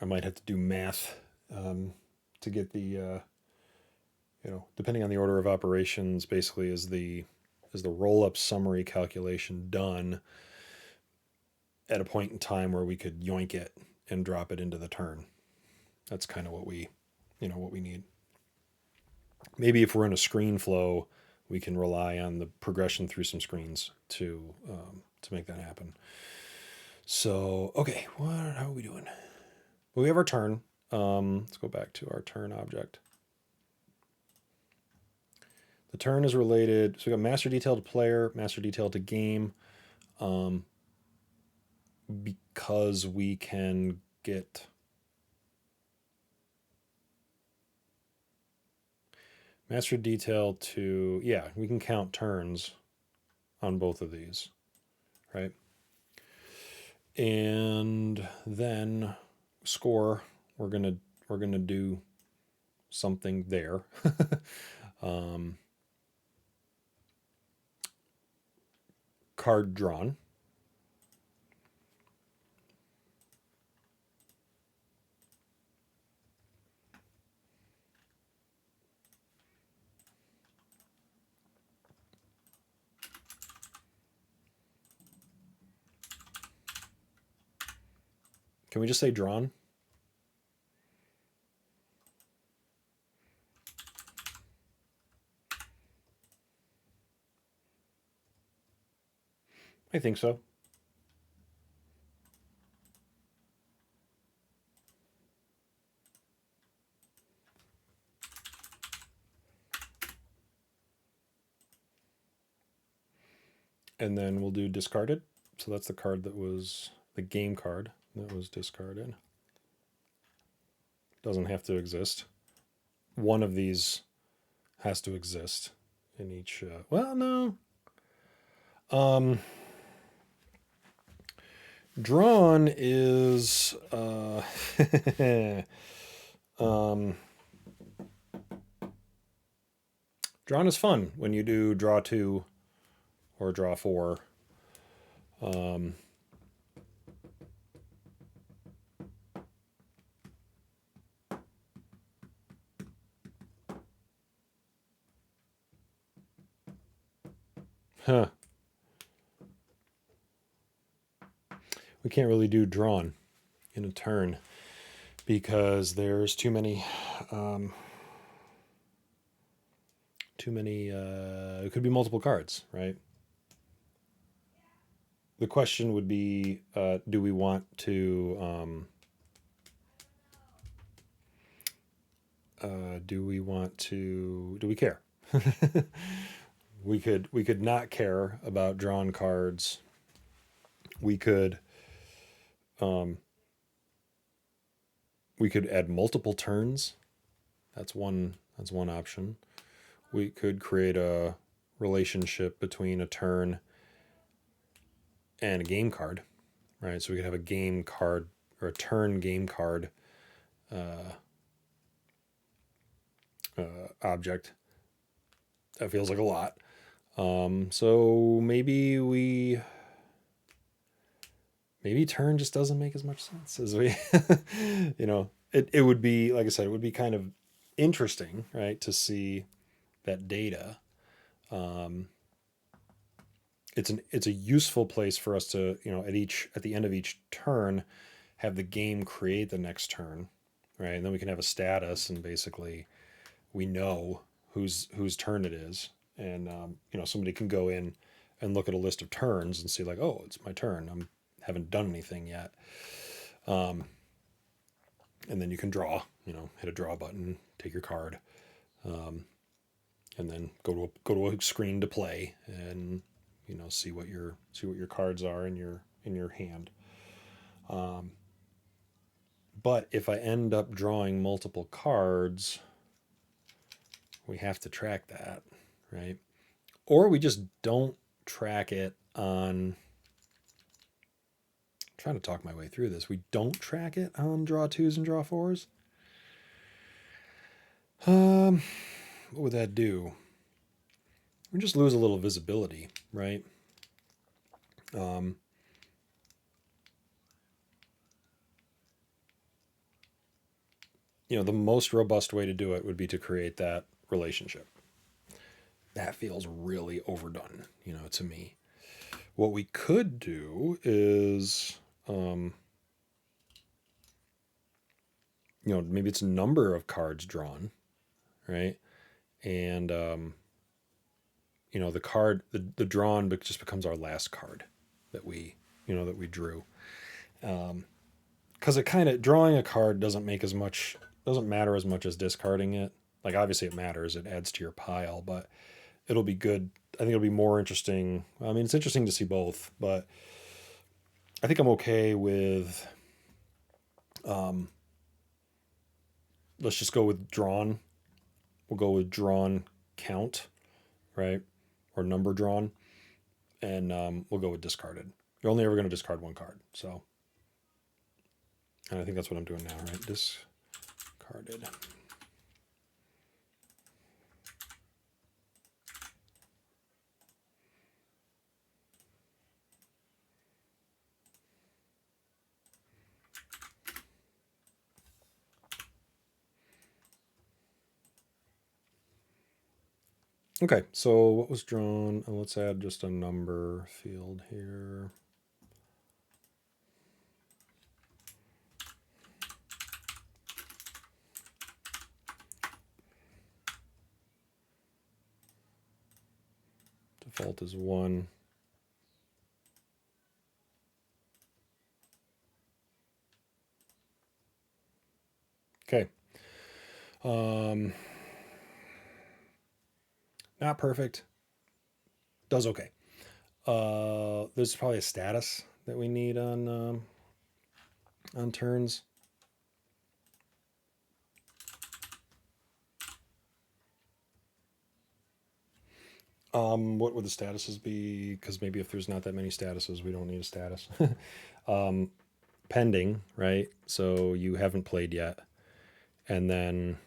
might have to do math to get the depending on the order of operations, basically is the roll up summary calculation done at a point in time where we could yoink it and drop it into the turn. That's kind of what we need. Maybe if we're in a screen flow, we can rely on the progression through some screens to make that happen. So okay, how are we doing? Well, we have our turn. Let's go back to our turn object. The turn is related. So we got master detail to player, master detail to game, because we can get master detail to, yeah, we can count turns on both of these, right? And then score, we're gonna do something there. Card drawn. Can we just say drawn? I think so. And then we'll do discarded. So that's the card that was the game card that was discarded. Doesn't have to exist. One of these has to exist in each. Well, no. Drawn is. Drawn is fun when you do draw 2 or draw 4. Huh. We can't really do drawn in a turn because there's too many. It could be multiple cards, right? The question would be, do we want to? Do we want to? Do we care? We could not care about drawn cards. We could we could add multiple turns. That's one option. We could create a relationship between a turn and a game card, right? So we could have a game card or a turn game card object. That feels like a lot. So maybe turn just doesn't make as much sense as we, it would be, like I said, it would be kind of interesting, right, to see that data. It's a useful place for us to, at the end of each turn, have the game create the next turn, right? And then we can have a status, and basically we know whose turn it is, and somebody can go in and look at a list of turns and see like, oh, it's my turn. Haven't done anything yet. And then you can draw, hit a draw button, take your card, and then go to a screen to play, and see what your cards are in your hand. But if I end up drawing multiple cards, we have to track that, right? Or we just don't track it on. I'm trying to talk my way through this. We don't track it on draw 2s and draw 4s. What would that do? We just lose a little visibility, right? The most robust way to do it would be to create that relationship. That feels really overdone, to me. What we could do is, maybe it's a number of cards drawn, right? And, the card, the drawn just becomes our last card that we drew. Because it kind of, drawing a card doesn't matter as much as discarding it. Like, obviously it matters, it adds to your pile, but it'll be good. I think it'll be more interesting. I mean, it's interesting to see both, but I think I'm okay with, let's just go with drawn. We'll go with drawn count, right? Or number drawn. And we'll go with discarded. You're only ever going to discard one card. So, and I think that's what I'm doing now, right? Discarded. Okay, so what was drawn? Let's add just a number field here. Default is 1. Okay. Not perfect. Does okay. There's probably a status that we need on turns. What would the statuses be? Because maybe if there's not that many statuses, we don't need a status. Pending, right? So you haven't played yet. And then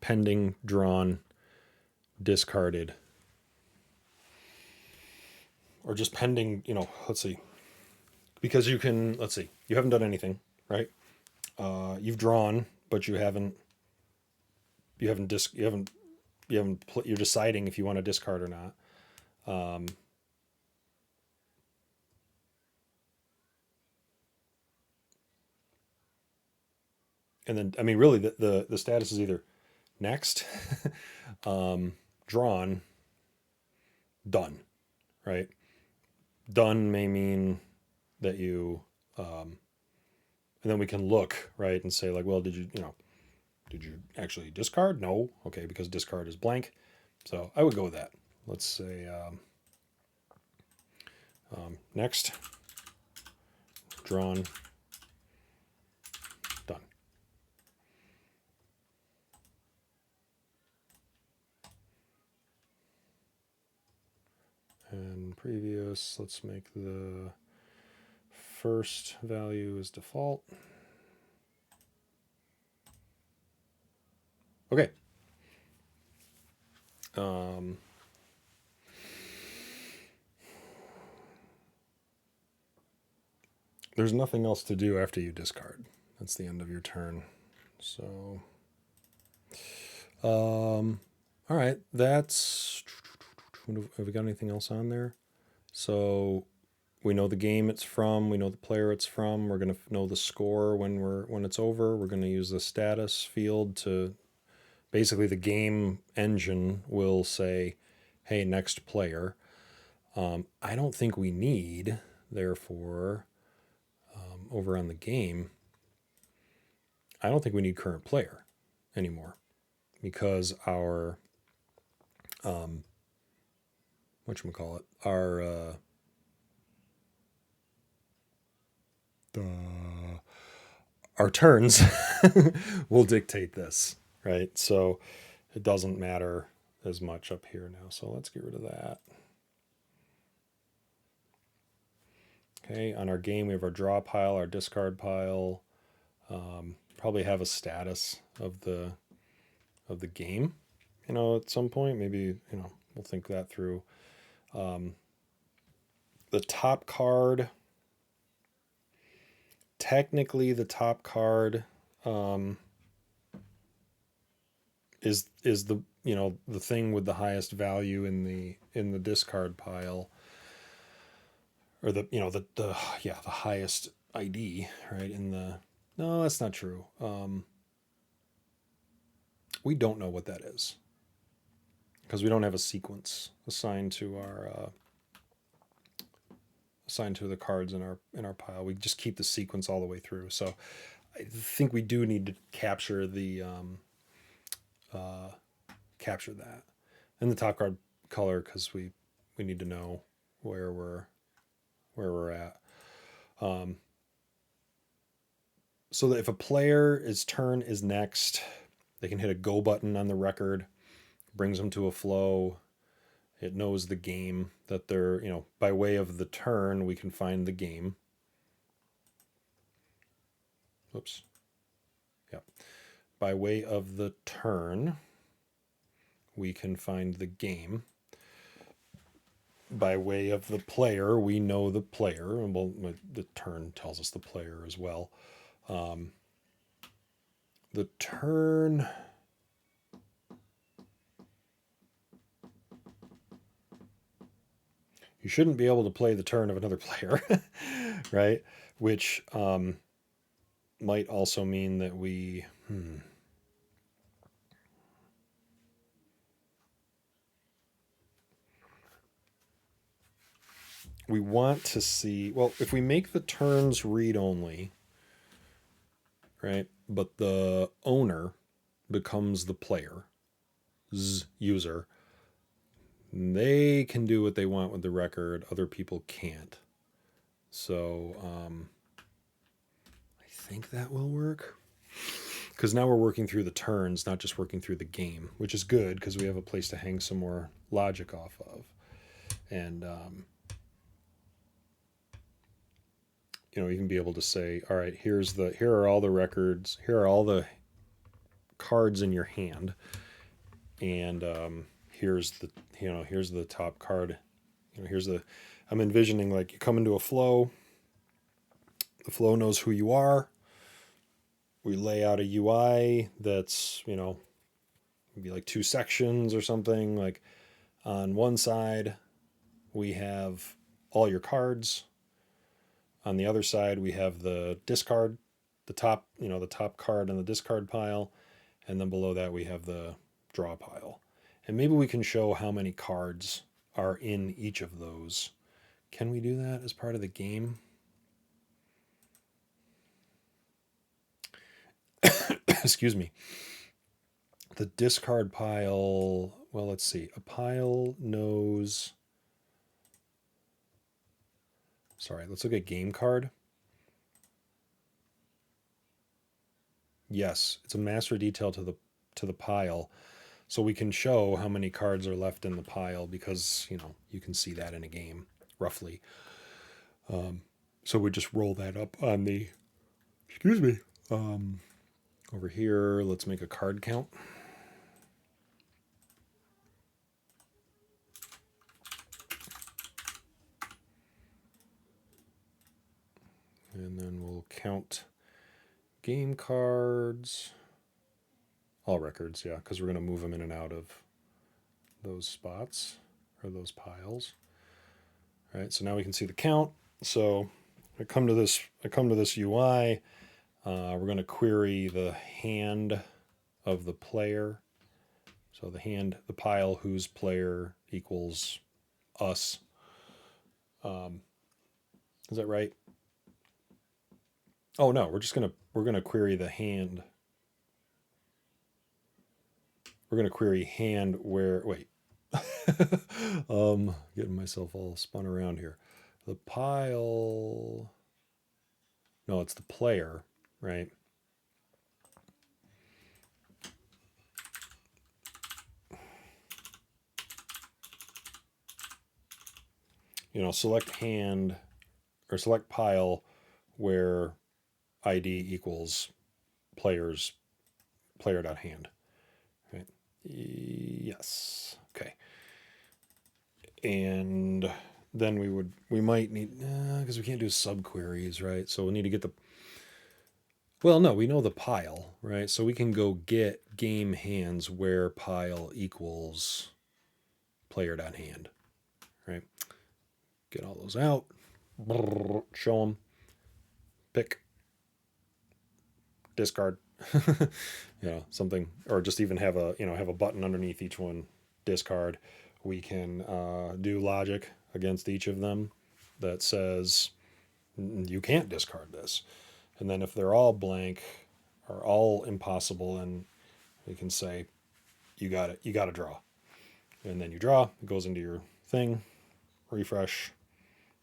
pending, drawn, discarded, or just pending, let's see. Because you can, let's see, you haven't done anything, right? You've drawn, but you're deciding if you want to discard or not. And then, I mean, really, the status is either next, drawn, done, right? Done may mean that you, and then we can look, right, and say like, well, did you actually discard? No. Okay, because discard is blank. So I would go with that. Let's say next, drawn, done. And previous, let's make the first value is default. Okay. There's nothing else to do after you discard. That's the end of your turn. So, all right, that's. Have we got anything else on there? So we know the game it's from. We know the player it's from. We're gonna know the score when it's over. We're gonna use the status field to. Basically, the game engine will say, "Hey, next player." I don't think we need, therefore, over on the game. I don't think we need current player anymore because our whatchamacallit, our turns will dictate this, right? So it doesn't matter as much up here now. So let's get rid of that. Okay, on our game we have our draw pile, our discard pile. Probably have a status of the game, at some point. Maybe we'll think that through. The top card. Technically, the top card is the the thing with the highest value in the discard pile, or the highest ID, right? No, that's not true. We don't know what that is because we don't have a sequence assigned to the cards in our pile. We just keep the sequence all the way through. So I think we do need to capture that and the top card color because we need to know where we're at. So that if a player's turn is next, they can hit a go button on the record, brings them to a flow. It knows the game that they're, by way of the turn, we can find the game. Oops. Yeah. By way of the turn, we can find the game. By way of the player, we know the player. Well, the turn tells us the player as well. The turn. You shouldn't be able to play the turn of another player, right? Which might also mean that we. We want to see, well, if we make the turns read only, right? But the owner becomes the player's user. They can do what they want with the record. Other people can't. So I think that will work. Because now we're working through the turns, not just working through the game, which is good because we have a place to hang some more logic off of. And you can be able to say, all right, here are all the records, here are all the cards in your hand, and here's the here's the top card. Here's the I'm envisioning like you come into a flow. The flow knows who you are. We lay out a UI that's maybe like 2 sections or something. Like on one side we have all your cards. On the other side we have the discard, the top the top card in the discard pile, and then below that we have the draw pile. And maybe we can show how many cards are in each of those. Can we do that as part of the game? Excuse me. The discard pile, well, let's see. A pile knows. Sorry, let's look at game card. Yes, it's a master detail to the pile. So we can show how many cards are left in the pile because, you can see that in a game, roughly. So we just roll that up on the, excuse me, over here. Let's make a card count. And then we'll count game cards. All records, yeah, because we're going to move them in and out of those spots or those piles. All right, so now we can see the count. So I come to this UI. We're going to query the hand of the player. So the pile whose player equals us. Is that right? Oh no, we're gonna query the hand. We're gonna query hand where wait. Getting myself all spun around here. The pile. No, it's the player, right? Select hand or select pile where ID equals player.hand. Right? Yes. Okay. And then we might need, because we can't do subqueries, right? So we'll need to get well, no, we know the pile, right? So we can go get game hands where pile equals player.hand, right? Get all those out, show them, pick, discard, something, or just even have a button underneath each one, discard. We can do logic against each of them that says you can't discard this. And then if they're all blank or all impossible, then we can say you got to draw. And then you draw, it goes into your thing, refresh,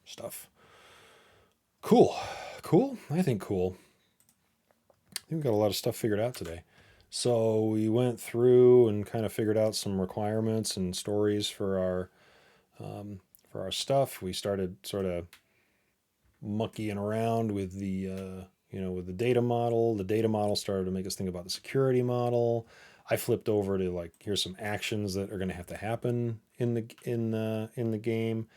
stuff. Cool. I think cool. I think we got a lot of stuff figured out today. So we went through and kind of figured out some requirements and stories for our stuff. We started sort of monkeying around with with the data model. The data model started to make us think about the security model. I flipped over to like, here's some actions that are going to have to happen in the game.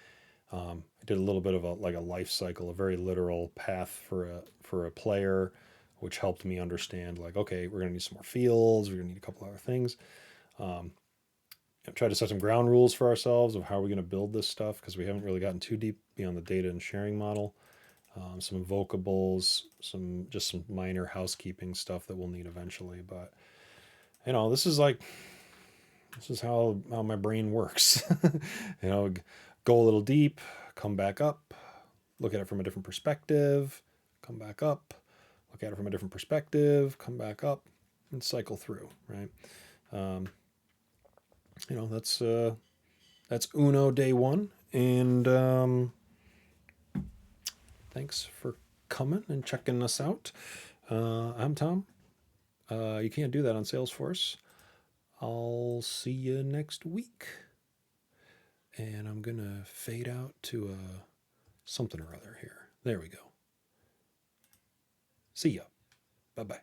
I did a little bit of a life cycle, a very literal path for a player, which helped me understand like, okay, we're going to need some more fields. We're going to need a couple other things. Try to set some ground rules for ourselves of how we're going to build this stuff because we haven't really gotten too deep beyond the data and sharing model. Some invocables, some minor housekeeping stuff that we'll need eventually. But this is how my brain works. Go a little deep, come back up, look at it from a different perspective, come back up, look at it from a different perspective, come back up, and cycle through. Right. That's Uno day one, and thanks for coming and checking us out. I'm Tom. You can't do that on Salesforce. I'll see you next week. And I'm going to fade out to something or other here. There we go. See ya. Bye-bye.